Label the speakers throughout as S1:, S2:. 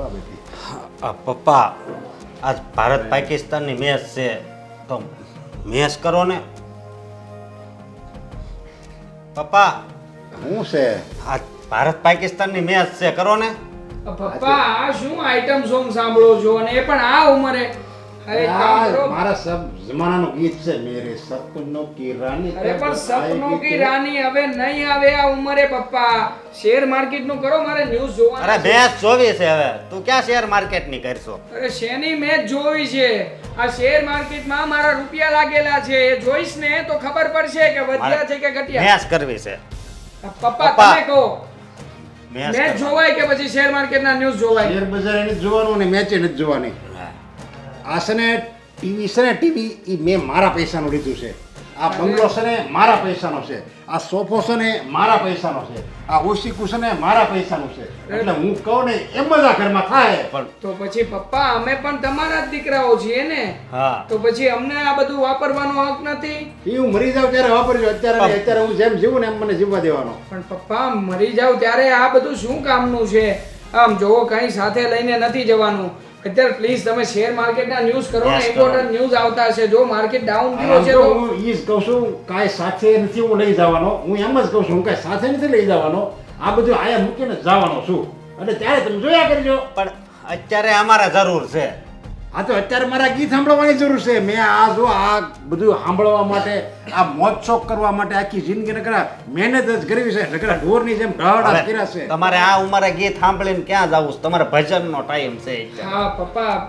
S1: નથી આ બધી.
S2: પપ્પા આજ ભારત પાકિસ્તાનની મેચ છે તો મેચ કરો ને પપ્પા.
S1: શું છે?
S2: આજ ભારત પાકિસ્તાનની મેચ છે કરો ને.
S3: પપ્પા આ શું આઈટમ સોંગ સાંભળો છો અને એ પણ આ ઉંમરે? અરે કામ કરો.
S1: મારા સબ જમાનાનું ગીત છે મેરે સપનોં કી રાની.
S3: અરે પણ સપનોં કી રાની હવે નહીં આવે આ ઉંમરે પપ્પા. શેર માર્કેટ નું કરો, મારે ન્યૂઝ જોવાના
S2: અરે
S3: છે.
S2: મેચ જોવી છે હવે. તું ક્યાં શેર માર્કેટ ની કરશો?
S3: અરે શેની મેચ જોવી છે? આ શેર માર્કેટમાં મારા રૂપિયા લાગેલા છે, એ જોઈશ ને તો ખબર પડશે કે વધ્યા છે કે ઘટ્યા.
S2: મેચ કરવી છે.
S3: પપ્પા
S2: પપ્પા.
S3: તમે કહો,
S2: મેચ
S3: મેચ જોવાય કે પછી શેર માર્કેટના ન્યૂઝ જોવાય?
S1: શેર બજાર એને જોવાનું ને મેચ નથી જોવાની. આ છે ને ટીવી છે ને ટીવી એ મેં મારા પૈસાનું લીધું છે. આ બંગલો છે ને મારા પૈસાનો છે. આ સોફો છે ને મારા પૈસાનો છે. આ ઓશીકું છે ને મારા પૈસાનું છે. એટલે હું કહું ને એમ જ આ ઘરમાં થાય.
S2: પણ
S3: તો પછી પપ્પા અમે પણ તમારા જ દીકરાઓ છીએ ને,
S2: હા
S3: તો પછી અમને આ બધું વાપરવાનો હક નથી?
S1: એ હું મરી જાઉં ત્યારે વાપરજો. અત્યારે નહીં. અત્યારે હું જેમ જીવું ને એમ મને જીવવા દેવાનો.
S3: પણ પપ્પા મરી જાવ ત્યારે આ બધું શું કામનું છે? આમ જોવો કઈ સાથે લઈને નથી જવાનું. અત્યારે પ્લીઝ તમે શેર માર્કેટના ન્યૂઝ કરો ને,
S2: Yes,
S3: ઇમ્પોર્ટન્ટ ન્યૂઝ આવતા હશે. જો માર્કેટ ડાઉન ગયો છે
S1: આમ તો
S3: તો
S1: હું ઈ જ કહું છું કાંઈ સાથે નથી હું લઈ જવાનો. હું એમ જ કહું છું હું કાંઈ સાથે નથી લઈ જવાનો. આ બધું આયા મૂકીને જવાનો છું. અને ત્યારે તમે જોયા કરજો.
S2: પણ અત્યારે અમારે જરૂર છે.
S1: આ તો અત્યારે મારા ગીત સાંભળવાની જરૂર છે. મેં આ જો આ બધું સાંભળવા માટે, આ મોજ શોખ કરવા માટે આખી જિંદગી નકરા મહેનત જ કરવી છે. નકરા ઢોરની જેમ ઢાળા
S2: હવે
S1: કર્યા છે.
S2: તમારે આ ઉંમરે ગીત સાંભળીને ક્યાં જવું છે? તમારે ભજનનો ટાઈમ છે અત્યારે.
S3: હા પપ્પા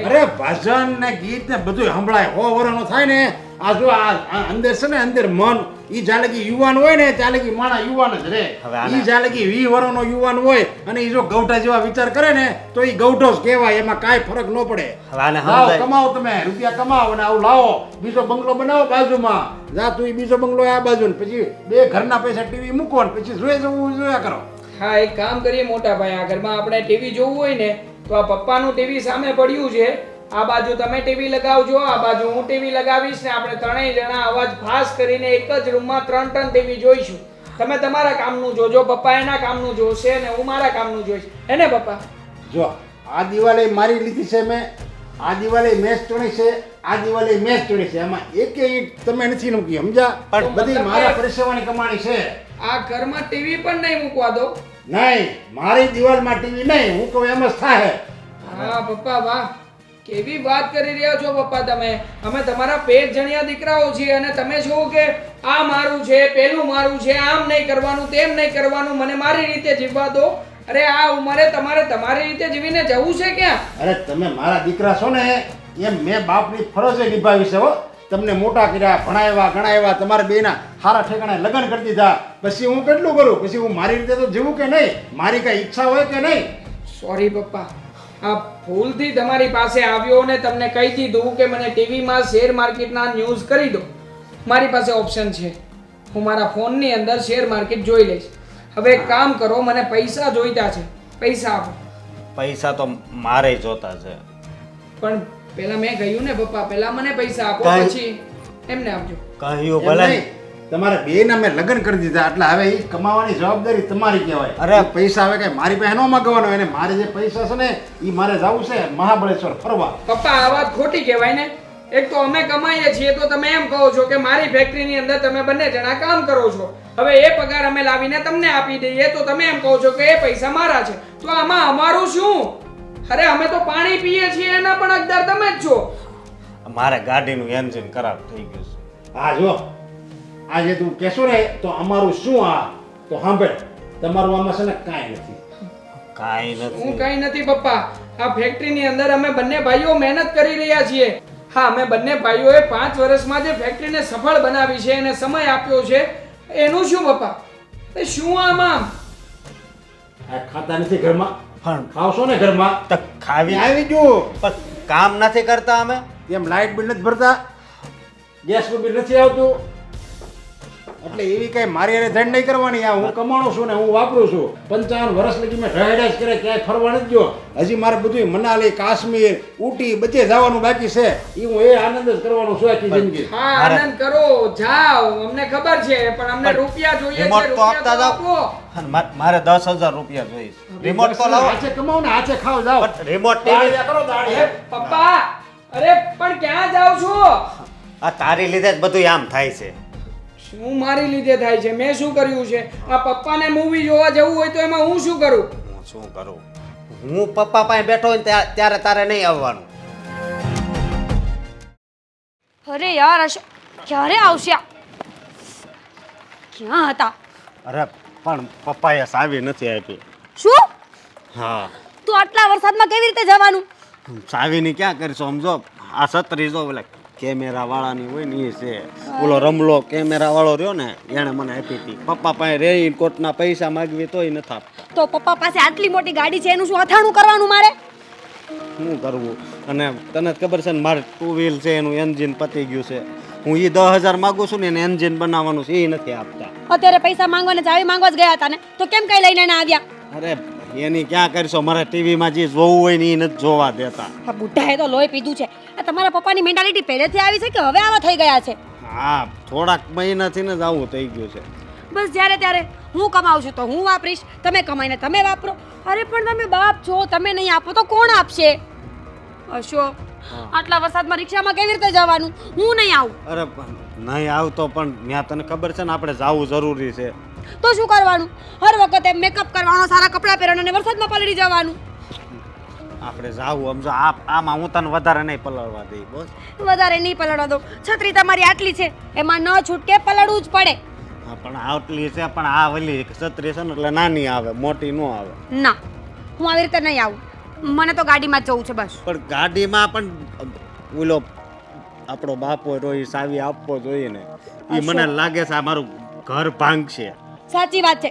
S1: અરે ભજન ને ગીત ને બધું સંભળાય. 100 વર્ષનો થાય ને આ જો આ અંદર છે ને અંદર મન ઈ જ્યાં લગી યુવાન હોય ને ત્યાં લગી માણા યુવાન જ રહે.
S2: હવે આને-
S1: ઈ જ્યાં લગી 20 વર્ષનો યુવાન હોય અને ઈ જો ગૌઠા જેવા વિચાર કરે ને તો ઈ ગૌઠો જ કહેવાય. એમાં કાંઈ ફરક ન પડે.
S2: હવે આને
S1: લાવો,
S2: સમજાય.
S1: કમાઓ તમે રૂપિયા કમાઓ અને આવું લાવો બીજો બંગલો બનાવો બાજુમાં. જા તું ઈ બીજો બંગલો આ બાજુ ને પછી બે ઘરના પૈસા ટીવી મૂકો ને પછી જોઈ જવું જોયા કરો.
S3: હા એક કામ કરીએ મોટા ભાઈ, આ ઘરમાં આપણે ટીવી જોવું હોય ને તો આ પપ્પાનું ટીવી સામે પડ્યું છે, આ બાજુ તમે ટીવી લગાવજો, આ બાજુ હું ટીવી લગાવીશ ને આપણે ત્રણેય જણા અવાજ ફાસ કરીને એક જ રૂમમાં 3 ટીવી જોઈશું. તમે તમારા કામનું જોજો, પપ્પા એના કામનું જોશે ને હું મારા કામનું જોઈશ. એને પપ્પા?
S1: જો આ દિવાળી મારી લીધી છે મેં, આ દિવાળી મેચ ચોણી છે, આ દિવાળી મેચ ચોણી છે. એમાં એકે ઈંટ તમે નથી મૂકી સમજ્યા?
S3: પણ
S1: પણ બધી
S3: મતલબ
S1: મારા
S3: કે-
S1: પરસેવાની કમાણી છે.
S3: આ ઘરમાં ટીવી પણ નહીં મૂકવા દો?
S1: નહીં, મારી દિવાલમાં ટીવી નહીં. હું કહું એમ જ થાય.
S3: હા પપ્પા વાહ, કેવી વાત કરી રહ્યા છો પપ્પા તમે. અમે તમારા પેટ જણ્યા દીકરાઓ છીએ અને તમે છો કે આ મારું છે, પેલું મારું છે, આમ નહીં કરવાનું, તેમ નહીં કરવાનું, મને મારી રીતે જીવવા દો. અરે આ ઉંમરે તમારે તમારી રીતે જીવીને જવું છે ક્યાં?
S1: અરે તમે મારા દીકરા છો ને એમ મેં બાપની ફરજ નિભાવી છે. હો, તમને મોટા કર્યા, ભણાવ્યા, ગણાવ્યા, તમારા બેના સારા ઠેકાણે લગ્ન કરી દીધા. પછી હું કેટલું કરું? પછી હું મારી રીતે તો જીવું કે નહીં? મારી કઈ ઈચ્છા હોય કે નહીં?
S3: સોરી પપ્પા, આ ભૂલથી તમારી પાસે આવ્યો ને તમને કહી દીધું કે મને ટીવીમાં શેર માર્કેટના ન્યૂઝ કરી દો. મારી પાસે ઓપ્શન છે, હું મારા ફોનની અંદર શેર માર્કેટ જોઈ લઈશ. હવે એક કામ કરો, મને પૈસા જોઈતા છે, પૈસા આપો.
S2: પૈસા તો મારે જોતા છે.
S3: પણ પેલા મેં કહ્યું ને પપ્પા, પેલા મને પૈસા આપો
S2: કાંઈ-
S3: પછી એમને આપજો.
S2: કહ્યું
S1: એમ
S2: ભલે.
S1: નહીં. તમારા બેના મેં લગ્ન કરી દીધા એટલે હવે એ કમાવાની જવાબદારી તમારી કહેવાય.
S2: અરે.
S1: એ પૈસા હવે કઈ મારી પાસે ન માગવાનો. એને મારે જે પૈસા છે ને એ મારે જવું છે મહાબળેશ્વર ફરવા.
S3: પપ્પા આ વાત ખોટી કહેવાય ને. એક તો અમે કમાઈએ છીએ તો તમે એમ કહો છો કે મારી ફેક્ટરીની અંદર તમે બંને જણા કામ કરો છો, હવે એ પગાર અમે લાવીને તમને આપી દઈએ તો તમે એમ કહો છો કે એ પૈસા મારા છે. તો આમાં અમારું શું? અરે અમે તો પાણી પીએ છીએ એના પણ હકદાર તમે જ છો.
S2: મારે ગાડીનું એન્જિન ખરાબ થઈ ગયું છે.
S1: હા જો આજે તું કહેશો ને તો અમારું શું આ તો સાંભળ, તમારું આમાં છે ને કાંઈ નથી.
S2: કાંઈ
S3: હું
S2: નથી.
S3: કઈ નથી પપ્પા, આ ફેક્ટરીની અંદર અમે બંને ભાઈઓ મહેનત કરી રહ્યા છીએ. હા અમે બંને ભાઈઓએ 5 વર્ષમાં જે ફેક્ટરીને સફળ બનાવી છે અને સમય આપ્યો છે એનું શું પપ્પા? એ શું આમાં?
S1: આ ખાતા નથી ઘરમાં?
S2: પણ
S1: ખાવશો ને ઘરમાં?
S2: તો ખાવી
S1: આવી ગયું.
S2: પણ કામ નથી કરતા અમે.
S1: એમ લાઇટ બિલ નથી ભરતા, ગેસ બિલ નથી આવતું. એટલે એવી કઈ મારી હારે ધડ નહીં કરવાની. આ હું કમાણું છું ને હું વાપરું છું. 55 વર્ષ લગી મેં ઢહેડાશ કરે, ક્યાંય ફરવા નથી ગયો. હજી મારે બધું મનાલી, કાશ્મીર, ઊટી બધે જવાનું બાકી છે. એ હું એ આનંદ જ કરવાનો છું આખી જિંદગી.
S3: હા આનંદ કરો, જાઓ, અમને ખબર છે, પણ અમને રૂપિયા જોઈએ છે.
S2: રિમોટ તો આપતા
S3: રૂપિયા તો
S2: જાઓ.
S3: આપો.
S2: અને મારે 10,000 રૂપિયા જોઈએ છે. રિમોટ તો લાવો.
S1: હાચે કમાઓ ને હાચે ખાઓ જાઓ.
S2: પણ રિમોટ
S1: દાળિયા કરો દાળિયા.
S3: પપ્પા, અરે પણ ક્યાં જાવ છો?
S2: આ તારી લીધે જ બધું આમ થાય છે.
S3: શું મારી લીધે થાય છે? મેં શું કર્યું છે? આ પપ્પાને મૂવી જોવા જવું હોય તો એમાં હું શું કરું?
S2: હું શું કરું? હું પપ્પા પાસે બેઠો હોય ને ત્યારે તારે નહીં આવવાનું.
S4: અરે યાર અશોક ક્યારે આવશે આ? ક્યાં હતા?
S2: અરે પણ પપ્પાએ સાવી નથી આપી.
S4: શું
S2: હા,
S4: તું આટલા વરસાદમાં કેવી રીતે જવાનું?
S2: સાવીની ક્યાં કરીશું? સમજો આ છત્રી જો પેલા કેમેરા વાળાની હોય ને એ છે. ઓલો રમલો કેમેરા વાળો રહ્યો ને એને મને આપી હતી. પપ્પા પાસે રેઇનકોટના પૈસા માગવી તોય નથી આપતા.
S4: તો પપ્પા પાસે આટલી મોટી ગાડી છે એનું શું અથાણું કરવાનું મારે?
S2: શું કરવું? અને તને જ ખબર છે ને મારે 2 વ્હીલ છે એનું એન્જિન પતી ગયું છે. હું એ 10,000 માગું છું ને એને એન્જિન બનાવવાનું છે એ નથી આપતા.
S4: અત્યારે પૈસા માંગવા ને ચાવી માંગવા જ ગયા હતા ને તો કેમ કઈ લઈને ના આવ્યા?
S2: અરે એની ક્યાં કરશો? મારે ટીવીમાં જે જોવું હોય ને એ નથી જોવા દેતા.
S4: આ બુઢ્ઢાએ તો લોહી પીધું છે. આ તમારા પપ્પાની મેન્ટાલિટી પહેલેથી આવી છે કે હવે આવા થઈ ગયા છે?
S2: હા, થોડાક મહિનાથી ને જ આવું થઈ ગયું છે.
S4: બસ જ્યારે ત્યારે હું કમાઉં છું તો હું વાપરીશ, તમે કમાઈને તમે વાપરો. અરે પણ તમે બાપ છો, તમે નહીં આપો તો કોણ આપશે? અશોક, આટલા વરસાદમાં રિક્ષામાં કેવી રીતે જવાનું? હું નહીં આવું.
S2: અરે નહીં આવતો પણ ત્યાં તને ખબર છે ને આપણે જાવું જરૂરી છે.
S4: તો શું કરવાનું? હર વખતે મેકઅપ કરવાનો, સારા કપડાં પહેરવાના અને વરસાદમાં પલળી જવાનું.
S2: આપણે જાવું સમજો. આમાં હું તને વધારે નહીં પલળવા દઈ. બસ
S4: વધારે નહીં પલળવા દો. છત્રી તમારી આટલી છે, એમાં ન છૂટકે પલળવું જ પડે.
S2: હા, પણ આટલી છે પણ આ વલી છત્રી છે ને એટલે નાની આવે, મોટી ન આવે.
S4: ના, હું આવી રીતે નહીં આવું. મને તો ગાડીમાં જ જવું છે બસ.
S2: પણ ગાડીમાં પણ ઓલો આપણો બાપો રોઈ સાવી આપવો જોઈએ ને. એ મને લાગે છે આ મારું ઘર ભાંગશે.
S4: સાચી વાત છે.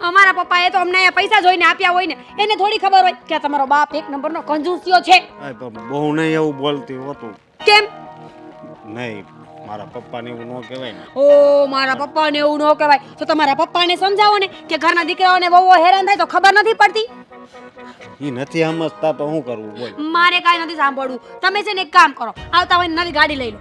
S4: અમારા પપ્પાએ તો અમને અહીંયા પૈસા જોઈને આપ્યા હોય ને એને થોડી ખબર હોય કે આ તમારો બાપ એક નંબરનો કંજૂસિયો છે.
S2: આ તો બહુ નહીં એવું બોલતી હોતું.
S4: કેમ?
S2: નહીં, મારા પપ્પાને એવું ન કહેવાય ને.
S4: ઓ મારા પપ્પાને એવું ન કહેવાય તો તમારા પપ્પાને સમજાવો ને કે ઘરના દીકરાઓને બહુ હેરાન થાય તો ખબર નથી પડતી.
S2: એ નથી સમજતા તો શું કરવું બોલ.
S4: મારે કાંઈ નથી સાંભળવું. તમે છે ને એક કામ કરો, આવતા હોય નવી ગાડી લઈ લો.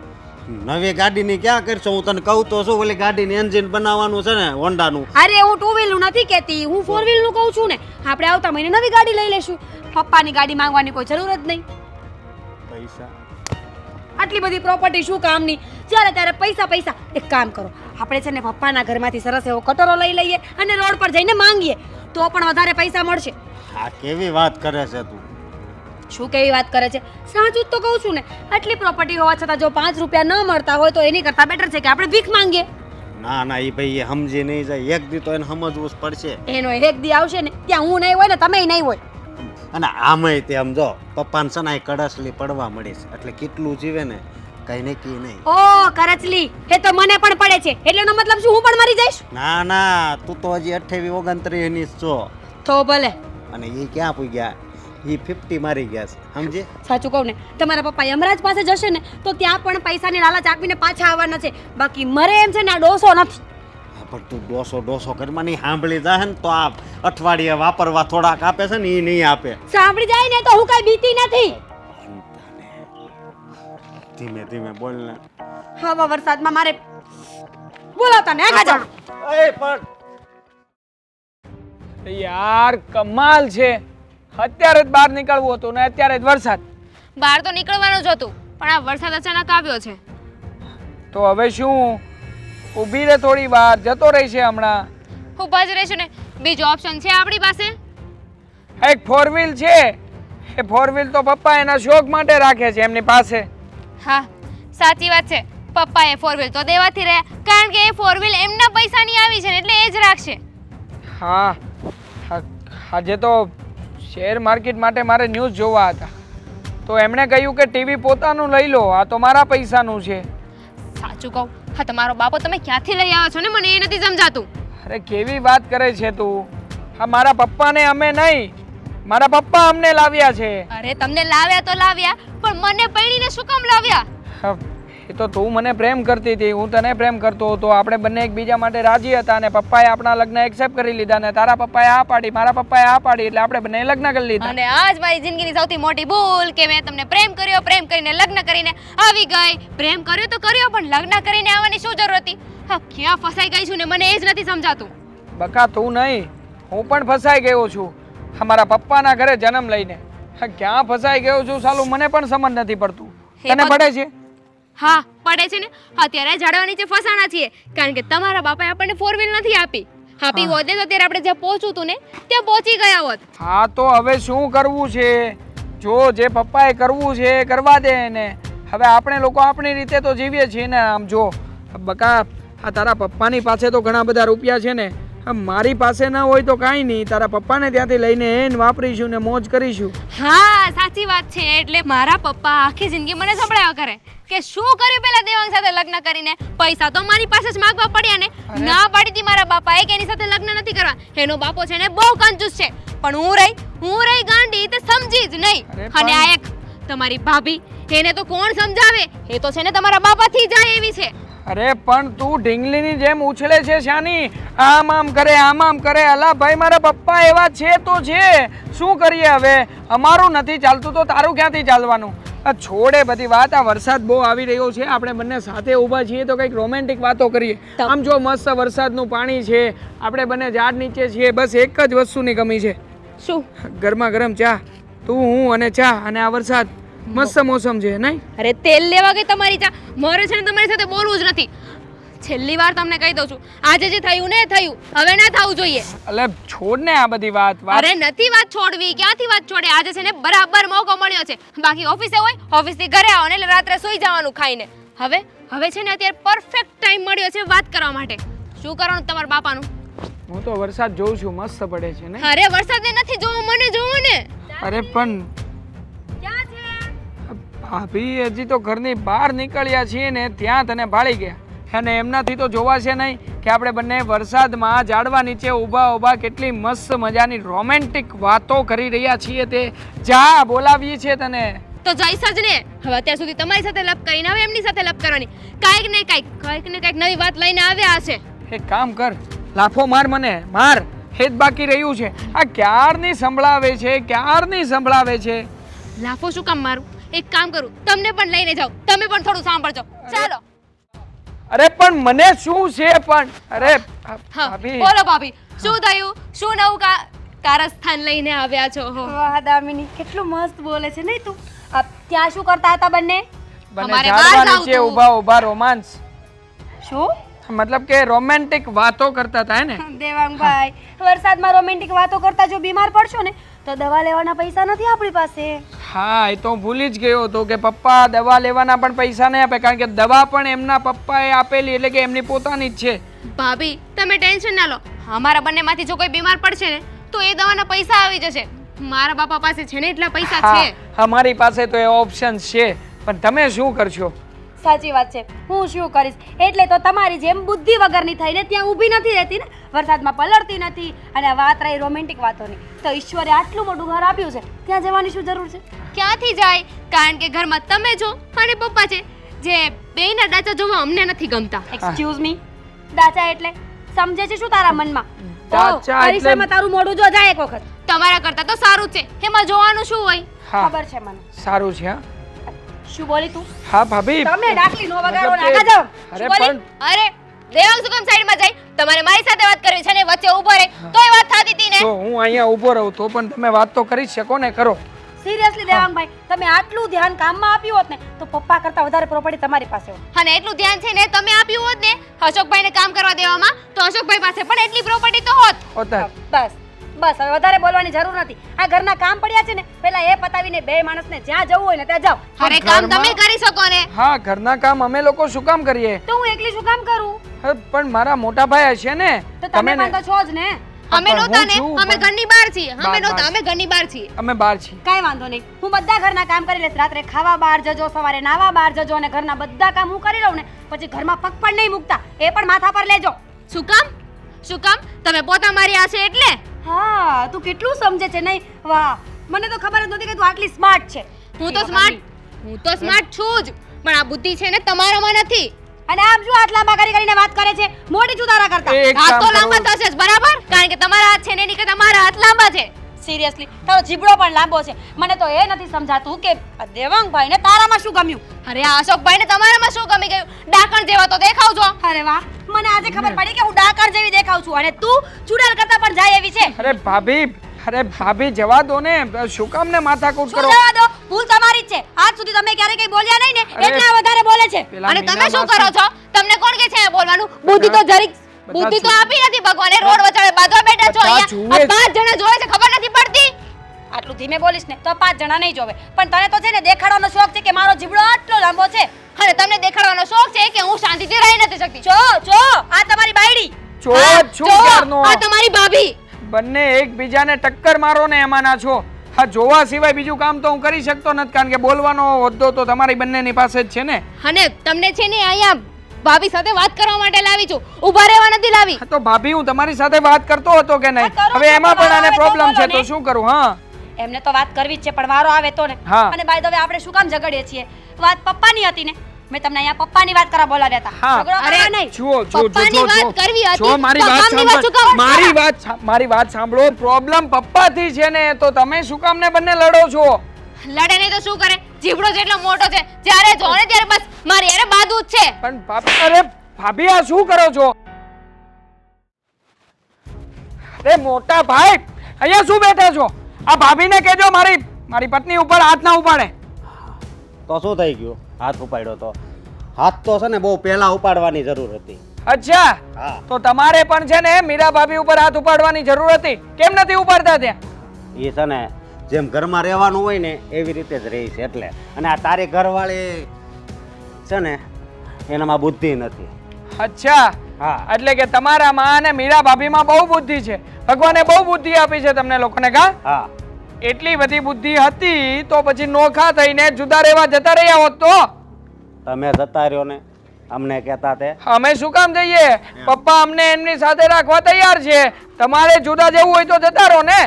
S2: નવી ગાડીની ક્યાં કરશો? હું તને કહું તો શું, ઓલી ગાડીની એન્જિન બનાવવાનું છે ને હોન્ડાનું.
S4: અરે હું 2 વ્હીલનું નથી કહેતી, હું 4 વ્હીલનું કહું છું ને. આપણે આવતા મહિને નવી ગાડી લઈ લેશું. પપ્પાની ગાડી માંગવાની કોઈ જરૂર જ નહીં.
S2: પૈસા
S4: આટલી બધી પ્રોપર્ટી શું કામની? જ્યારે ત્યારે પૈસા પૈસા. એક કામ કરો, આપણે છે ને પપ્પાના ઘરમાંથી સરસ એવો કટોરો લઈ લઈએ અને રોડ પર જઈને માંગીએ તો પણ વધારે પૈસા મળશે.
S2: આ કેવી વાત કરે છે તું?
S4: શું કેવી વાત કરે છે? સાચું જ તો કહું છું ને. આટલી પ્રોપર્ટી હોવા છતાં જો 5 રૂપિયા ન મળતા હોય તો એની કરતાં બેટર છે કે આપણે ભીખ માંગીએ.
S2: ના ના, એ ભાઈ એ સમજી નહીં જાય. એક દી તો એને સમજવું જ પડશે.
S4: એનો એક દી આવશે ને ત્યાં હું નહીં હોય ને તમે નહીં હોય.
S2: અને આમાંય તે સમજો પપ્પાને છે ને આ કડસલી પડવા મળી છે એટલે કેટલું જીવે ને કઈ નક્કી નહીં.
S4: ઓ કરચલી, એ તો મને પણ પડે છે એટલે એનો મતલબ શું હું પણ મરી જઈશ?
S2: ના ના, તું તો હજી 28 29 ની જ છો.
S4: તો ભલે.
S2: અને એ ક્યાં પૂગ્યા? એ 50 મારી ગયા છે, સમજે?
S4: સાચું કહું ને, તમારા પપ્પા યમરાજ પાસે જશે ને તો ત્યાં પણ પૈસાની લાલચ આપીને પાછા આવવાના છે. બાકી મરે એમ છે ને આ ડોસો નથી.
S2: હા, પણ તું ડોસો ઘરમાં નહીં સાંભળી જાય ને તો આ અઠવાડિયે વાપરવા થોડાક આપે છે ને એ નહીં આપે.
S4: સાંભળી જાય ને તો હું કઈ બીતી નથી.
S2: ધીમે ધીમે બોલ ને.
S4: હવા વરસાદમાં મારે બોલાવતા ને આગા જાવ.
S2: એ પણ
S3: યાર કમાલ છે. અત્યારે જ બહાર નીકળવું હતું ને અત્યારે જ વરસાદ.
S5: બહાર તો નીકળવાનું જ હતું પણ આ વરસાદ અચાનક આવ્યો છે.
S3: તો હવે શું? ઊભી રહે થોડી વાર, જતો રહેશે હમણાં.
S5: ઊભા જ રહેશું ને, બીજો ઓપ્શન છે આપણી પાસે.
S3: એક 4 વ્હીલ છે. એ 4 વ્હીલ તો પપ્પા એના શોખ માટે રાખે છે એમની પાસે.
S5: હા, સાચી વાત છે. પપ્પાએ 4 વ્હીલ તો દેવાથી રહ્યા કારણ કે એ 4 વ્હીલ એમના પૈસાની આવી છે ને એટલે એ જ રાખશે.
S3: હા, આજે તો શેર માર્કેટ માટે મારે ન્યૂઝ જોવા હતા તો એમણે કહ્યું કે ટીવી પોતાનું લઈ લો, આ તો મારા પૈસાનું છે.
S5: સાચું કહું, હા તમારો બાપો તમે ક્યાંથી લઈ આવ્યો છો ને મને એ નથી સમજાતું.
S3: અરે કેવી વાત કરે છે તું? હા, મારા પપ્પાને અમે નહીં, મારા પપ્પા અમને લાવ્યા છે.
S5: અરે તમને લાવ્યા તો લાવ્યા પણ મને પૈણીને શું કામ લાવ્યા?
S3: હા, એ તો તું મને પ્રેમ કરતી હતી, હું તને પ્રેમ કરતો હતો, આપણે બંને એકબીજા માટે રાજી હતા અને પપ્પાએ આપણા લગ્ન એક્સેપ્ટ કરી લીધા ને તારા પપ્પાએ આ પાડી, મારા પપ્પાએ આ પાડી, એટલે આપણે બંને લગ્ન કરી લીધા.
S5: અને આજ મારી જિંદગીની સૌથી મોટી ભૂલ કે મેં તમને પ્રેમ કર્યો, પ્રેમ કરીને લગ્ન કરીને આવી ગઈ. પ્રેમ કર્યો તો કર્યો, પણ લગ્ન કરીને આવવાની શું જરૂર હતી? હા, ક્યાં ફસાઈ ગઈ છું ને મને એ જ નથી સમજાતું.
S3: બકા તું નહીં, હું પણ ફસાઈ ગયો છું અમારા પપ્પાના ઘરે જન્મ લઈને. હા, ક્યાં ફસાઈ ગયો છું સાલું મને પણ સમજ નથી પડતું.
S5: હે
S3: તને પડે છે?
S5: હા પડે છે ને. અત્યારે ઝાડવા નીચે ફસાણા છીએ કારણ કે તમારા બાપાએ આપણને 4 વ્હીલ નથી આપી. આપી હોત ને તો અત્યારે આપણે જ્યાં પહોંચવું હતું ને ત્યાં પહોંચી ગયા હોત.
S3: હા તો હવે શું કરવું છે? જો જે પપ્પાએ કરવું છે એ કરવા દે ને. હવે આપણે લોકો આપણી રીતે તો જીવીએ છીએ ને. આમ જો બકા, આ તારા પપ્પાની પાસે તો ઘણા બધા રૂપિયા છે ને, મારી પાસે ના હોય તો કાંઈ નહીં, તારા પપ્પાને ત્યાંથી લઈને એને વાપરીશું ને મોજ કરીશું.
S5: હા સાચી વાત છે. એટલે મારા પપ્પા આખી જિંદગી મને સંભળાવ્યા કરે કે શું કર્યું પેલા દેવાંગ સાથે લગ્ન કરીને. પૈસા તો મારી પાસે જ માંગવા પડ્યા ને. ના પાડી હતી મારા બાપાએ કે એની સાથે લગ્ન નથી કરવા. એનો બાપો છે ને બહુ કંજૂસ છે, પણ હું રહી ગાંડી તે સમજી જ નહીં. અને આ એક તમારી ભાભી, એને તો કોણ સમજાવે? એ તો છે ને તમારા બાપાથી જાય એવી છે.
S3: અરે પણ તું ઢીંગલીની જેમ ઉછળે છે શાની? આમ આમ કરે, આમ આમ કરે. અલા ભાઈ, મારા પપ્પા એવા છે તો છે, શું કરીએ હવે? અમારું નથી ચાલતું તો તારું ક્યાંથી ચાલવાનું? છોડે બધી વાત. આ વરસાદ બહુ આવી રહ્યો છે, આપણે બંને સાથે ઊભા છીએ તો કંઈક રોમેન્ટિક વાતો કરીએ. આમ જો મસ્ત વરસાદનું પાણી છે, આપણે બંને ઝાડ નીચે છીએ, બસ એક જ વસ્તુની કમી છે.
S5: શું?
S3: ગરમા ગરમ ચા, તું હું અને ચા અને આ વરસાદ. મસ્ત મોસમ છે નહીં?
S5: અરે તેલ લેવા ગઈ તમારી ચા. મારે છે ને તમારી સાથે બોલવું જ નથી. છેલ્લી વાર તમને કહી દઉં છું, આજે જે થયું ને થયું, હવે ના થવું જોઈએ.
S3: અલે છોડ ને આ બધી વાત.
S5: અરે નથી વાત છોડવી, ક્યાંથી વાત છોડે? આજે છે ને બરાબર મોકો મળ્યો છે. બાકી ઓફિસે હોય, ઓફિસથી ઘરે આવો ને એટલે રાત્રે સૂઈ જવાનું ખાઈને. હવે છે ને અત્યારે પરફેક્ટ ટાઈમ મળ્યો છે વાત કરવા માટે. શું કરવાનું તમારા બાપાનું?
S3: હું તો વરસાદ જોઉં છું, મસ્ત પડે છે ને.
S5: અરે વરસાદને નથી જોવો, મને જોવો ને.
S3: અરે પણ
S5: ક્યાં છે?
S3: ભાભી હજી તો ઘરની બહાર નીકળ્યા છીએ ને ત્યાં તને ભાળી ગયા. અને એમનાથી તો જોવાશે નહીં કે આપણે બંને વરસાદમાં ઝાડવા નીચે ઊભા કેટલી મસ્ત મજાની રોમેન્ટિક વાતો કરી રહ્યા છીએ. તે જા બોલાવીએ છીએ તને.
S5: તો જઈશ જ ને. હવે અત્યાર સુધી તમારી સાથે લપ કરીને હવે એમની સાથે લપ કરવાની. કાંઈક ને કાંઈક નવી વાત લઈને આવ્યા હશે.
S3: એક કામ કર, લાફો માર મને, માર. એ જ બાકી રહ્યું છે. આ ક્યારની સંભળાવે છે.
S5: લાફો શું કામ મારું? એક કામ કરું, તમને પણ લઈને જાઉં, તમે પણ થોડું સાંભળજો. ચાલો.
S3: અરે પણ મને શું છે પણ? અરે
S5: હા
S3: ભાભી,
S5: બોલો ભાભી, શું થયું? શું નવું કારસ્થાન લઈને આવ્યા છો?
S4: વાહ દામિની, કેટલું મસ્ત બોલે છે નહીં તું. ત્યાં શું કરતા હતા બંને?
S3: બંને
S5: અમારે
S3: ઝાડવા
S5: બહાર
S3: નીચે
S5: જાવું
S3: ઊભા રોમાંસ,
S4: શું?
S3: મતલબ કે રોમેન્ટિક વાતો કરતા હતા ને.
S4: દેવાંગભાઈ, વરસાદમાં રોમેન્ટિક વાતો કરતા જો બીમાર પડશો ને તો દવા લેવાના પૈસા નથી આપણી પાસે.
S3: હા, એ તો ભૂલી જ ગયો હતો કે પપ્પા દવા લેવાના પણ પૈસા નહીં આપે, કારણ કે દવા પણ એમના પપ્પાએ આપેલી, એટલે કે એમની પોતાની જ છે.
S5: ભાભી તમે ટેન્શન ના લો. અમારા બંનેમાંથી જો કોઈ બીમાર પડશે ને તો એ દવાના પૈસા આવી જશે. મારા બાપા પાસે છે ને એટલા પૈસા છે.
S3: અમારી પાસે તો એ ઓપ્શન છે, પણ તમે શું કરશો?
S4: સાચી વાત છે, હું શું કરીશ? એટલે તો તમારી જેમ બુદ્ધિ વગરની થઈને ત્યાં ઊભી નથી રહેતી ને, વરસાદમાં પલળતી નથી. અને વાત રહી રોમેન્ટિક વાતોની, તો ઈશ્વરે આટલું મોટું ઘર આપ્યું છે, ત્યાં જવાની શું જરૂર છે?
S5: ક્યાંથી જાય? કારણ કે ઘરમાં તમે છો અને પપ્પા છે. જે બેયના દાચા જોવા અમને નથી ગમતા.
S4: એક્સક્યુઝ મી, દાચા એટલે સમજે છે શું તારા મનમાં?
S3: દાચા એટલે-
S4: પરિસરમાં તારું મોઢું જો જાય એક વખત.
S5: તમારા કરતા તો સારું જ છે. એમાં જોવાનું શું હોય?
S3: હા,
S4: ખબર છે મને.
S3: સારું છે. હા
S4: શું બોલી તું?
S3: હા ભાભી,
S4: તમે ડાકલી નો વગાડો
S3: મતલબ
S4: ને
S3: કે-
S4: આગળ જાઓ.
S3: અરે
S4: શું બોલી?
S3: પણ
S5: અરે દેવાંગ શું કામ સાઈડમાં જાય? તમારે મારી સાથે વાત કરવી છે ને વચ્ચે ઊભો રહે તોય વાત થતી હતી ને.
S3: જો હું અહીંયા ઊભો રહું તો પણ તમે વાત તો કરી જ શકો ને. કરો.
S4: સિરિયસલી દેવાંગભાઈ, તમે આટલું ધ્યાન કામમાં આપ્યું હોત ને તો પપ્પા કરતા વધારે પ્રોપર્ટી તમારી પાસે હોત.
S5: અને એટલું ધ્યાન છે ને તમે આપ્યું હોત ને અશોકભાઈને કામ કરવા દેવામાં તો અશોકભાઈ પાસે પણ એટલી પ્રોપર્ટી તો હોત.
S3: હોતા
S4: બસ બસ, હવે વધારે બોલવાની જરૂર નથી. આ ઘરના કામ પડ્યા છે ને, પહેલા એ પતાવીને બે માણસને જ્યાં જવું હોય ને ત્યાં જાઓ.
S5: અરે કામ
S3: ઘરમાં-
S5: તમે કરી શકો ને.
S3: હા, ઘરના કામ અમે લોકો શું કામ કરીએ?
S4: તો હું એકલી શું કામ કરું?
S3: હવે પણ મારા મોટા ભાઈ હશે ને.
S4: તો તમે
S3: ને-
S4: પણ તો છો જ ને.
S5: અમે
S3: પણ
S5: નહોતા
S3: હું
S5: ને,
S3: છું,
S5: અમે
S3: પણ-
S5: ઘરની બહાર છીએ. અમે
S3: બહાર,
S5: નહોતા,
S3: બહાર.
S5: અમે ઘરની બહાર છીએ.
S3: અમે બહાર છીએ.
S4: કાંઈ વાંધો નહીં, હું બધા ઘરના કામ કરી લઈશ. રાત્રે ખાવા બહાર જજો, સવારે નાવા બહાર જજો, અને ઘરના બધા કામ હું કરી લઉં ને પછી ઘરમાં પગ પણ નહીં મૂકતા, એ પણ માથા પર લેજો.
S5: શું કામ? શું કામ? તમે પોતા માર્યા છે એટલે?
S4: હા, તું કેટલું સમજે છે નહીં? વાહ, મને તો ખબર જ નહોતી કે તું આટલી સ્માર્ટ છે.
S5: હું તો સ્માર્ટ હું તો સ્માર્ટ છું જ, પણ આ બુદ્ધિ છે ને તમારામાં નથી.
S4: અને આમ શું હાથ લાંબા કરીને વાત કરે છે મોટી ચુતારા કરતા
S3: એક
S5: હાથ
S3: કામ
S5: તો
S3: કરો.
S5: લાંબા થશે જ, બરાબર? કારણ કે તમારા હાથ છે ને એની કરતા મારા હાથ લાંબા છે.
S4: સિરિયસલી તારો જીબડો પણ લાંબો છે મને તો એ નથી સમજાતું કે આ દેવાંગભાઈ ને તારામાં શું ગમ્યું
S5: અરે આ અશોકભાઈ ને તમારામાં શું ગમી ગયું? ડાકણ જેવા તો દેખાવ છો.
S4: અરે વાહ મને આજે ખબર પડી કે હું ડાકણ જેવી દેખાઉં છું અને તું ચુડાલ કરતા પણ જાય એવી છે
S3: અરે ભાભી જવા દો ને, શું કામ ને માથાકૂટ
S4: શું
S3: કરો?
S4: જવા દો ભૂલ તમારી જ છે આજ સુધી તમે ક્યારે કઈ બોલ્યા નહીં ને
S3: અરે,
S4: એટલા વધારે બોલે છે
S3: પેલા
S5: અને તમે
S3: મીના
S5: શું
S3: માસી-
S5: કરો છો? તમને કોણ કે છે આ બોલવાનું? બુદ્ધિ તો જરીક
S3: બધા
S5: બુદ્ધિ તો
S3: જુએ.
S5: આપી નથી ભગવાને. રોડ વચાડે બાંધવા બેઠા છો
S3: બધા
S5: અહીંયા.
S3: જુએ.
S5: આ 5 જણા જોવે છે, ખબર નથી પડતી?
S4: આટલું ધીમે બોલીશ ને તો 5 જણા નહીં જોવે પણ તને તો છે ને દેખાડવાનો શોખ છે કે મારો જીબડો આટલો લાંબો છે
S5: અને તમને દેખાડવાનો શોખ છે કે હું શાંતિથી રહી નથી શકતી.
S4: જો આ તમારી બાયડી
S3: જો
S5: હા,
S3: જ છું
S5: જો,
S3: ક્યારનો.
S5: આ તમારી ભાભી.
S3: બંને એકબીજાને ટક્કર મારો ને એમાંના છો. હા, જોવા સિવાય બીજું કામ તો હું કરી શકતો નથી, કારણ કે બોલવાનો હોદ્દો તો તમારી બંનેની પાસે જ છે ને.
S5: અને તમને છે ને અહીંયા ભાભી સાથે વાત કરવા માટે લાવી છું, ઊભા રહેવા નથી લાવી.
S3: હા, તો ભાભી હું તમારી સાથે વાત કરતો હતો કે નહીં?
S4: હા, કરો
S3: હવે
S4: છો,
S3: એમાં
S4: પણ
S3: પણ આને
S4: હવે તો
S3: પ્રોબ્લેમ છે
S4: બોલો
S3: તો
S4: ને.
S3: શું કરું? હા,
S4: એમને તો વાત કરવી જ છે પણ વારો આવે તો ને
S3: હા.
S4: અને બાય ધ વે આપણે શું કામ ઝઘડીએ છીએ વાત પપ્પાની હતી ને મેં તમને અહીંયા પપ્પાની વાત કરવા બોલાવ્યા હતા
S3: હા.
S4: ઝઘડો
S5: અરે,
S4: કરવા નહીં
S3: જુઓ
S5: પપ્પાની વાત કરવી હતી,
S3: જો મારી
S5: તો
S3: વાત
S5: કામની વાત શું
S3: સાંભળો.
S5: કરવા?
S3: મારી વાત સાંભળો. પ્રોબ્લેમ પપ્પાથી છે ને, તો તમે શું કામ ને બંને લડો છો?
S5: લડે નહીં તો શું કરે? જીભડો જેટલો મોટો છે, જ્યારે જો ને ત્યારે બસ મારી અરે બાદુ જ છે.
S3: પણ અરે ભાભી, આ શું કરો છો? અરે મોટા ભાઈ, અહીંયા શું બેઠા છો? આ ભાભીને કહેજો મારી પત્ની ઉપર હાથ ના ઉપાડે.
S2: તો શું થઈ ગયું? હાથ ઉપાડ્યો તો હાથ તો છે ને બહુ પહેલા ઉપાડવાની જરૂર હતી.
S3: અચ્છા,
S2: હા.
S3: તો તમારે પણ છે ને મીરા ભાભી ઉપર હાથ ઉપાડવાની જરૂર હતી. કેમ નથી ઉપાડતા ત્યાં?
S2: એ છે ને જેમ ઘરમાં રહેવાનું હોય ને એવી રીતે જ રહી છે એટલે. અને આ તારી ઘરવાળી છે ને એનામાં બુદ્ધિ નથી.
S3: અચ્છા,
S2: હા.
S3: એટલે કે તમારા માં અને મીરા ભાભીમાં બહુ બુદ્ધિ છે. ભગવાને બહુ બુદ્ધિ આપી છે તમને લોકોને, કા?
S2: હા,
S3: એટલી બધી બુદ્ધિ હતી તો પછી નોખા થઈને જુદા રહેવા જતા રહ્યા હોત તો?
S2: તમે જતા રહ્યો ને અમને કહેતા તે.
S3: અમે શું કામ જઈએ? પપ્પા અમને એમની સાથે રાખવા તૈયાર છે. તમારે જુદા જવું હોય તો જતા રહો ને.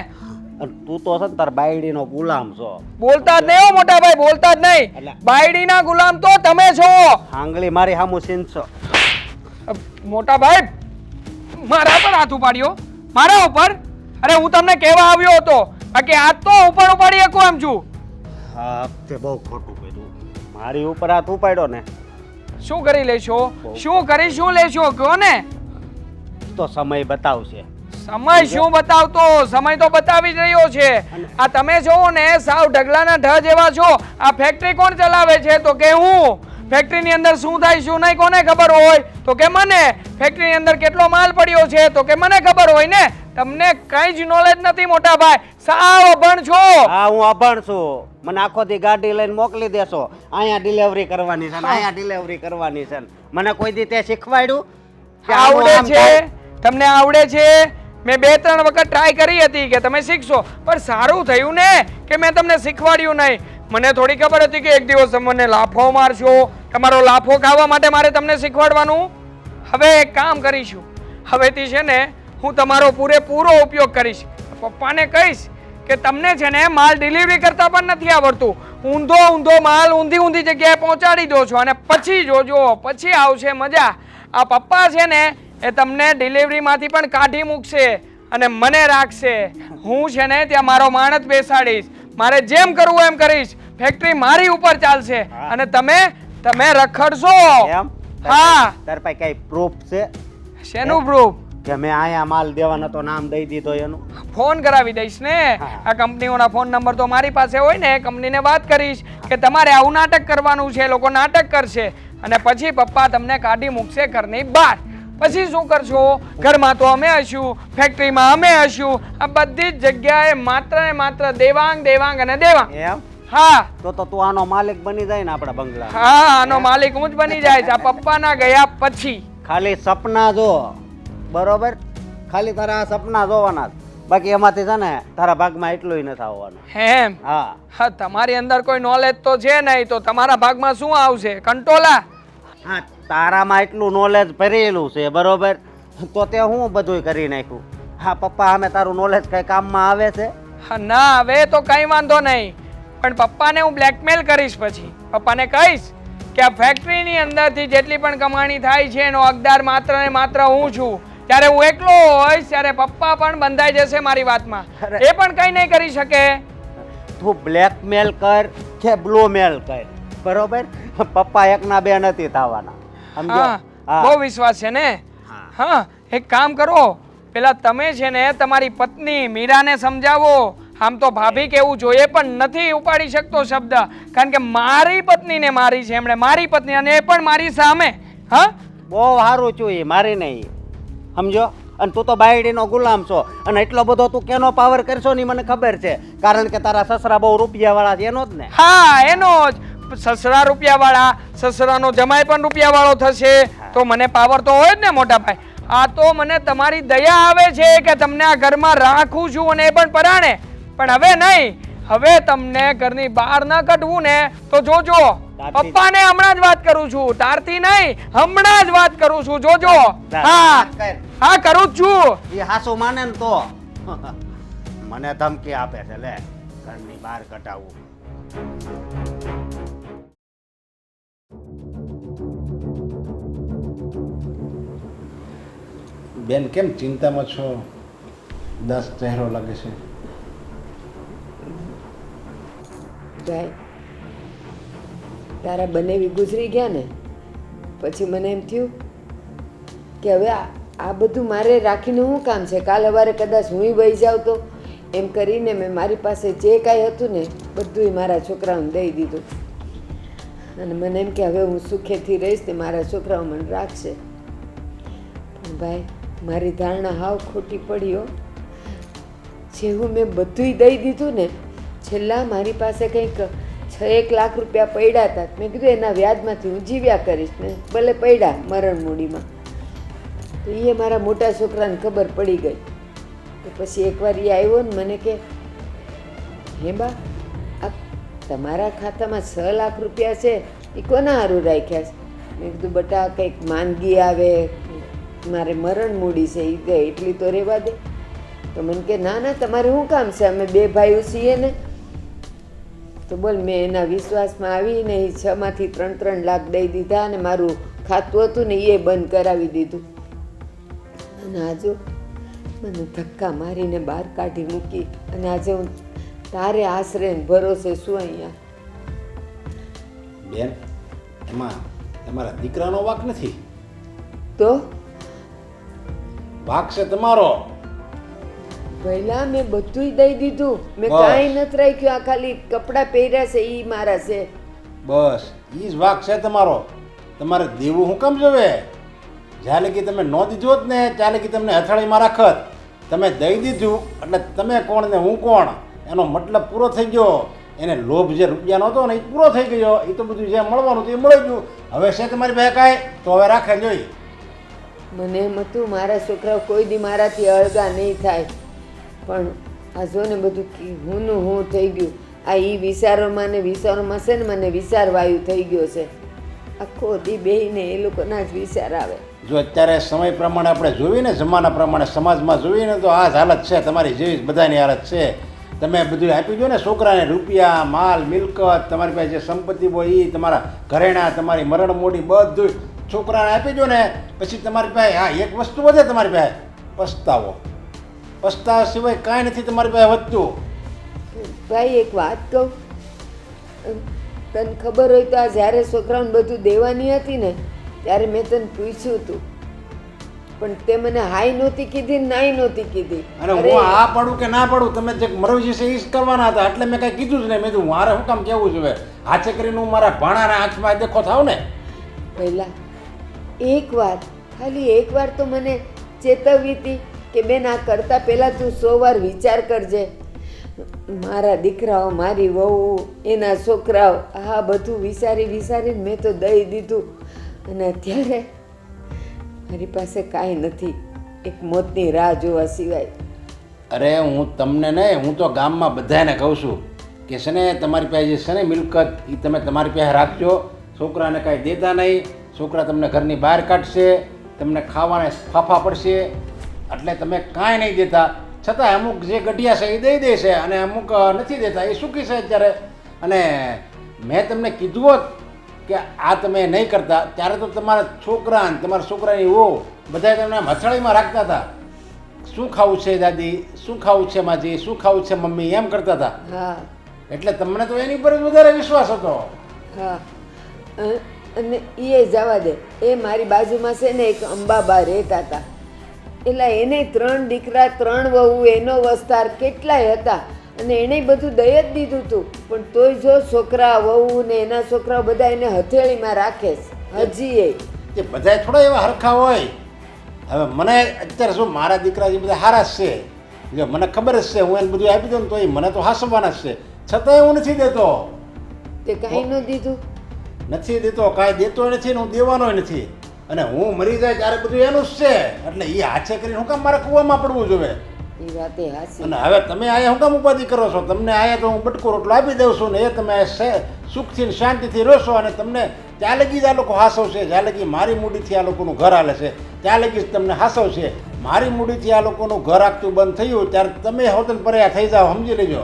S2: અને તું તો છે ને તાર બાયડીનો ગુલામ છો.
S3: બોલતા જ નહીં હો મોટા ભાઈ, બોલતા જ નહીં.
S2: એટલે-
S3: બાયડીના ગુલામ તો તમે છો.
S2: આંગળી મારી સામું છીનશો.
S3: મોટા ભાઈ, મારા પર હાથ ઉપાડ્યો? મારા ઉપર? અરે હું તમને કહેવા આવ્યો હતો કે હાથ તો હું પણ ઉપાડી શકું એમ છું.
S2: હા, તે બહુ ખોટું કર્યું. મારી ઉપર હાથ ઉપાડ્યો ને
S3: શું કરી લેશો? શું કરી શું લેશો કહો ને?
S2: તો સમય બતાવશે.
S3: સમય શું બતાવતો? સમય તો બતાવી જ રહ્યો છે. આ તમે જોવો ને સાવ ઢગલાના ઢ જેવા છો. આ ફેક્ટરી કોણ ચલાવે છે? તો કે હું. ફેક્ટરીની અંદર શું થાય શું નહીં કોને ખબર હોય? તો કે મને. ફેક્ટરીની અંદર કેટલો માલ પડ્યો છે? તો કે મને ખબર હોય ને. તમને કઈ જ નોલેજ નથી મોટા ભાઈ, સાવ અભણ છો.
S2: હા, હું અભણ છું. મને આખો દી ગાડી લઈને મોકલી દેશો. અહીંયા ડિલિવરી કરવાની છે ને અહીંયા ડિલિવરી કરવાની છે ને. મને કોઈ દી તે શીખવાડ્યું કે આનું
S3: આવડે
S2: આમ
S3: છે?
S2: થાય?
S3: તમને આવડે છે? મેં 2-3 વખત ટ્રાય કરી હતી કે તમે શીખશો, પણ સારું થયું ને કે મેં તમને શીખવાડ્યું નહીં. મને થોડી ખબર હતી કે એક દિવસ તમે મને લાફો મારશો. તમારો લાફો ખાવા માટે મારે તમને શીખવાડવાનું. હવે એક કામ કરીશું, હવેથી છે ને હું તમારો પૂરેપૂરો ઉપયોગ કરીશ. પપ્પાને કહીશ કે તમને છે ને માલ ડિલિવરી કરતા પણ નથી આવડતું. ઊંધો માલ ઊંધી જગ્યાએ પહોંચાડી દો છો અને પછી જોજો, પછી આવશે મજા. આ પપ્પા છે ને એ તમને ડિલિવરીમાંથી પણ કાઢી મૂકશે અને મને રાખશે. હું છે ને ત્યાં મારો માણસ બેસાડીશ. મારે જેમ કરવું એમ કરીશ. ફેક્ટરી મારી ઉપર ચાલશે અને તમે રખડશો.
S2: એમ?
S3: હા.
S2: તાર પાસે કઈ પ્રૂફ છે
S3: શેનું પ્રૂફ?
S2: કે મેં અહીંયા માલ દેવાનો તો નામ દઈ દીધો એનું?
S3: ફોન કરાવી દઈશ ને.
S2: હા.
S3: આ કંપનીઓના ફોન નંબર તો મારી પાસે હોય ને. કંપનીને વાત કરીશ કે તમારે આવું નાટક કરવાનું છે. લોકો નાટક કરશે અને પછી પપ્પા તમને કાઢી મૂકશે ઘરની બહાર. પછી શું કરશો? ઘરમાં તો અમે હશું, ફેક્ટરીમાં અમે હશું. આ બધી જ જગ્યાએ માત્ર ને માત્ર દેવાંગ અને દેવાંગ.
S2: એમ?
S3: હા
S2: તો તું આનો માલિક બની જાય ને આપણા બંગલા.
S3: હા, આનો માલિક હું જ બની જાય છે. આ પપ્પાના ગયા પછી.
S2: ખાલી સપના જો, બરોબર? ખાલી તારા આ સપના જોવાના જ. બાકી એમાંથી છે ને તારા ભાગમાં એટલું નથી આવવાનું.
S3: એમ?
S2: હા.
S3: હા, તમારી અંદર કોઈ નોલેજ તો છે નહીં, તો તમારા ભાગમાં શું આવશે? કંટોલા.
S2: હા, તારામાં એટલું નોલેજ ભરેલું છે, બરોબર? તો તે હું બધુંય કરી નાખ્યું. હા, પપ્પા સામે તારું નોલેજ કઈ કામમાં આવે છે?
S3: હા, ના હવે તો કઈ વાંધો નહીં. પણ પપ્પાને હું બ્લેકમેલ કરીશ. પછી પપ્પાને કહીશ કે આ ફેક્ટરીની અંદરથી જેટલી પણ કમાણી થાય છે એનો હકદાર માત્ર ને માત્ર હું છું. ત્યારે હું એકલો હોઈશ ત્યારે પપ્પા પણ બંધાઈ જશે મારી વાતમાં. એ પણ કંઈ નહીં કરી શકે.
S2: તું બ્લેકમેલ કર કે બ્લુમેલ કર, બરોબર? પપ્પા એકના બે નથી થવાના, સમજો?
S3: હા, બહુ વિશ્વાસ છે ને? હા, એક કામ કરો, પેલા તમે છે ને તમારી પત્ની મીરાને સમજાવો. આમ તો ભાભી કેવું જોઈએ પણ નથી ઉપાડી શકતો શબ્દ, કારણ કે મારી પત્નીને મારી છે એમણે, મારી પત્ની, અને એ પણ મારી સામે. હા,
S2: બહુ સારું છું એ, મારી નહીં, સમજો? અને તું તો બાયડીનો ગુલામ છો, અને એટલો બધો તું કેનો પાવર કરશો ને મને ખબર છે, કારણ કે તારા સસરા બહુ રૂપિયાવાળા છે એનો જ ને.
S3: હા, એનો જ. સસરા રૂપિયાવાળા, સસરાનો જમાઈ પણ રૂપિયાવાળો થશે તો મને પાવર તો હોય જ ને મોટા ભાઈ. આ તો મને તમારી દયા આવે છે કે તમને આ ઘરમાં રાખું છું અને એ પણ પરાણે. પણ હવે નહીં, હવે તમને ઘરની બહાર ન કાઢવું ને તો જોજો. પપ્પાને હમણાં જ વાત કરું છું, તારથી નહીં, હમણાં જ વાત કરું છું, જોજો. હા હા, કરું જ છું.
S2: એ હાસુ માને ને તો મને ધમકી આપે છે, લે ઘરની બહાર કટાવવું.
S1: બેન કેમ ચિંતામાં છો? દસ ચહેરો લાગે છે.
S6: ભાઈ, તારા બનેવી ગુજરી ગયા ને પછી મને એમ થયું કે હવે આ બધું મારે રાખીને શું કામ છે? કાલ સવારે કદાચ હું વહી જાઉં તો એમ કરીને મેં મારી પાસે જે કાંઈ હતું ને બધું મારા છોકરાઓને દઈ દીધું. અને મને એમ કે હવે હું સુખેથી રહીશ ને મારા છોકરાઓ મને રાખશે. પણ ભાઈ, મારી ધારણા હાવ ખોટી પડી હો. જેવું મેં બધુંય દઈ દીધું ને, છેલ્લા મારી પાસે કંઈક 6-1 લાખ રૂપિયા પડ્યા હતા. મેં કીધું એના વ્યાજમાંથી હું જીવ્યા કરીશ ને, ભલે પડ્યા મરણ મૂડીમાં. તો એ મારા મોટા છોકરાને ખબર પડી ગઈ. તો પછી એકવાર એ આવ્યો ને મને કે, હે બા, આ તમારા ખાતામાં 6 લાખ રૂપિયા છે, એ કોના સારું રાખ્યા છે? મેં કીધું બટા, કંઈક માંદગી આવે, મારે મરણ મૂડી છે, એ દે એટલી તો રહેવા દે. તો મને કે ના ના, તમારે શું કામ છે, અમે 2 ભાઈઓ છીએ ને. તો બોલ, મેં એના વિશ્વાસમાં આવીને એ 6 માંથી 3-3 લાખ દઈ દીધા, અને મારું ખાતું હતું ને એ બંધ કરાવી દીધું. અને આજે મને ધક્કા મારીને બહાર કાઢી મૂકી, અને આજે હું તારે આશરે ને ભરોસે શું અહીંયા.
S1: બેન, એમાં તમારા દીકરાનો વાંક નથી,
S6: તો
S1: વાંક છે તમારો.
S6: પહેલા મેં બધુંય દઈ દીધું, મેં
S1: બસ.
S6: કાંઈ નથી રાખ્યું. આ ખાલી કપડાં પહેર્યા છે એ મારા છે.
S1: બસ એ જ વાંક છે તમારો. તમારે દેવું હું કેમ જોવે? જ્યાં લગી તમે ન દીધું હોત ને ત્યાં લગી તમને હથાળીમાં રાખત. તમે દઈ દીધું એટલે તમે કોણ ને હું કોણ એનો મતલબ પૂરો થઈ ગયો. એને લોભ જે રૂપિયાનો હતો ને એ પૂરો થઈ ગયો. એ તો બધું જે મળવાનું હતું એ મળી ગયું. હવે છે તમારી પાસે કાંઈ તો હવે રાખે જોઈ.
S6: મને એમ હતું મારા છોકરાઓ કોઈ દી મારાથી અળગા નહીં થાય, પણ આ જો ને બધું હુંનું હું થઈ ગયું. આ એ વિચારોમાં ને વિચારોમાં છે ને મને વિચાર વાયુ થઈ ગયો છે. આખો દી બેહીને એ લોકોના જ વિચાર આવે.
S1: જો અત્યારે સમય પ્રમાણે આપણે જોઈએ ને, જમાના પ્રમાણે સમાજમાં જોઈએ ને, તો આ જ હાલત છે તમારી જેવી જ બધાની હાલત છે. તમે બધું આપી દો ને છોકરાને, રૂપિયા, માલ, મિલકત, તમારી પાસે જે સંપત્તિ હોય એ, તમારા ઘરેણા, તમારી મરણ મૂડી બધું છોકરાને આપી દો ને, પછી તમારી પાસે હા એક વસ્તુ વધે તમારી પાસે, પસ્તાવો. પસ્તાવા સિવાય કાંઈ નથી તમારી પાસે વધતું.
S6: ભાઈ, એક વાત કહું, તને ખબર હોય તો આ જ્યારે છોકરાઓને બધું દેવાની હતી ને ત્યારે મેં તને પૂછ્યું હતું, પણ તે મને હાઈ નહોતી કીધી ને નાઈ નહોતી કીધી.
S1: અને હું આ પડું કે ના પડું તમે જે મરજી છે એ જ કરવાના હતા, એટલે મેં કાંઈ કીધું જ નહીં. મેં કીધું મારે શું કામ કેવું જોઈએ? હાથે કરીને હું મારા ભાણાના આંખમાં દેખો થાવ ને.
S6: પહેલાં એક વાત, ખાલી એક વાર તો મને ચેતવવી હતી કે બેન આ કરતાં પહેલાં તું 100 વાર વિચાર કરજે. મારા દીકરાઓ, મારી વહુ, એના છોકરાઓ, આ બધું વિચારી વિચારીને મેં તો દઈ દીધું. અને અત્યારે મારી પાસે કાંઈ નથી, એક મોતની રાહ જોવા સિવાય.
S1: અરે હું તમને નહીં, હું તો ગામમાં બધાને કહું છું કે છે ને તમારી પાસે જે છે ને મિલકત એ તમે તમારી પાસે રાખજો. છોકરાને કાંઈ દેતા નહીં. છોકરા તમને ઘરની બહાર કાઢશે, તમને ખાવાને ફાફા પડશે, એટલે તમે કાંઈ નહીં દેતા. છતાં અમુક જે ગઢિયા છે એ દઈ દે છે, અને અમુક નથી દેતા. એ સુખી છે અત્યારે. અને મેં તમને કીધું હોત કે આ તમે નહીં કરતા ત્યારે તો તમારા છોકરા અને તમારા છોકરાની વહુ બધા તમને મથાળીમાં રાખતા હતા. શું ખાવું છે દાદી, શું ખાવું છે માજી, શું ખાવું છે મમ્મી, એમ કરતા હતા.
S6: હા
S1: એટલે તમને તો એની પર જ વધારે વિશ્વાસ હતો.
S6: હા અને એ જવા દે. એ મારી બાજુમાં છે ને એક અંબાબા રહેતા હતા. એટલે એને 3 દીકરા 3 વહુ, એનો વસ્તાર કેટલાય હતા અને એણે બધું દઈ જ દીધું હતું. પણ તોય જો છોકરા વહુ ને એના છોકરાઓ બધા એને હથેળીમાં રાખે છે હજી
S1: એ બધા થોડા એવા હરખા હોય. હવે મને અત્યારે શું મારા દીકરા જે બધા હારા જ છે, જો મને ખબર જ છે હું એને બધું આપી દઉં ને તો એ મને તો હાસવાના જ છે. છતાંય હું નથી દેતો.
S6: તે કાંઈ ન દીધું.
S1: નથી દેતો, કાંઈ દેતો નથી ને હું દેવાનો નથી. અને હું મરી જાય ત્યારે બધું એનું જ છે. એટલે એ હાથે કરીને હું કામ મારે કૂવામાં પડવું જોઈએ.
S6: એ વાતે હાસી.
S1: અને હવે તમે આયા હું કામ ઉપાધિ કરો છો? તમને આયા તો હું બટકો રોટલો આપી દઉં છું ને એ તમે સુખથી ને શાંતિથી રહેશો. અને તમને ત્યાં લગી જ આ લોકો હાસવશે, જ્યાં લગી મારી મૂડીથી આ લોકોનું ઘર હાલે છે ત્યાં લગી જ તમને હાસવશે. મારી મૂડીથી આ લોકોનું ઘર આખતું બંધ થયું ત્યારે તમે હોતન પર્યા થઈ જાઓ, સમજી લેજો.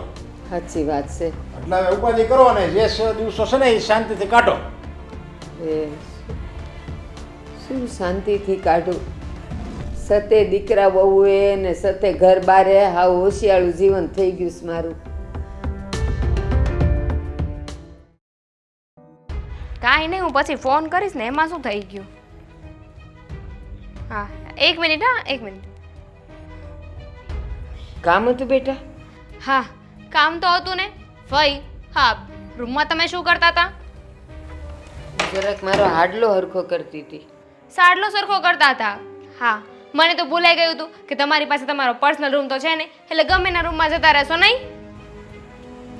S6: સાચી વાત છે.
S1: એટલે હવે ઉપાધિ કરો ને જે દિવસો છે ને એ શાંતિથી કાઢો.
S6: એ શું શાંતિથી કાઢું? સતે દીકરા વહુએ ને સતે ઘર બારે હાવ હોશિયાળું જીવન થઈ ગયું છે મારું.
S5: કાંઈ નહીં, હું પછી ફોન કરીશ ને. એમાં શું થઈ ગયું? હા, 1 મિનિટ. હા, 1 મિનિટ.
S6: કામ હતું બેટા?
S5: હા, કામ તો હતું ને ભાઈ. હા, રૂમમાં તમે શું કરતા હતા?
S6: જરાક મારો હાડલો હરખો કરતી હતી.
S5: સાડલો સરખો કરતા હતા. હા, મને તો ભૂલાઈ ગયું હતું કે તમારી પાસે તમારો પર્સનલ રૂમ તો છે ને, એટલે ગમે એના રૂમમાં જતા રહેશો નહીં.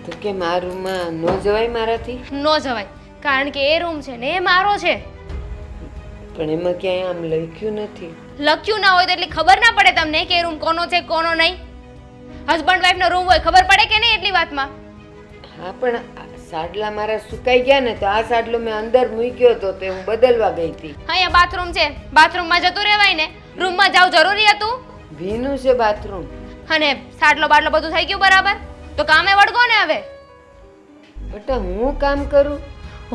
S6: તો કેમ આ રૂમમાં ન જવાય મારાથી?
S5: ન જવાય, કારણ કે એ રૂમ છે ને એ મારો છે.
S6: પણ એમાં ક્યાંય આમ લખ્યું નથી.
S5: લખ્યું ના હોય તો એટલી ખબર ના પડે તમને કે એ રૂમ કોનો છે કોનો નહીં? હસબન્ડ વાઈફ નો રૂમ હોય, ખબર પડે કે નહીં એટલી વાતમાં?
S6: હા પણ સાડલા મારા સુકાઈ ગયા ને તો આ સાડલો મેં અંદર મૂક્યો હતો તે હું બદલવા ગઈ હતી.
S5: અહીંયા બાથરૂમ છે, બાથરૂમમાં જતું રહેવાય ને. રૂમમાં જાવ જરૂરી હતું?
S6: ભીનું છે બાથરૂમ.
S5: અને સાડલો બાટલો બધું થઈ ગયું બરાબર? તો કામે વળગો ને હવે.
S6: બેટા હું કામ કરું?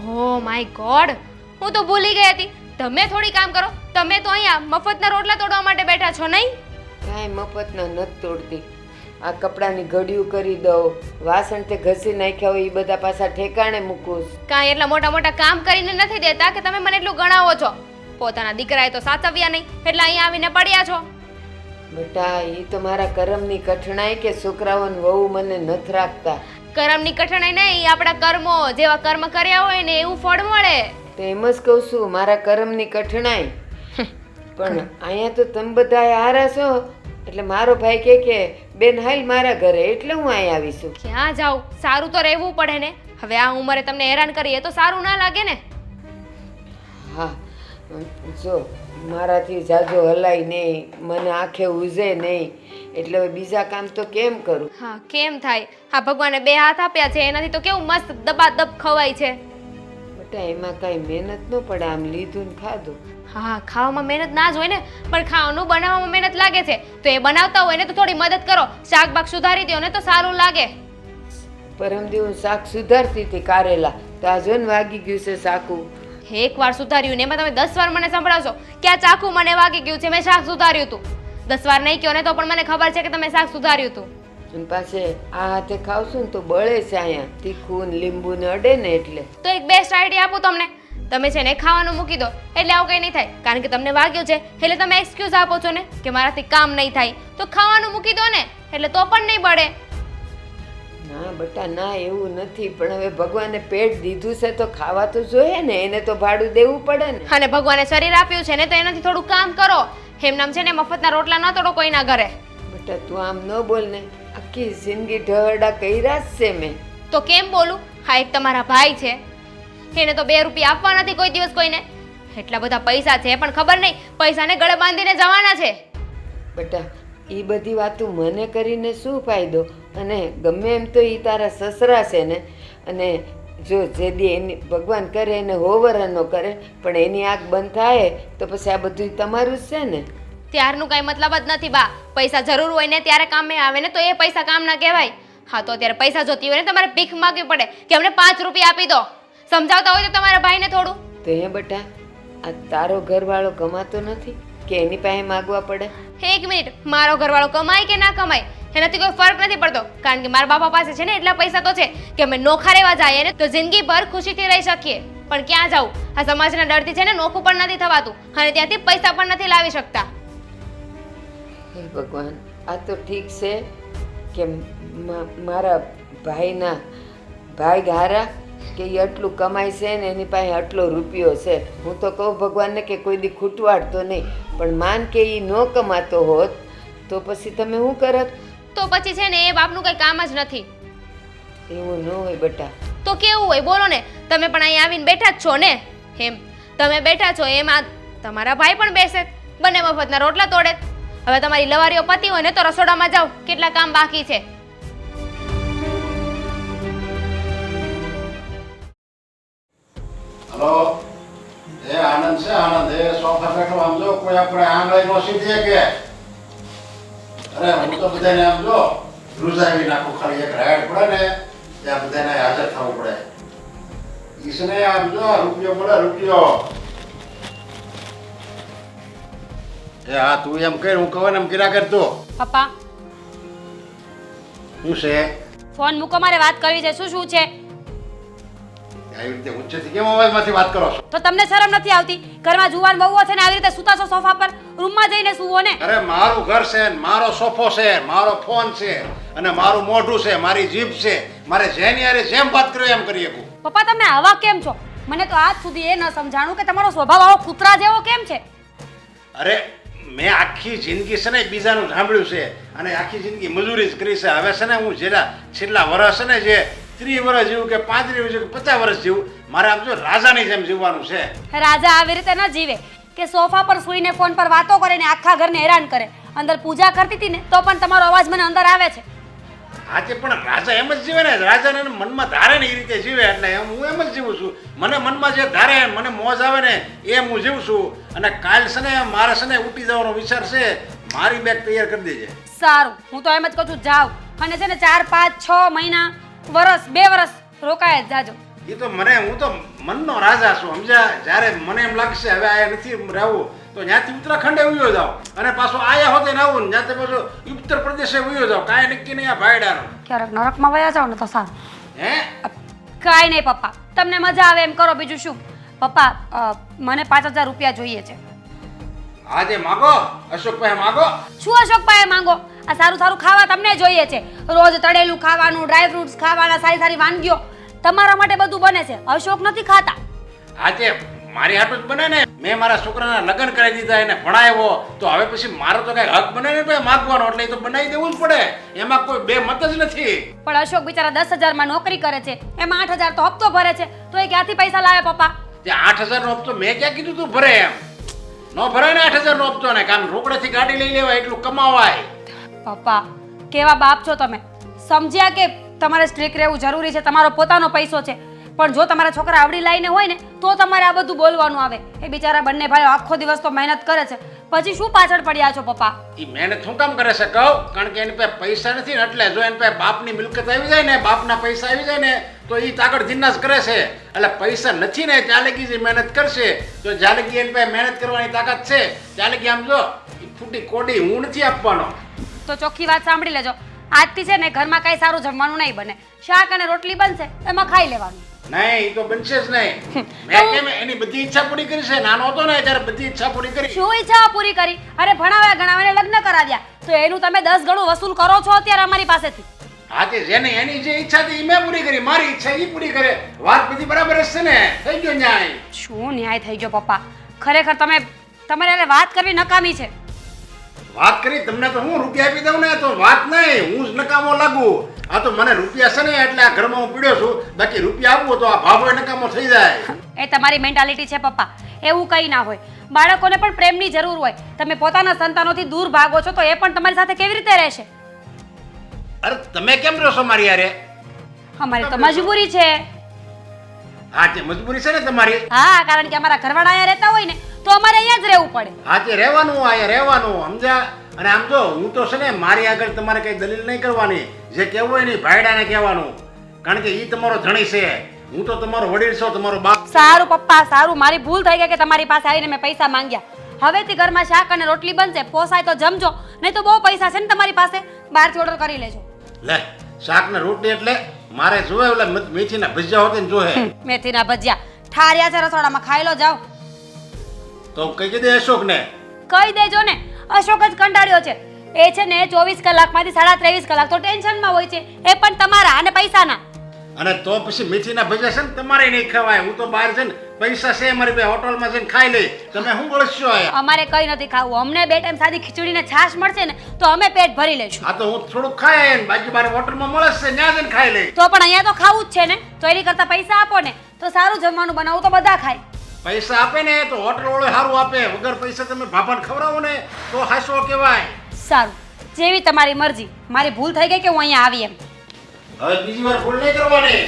S5: ઓ માય ગોડ, હું તો ભૂલી ગઈ હતી. તમે થોડી કામ કરો. તમે તો અહીંયા મફતના રોટલા તોડવા માટે બેઠા છો નહીં?
S6: કાંઈ મફતના નથી તોડતી. આ કપડાની ઘડિયું કરી દઉં, વાસણ તે ઘસી નાખ્યા હોય એ બધા પાછા ઠેકાણે મૂકું.
S5: કાંઈ એટલા મોટા મોટા કામ કરીને નથી દેતા કે તમે મને એટલું ગણાવો છો. પોતાના દીકરાએ તો સાચવ્યા નહીં એટલે અહીંયા આવીને પડ્યા છો.
S6: બેટા એ તો મારા કરમની કઠણાઈ કે છોકરાઓને વહુ મને નથી રાખતા.
S5: કર્મની કઠણાઈ નહીં, આપણા કર્મો જેવા કર્મ કર્યા હોય ને એવું ફળ મળે.
S6: તો એમ જ કહું છું મારા કરમની કઠણાઈ. પણ અહીંયા તો તમે બધા હારા છો એટલે મારો ભાઈ કે બેન હાલ મારા ઘરે એટલે હું અહીંયા આવીશું.
S5: ક્યાં જાવ? સારું તો રહેવું પડે ને. હવે આ ઉંમરે તમને હેરાન કરીએ તો સારું ના લાગે ને.
S6: હા જો મારાથી જાજો હલાય નહીં, મને આંખે ઉજે નહીં, એટલે હવે બીજા કામ તો કેમ કરું?
S5: હા, કેમ થાય? હા, ભગવાને 2 હાથ આપ્યા છે એનાથી તો કેવું મસ્ત દબાદબ ખવાય છે.
S6: બેટા એમાં કાંઈ મહેનત ન પડે, આમ લીધું ને ખાધું.
S5: હા, ખાવામાં મહેનત ના જ હોય ને, પણ ખાવાનું બનાવવામાં મહેનત લાગે છે. તો એ બનાવતા હોય ને તો થોડી મદદ કરો, શાક બાક સુધારી દો ને તો સારું લાગે.
S6: પરમદી હું શાક સુધારતી હતી કારેલા, તો આ જો ને વાગી ગયું છે ચાકુ.
S5: એકવાર સુધાર્યું ને એમાં તમે 10 વાર મને સંભળાવશો કે આ ચાકુ મને વાગી ગયું છે, મેં શાક સુધાર્યું હતું. 10 વાર નહીં કહો ને તો પણ મને ખબર છે કે તમે શાક સુધાર્યું હતું.
S6: અને પાસે આ હાથે ખાવશું ને તો બળે છે અહીંયા, તીખું ને લીંબુ ને અડે ને એટલે.
S5: તો એક બેસ્ટ આઈડિયા આપું તમને. તમે છે ને ખાવાનું મૂકી દો એટલે આવું કંઈ નહીં થાય. કારણ કે તમને વાગ્યું છે એટલે તમે એક્સક્યુઝ આપો છો ને કે મારાથી કામ નહીં થાય. તો ખાવાનું મૂકી દો ને એટલે તો પણ નહીં બળે.
S6: ના બેટા ના એવું નથી, પણ હવે ભગવાને પેટ દીધું છે તો ખાવા તો જોઈએ ને, એને તો ભાડું દેવું પડે ને.
S5: અને ભગવાને શરીર આપ્યું છે ને તો એનાથી થોડું કામ કરો. એમ નામ છે ને મફતના રોટલા ન તોડો કોઈના ઘરે.
S6: બેટા તું આમ ન બોલ ને, આખી જિંદગી ઢહડા કર્યા જ છે મેં.
S5: તો કેમ બોલું? હા, એક તમારા ભાઈ છે, એને તો 2 રૂપિયા આપવા નથી કોઈ દિવસ કોઈને. એટલા બધા પૈસા છે પણ ખબર નહીં પૈસાને ગળે બાંધીને જવાના છે.
S6: બેટા એ બધી વાતો મને કરીને શું ફાયદો? અને ગમે એમ તો એ તારા સસરા છે ને, અને જો જે દી એની ભગવાન કરે એને હોવરનો કરે, પણ એની આંખ બંધ થાય તો પછી આ બધું તમારું જ છે ને.
S5: ત્યારનું કાંઈ મતલબ જ નથી બા. પૈસા જરૂર હોય ને ત્યારે કામે આવે ને તો એ પૈસા કામના કહેવાય. હા તો અત્યારે પૈસા જોતી હોય ને તમારે ભીખ માંગવી પડે કે અમને 5 રૂપિયા આપી દો. સમજાવતા હોય તો તમારા ભાઈને થોડું.
S6: તો હે બેટા, આ તારો ઘરવાળો કમાતો નથી કે એની પાસે માગવા પડે?
S5: એક મિનિટ, મારો ઘરવાળો કમાય કે ના કમાય એનાથી કોઈ ફરક નથી પડતો, કારણ કે મારા બાપા પાસે છે ને એટલા પૈસા તો છે કે અમે નોખા રહેવા જઈએ ને તો જિંદગીભર ખુશીથી રહી શકીએ. પણ ક્યાં જાવું? આ સમાજના ડરથી છે ને નોખું પણ નથી થવાતું અને ત્યાંથી પૈસા પણ નથી લાવી શકતા.
S6: હે ભગવાન, આ તો ઠીક છે કે મારા ભાઈ હારા કે એ આટલું કમાય છે ને એની પાસે આટલો રૂપિયો છે. હું તો કહું ભગવાનને કે કોઈ દી ખૂટવાડતો નહીં, પણ માન કે એ ન કમાતો હોત તો પછી તમે શું કરત?
S5: તો પછી છે ને એ બાપનું કંઈ કામ જ નથી.
S6: એવું ન હોય બેટા.
S5: તો કેવું હોય બોલો ને? તમે પણ અહીં આવીને બેઠા જ છો ને, એમ તમે બેઠા છો એમાં તમારા ભાઈ પણ બેસે, બંને મફતના રોટલા તોડે. હવે તમારી લવારીઓ પતી હોય ને તો રસોડામાં જાઓ, કેટલા કામ બાકી છે.
S1: હલો, એ આનંદ છે, આનંદ. એ સોફા બેઠો આમ જો, કોઈ આપણે આંગળી નો સીધે કે અરે હું તો બધાને આમ જો રૂઝાવી નાખું. ખાલી એક રાઈડ પડે ને ત્યાં બધાને હાજર થવું પડે. ઈસને આમ જો રૂપિયો મળે, રૂપિયો. એ હા, તું એમ કર, હું કહું ને એમ કર્યા કરતો.
S4: પપ્પા
S1: શું છે
S4: ફોન મૂકો, મારે વાત કરવી છે. શું છે?
S1: આવી રીતે ઊંચેથી કેમ અવાજમાંથી વાત કરો છો?
S4: તો તમને શરમ નથી આવતી? ઘરમાં જુવાન વહુઓ છે ને આવી રીતે સૂતા છો સોફા પર? રૂમમાં જઈને સૂવો ને.
S1: અરે મારું ઘર છે, મારો સોફો છે, મારો ફોન છે અને મારું મોઢું છે, મારી જીભ છે. મારે જેની હારે જેમ વાત કરવી એમ કરી શકું.
S4: પપ્પા તમે આવા કેમ છો? મને તો આજ સુધી એ ન સમજાણું કે તમારો સ્વભાવ આવો કૂતરા જેવો કેમ છે?
S1: અરે મેં આખી જિંદગી છે ને બીજાનું સાંભળ્યું છે અને આખી જિંદગી મજૂરી જ કરી છે. હવે છે ને હું છેલ્લા વર્ષ છે ને જે 30 વર્ષ જીવું કે 35 જીવું કે 50 વર્ષ જીવું, મારે આમ જો રાજાની જેમ જીવવાનું છે.
S4: રાજા આવી રીતે ન જીવે કે સોફા પર સૂઈને ફોન પર વાતો કરે ને આખા ઘરને હેરાન કરે. અંદર પૂજા કરતી હતી ને તો પણ તમારો અવાજ મને અંદર આવે છે.
S1: આજે પણ રાજા એમ જ જીવે ને, રાજાને મનમાં ધારે ને એ રીતે જીવે. એટલે હું એમ જ જીવું છું. મને મનમાં જે ધારે, મને મોજ આવે ને એમ હું જીવું છું. અને કાલ છે ને મારે છે ને ઉઠી જવાનો વિચાર છે. મારી બેગ તૈયાર કરી દેજે.
S4: સારું, હું તો એમ જ કહું છું જાવ. અને છે ને 4, 5, 6 મહિના, વરસ, 2 વરસ રોકાય જ જાજો.
S1: એ તો હું તો મનનો રાજા છું, સમજ્યા? જ્યારે મને એમ લાગશે હવે આ નથી રહેવું તો ત્યાંથી ઉત્તરાખંડે ઉયો જાવ અને પાછો આયા હોતે ને આવું ત્યાંથી પાછો ઉત્તર પ્રદેશે ઉયો જાવ. કાંઈ નક્કી નહીં આ ભાઈડાનો.
S4: ક્યારેક નરકમાં વયા જાવ ને તો સારું.
S1: હે
S4: કાંઈ નહીં પપ્પા, તમને મજા આવે એમ કરો, બીજું શું. પપ્પા મને 5000 રૂપિયા જોઈએ છે.
S1: આજે માગો અશોકભાઈ, માગો.
S4: શું અશોકભાઈ માંગો? આ સારું સારું ખાવા તમને જોઈએ છે. રોજ તળેલું ખાવાનું, ડ્રાય ફ્રૂટ્સ ખાવાના, સારી સારી વાનગીઓ તમારા માટે બધું બને છે. અશોક નથી ખાતા.
S1: આજે મારી હાટું જ બને ને. મેં મારા છોકરાના લગ્ન કરાવી દીધા, એને ભણાવ્યો, તો હવે પછી મારો તો કઈ હક બને ને ભાઈ માગવાનો. એટલે એ તો બનાવી દેવું જ પડે, એમાં કોઈ બે મત જ નથી.
S4: પણ અશોક બિચારા 10,000 માં નોકરી કરે છે, એમાં 8,000 તો હપ્તો ભરે છે. તો એ ક્યાંથી પૈસા લાવે પપ્પા?
S1: તે 8,000 નો હપ્તો મેં ક્યાં કીધું તું ભરે એમ? નો ભરાય ને 8,000 નો હપ્તો ને. કામ રોકડેથી ગાડી લઈ લેવાય એટલું કમાવાય.
S4: પપ્પા કેવા બાપ છો તમે? સમજ્યા કે તમારે સ્ટ્રિક્ટ રહેવું જરૂરી છે, તમારો પોતાનો પૈસો છે. પણ જો તમારા છોકરા આવડી લાઈને હોય ને તો તમારે આ બધું બોલવાનું આવે. એ બિચારા બંને ભાઈઓ આખો દિવસ તો મહેનત કરે છે, પછી શું પાછળ પડ્યા છો પપ્પા?
S1: એ મહેનત શું કામ કરે છે કહું? કારણ કે એની પાસે પૈસા નથી ને એટલે. જો એની પાસે બાપની મિલકત આવી જાય ને, બાપના પૈસા આવી જાય ને તો એ તાકડ જિન્નાસ કરે છે. એટલે પૈસા નથી ને ત્યાં લગી જે મહેનત કરશે, તો જ્યાં લગી એની પાસે મહેનત કરવાની તાકાત છે ત્યાં લગી આમ જો ફૂટી કોડી હું નથી આપવાનો.
S4: તો ચોખ્ખી વાત સાંભળી લેજો, આજથી છે ને ઘરમાં કઈ સારું જમવાનું નહીં બને. શાક અને રોટલી બનશે, એમાં ખાઈ લેવાનું.
S1: નહીં, એ તો બનશે જ નહીં. મેં કેમ એની બધી ઈચ્છા પૂરી કરી છે. નાનો હતો ને ત્યારે બધી ઈચ્છા પૂરી કરી.
S4: શું ઈચ્છા પૂરી કરી? અરે ભણાવ્યા ગણાવ્યા લગ્ન કરાવ્યા, તો એનું તમે 10 ગણું વસૂલ કરો છો અત્યારે અમારી પાસેથી.
S1: હા, તે જેને એની જે ઈચ્છા હતી એ મેં પૂરી કરી, મારી ઈચ્છા એ પૂરી કરે. વાત બધી બરાબર જ છે ને? થઈ ગયો ન્યાય.
S4: શું ન્યાય થઈ ગયો પપ્પા? ખરેખર તમારે વાત કરવી નકામી છે.
S1: વાત કરી તમને તો હું રૂપિયા આપી દઉં ને તો વાત નહીં, હું જ નકામો લાગુ. આ તો મને રૂપિયા છે ને એટલે આ ઘરમાં હું પીડ્યો છું. બાકી રૂપિયા આપવો તો આ ભાભો નકામો થઈ જાય.
S4: એ તમારી મેન્ટાલિટી છે પપ્પા, એવું કંઈ ના હોય. બાળકોને પણ પ્રેમની જરૂર હોય. તમે પોતાના સંતાનોથી દૂર ભાગો છો તો એ પણ તમારી સાથે કેવી રીતે રહેશે?
S1: અરે તમે કેમ રહો છો મારી યારે?
S4: અમારી તો મજબૂરી છે.
S1: હા, તે મજબૂરી છે ને તમારી.
S4: હા, કારણ કે અમારા ઘરવાળા અહીંયા રહેતા હોય ને તો અમારે અહીંયા જ રહેવું પડે.
S1: હા, તે રહેવાનું અહીંયા રહેવાનું, સમજ્યા? અને આમ જો હું તો છે ને મારી આગળ તમારે કઈ દલીલ નહીં કરવાની, જે કહેવું હોય ને ભાઈડાને કહેવાનું, કારણ કે એ તમારો ધણી છે, હું તો તમારો વડીલ છું, તમારો બાપ.
S4: સારું પપ્પા સારું, મારી ભૂલ થઈ ગઈ કે તમારી પાસે આવીને મેં પૈસા માંગ્યા. હવેથી ઘરમાં શાક અને રોટલી બનશે, પોસાય તો જમજો, નહીં તો બહુ પૈસા છે ને તમારી પાસે, બહારથી ઓર્ડર કરી લેજો.
S1: લે શાક ને રોટલી એટલે મારે જોવે ઓલા મેથીના ભજીયા હોતે ને જોહે.
S4: મેથીના ભજીયા ઠાર્યા છે રસોડામાં, ખાઈ લો જાઓ.
S1: તો કઈ દે અશોક ને.
S4: કહી દેજો ને, અશોક જ કંટાળ્યો છે. એ છે ને 24 કલાકમાંથી 23.5 કલાક તો ટેન્શનમાં હોય છે, એ પણ તમારા અને પૈસાના.
S1: અને તો પછી મેથીના ભજીયા છે ને તમારે નહીં ખવાય, હું તો બહાર છે ને પૈસા છે મારી બે હોટલમાં જઈને ખાઈ લઈ, તમે શું બોલશો આયા?
S4: અમારે કઈ નથી ખાવું, અમને 2 ટાઈમ સાદી ખીચડી ને છાશ મળશે ને તો અમે પેટ ભરી લેશું.
S1: આ તો હું થોડુંક ખાય ને બાકી મારે હોટલમાં મળે છે ત્યાં જઈને ખાઈ લઈ.
S4: તો પણ અહીંયા તો ખાવું જ છે ને, તો એની કરતા પૈસા આપો ને તો સારું જમવાનું બનાવું તો બધા ખાય.
S1: પૈસા આપે ને તો હોટલ વાળો સારું આપે, વગર પૈસા તમે ભાભાને ખવડાવો ને તો હાસો કહેવાય.
S4: સારું, જેવી તમારી મરજી, મારી ભૂલ થઈ ગઈ કે હું અહીંયા આવી એમ.
S1: હવે બીજી વાર ભૂલ નહીં કરવાની.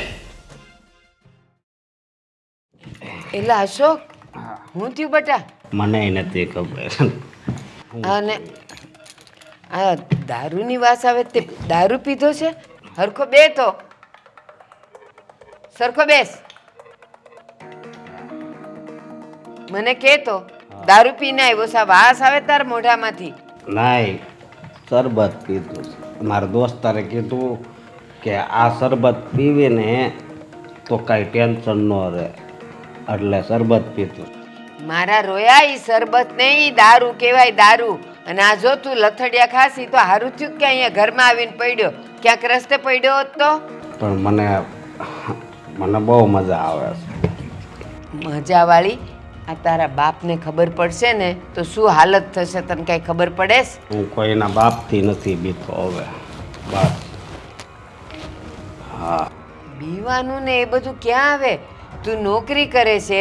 S6: એટલે અશોક, હું થયું બેટા?
S2: મને નથી ખબર.
S6: અને આ દારૂની વાસ આવે તે દારૂ પીધો છે? હરખો બે તો સરખો બેસ, મને કે તો દારૂ પીને આવ્યો છે, વાસ આવે તાર મોઢામાંથી.
S2: નાય, શરબત પીધું છે. મારા દોસ્તારે કીધું કે આ શરબત પીવીને તો કાંઈ ટેન્શન ન રહે, એટલે શરબત પીધું.
S6: મારા રોયા ઈ શરબત ને ઈ દારૂ કહેવાય, દારૂ. અને આ જો તું લથડિયા ખાસી તો હારું થયું કે અહીંયા ઘરમાં આવીને પડ્યો, ક્યાંક રસ્તે પડ્યો હોત તો.
S2: પણ મને બહુ મજા આવે છે.
S6: મજા વાળી? આ તારા બાપને ખબર પડશે ને તો શું હાલત થશે, તને કઈ ખબર પડે?
S2: હું કોઈના બાપથી નથી બીતો હવે, બસ. હા,
S6: બીવાનું ને એ બધું ક્યાં આવે? તું નોકરી કરે છે,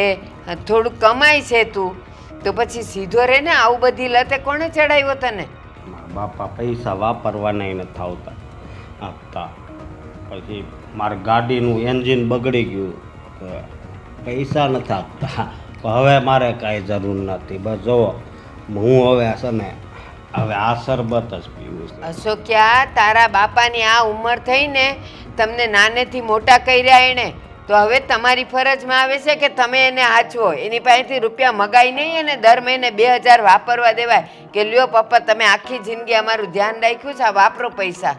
S6: થોડું કમાય છે તું, તો પછી સીધો રે ને. આવું બધી લતે કોણે ચડાવ્યો તને?
S2: મારા બાપા પૈસા વાપરવાના નથી આપતા. પછી મારી ગાડીનું એન્જિન બગડી ગયું, પૈસા નથી આપતા. હવે મારે કાંઈ જરૂર નથી, બસ જુઓ હું હવે છે ને હવે આ શરબત જ પીવું છે.
S6: અશોક્યા, તારા બાપાની આ ઉંમર થઈ ને, તમને નાનેથી મોટા કર્યા એણે, તો હવે તમારી ફરજમાં આવે છે કે તમે એને હાચવો. એની પાસેથી રૂપિયા મગાઈ નહીં અને દર મહિને 2000 વાપરવા દેવાય કે લ્યો પપ્પા તમે આખી જિંદગી અમારું ધ્યાન રાખ્યું છે, આ વાપરો પૈસા.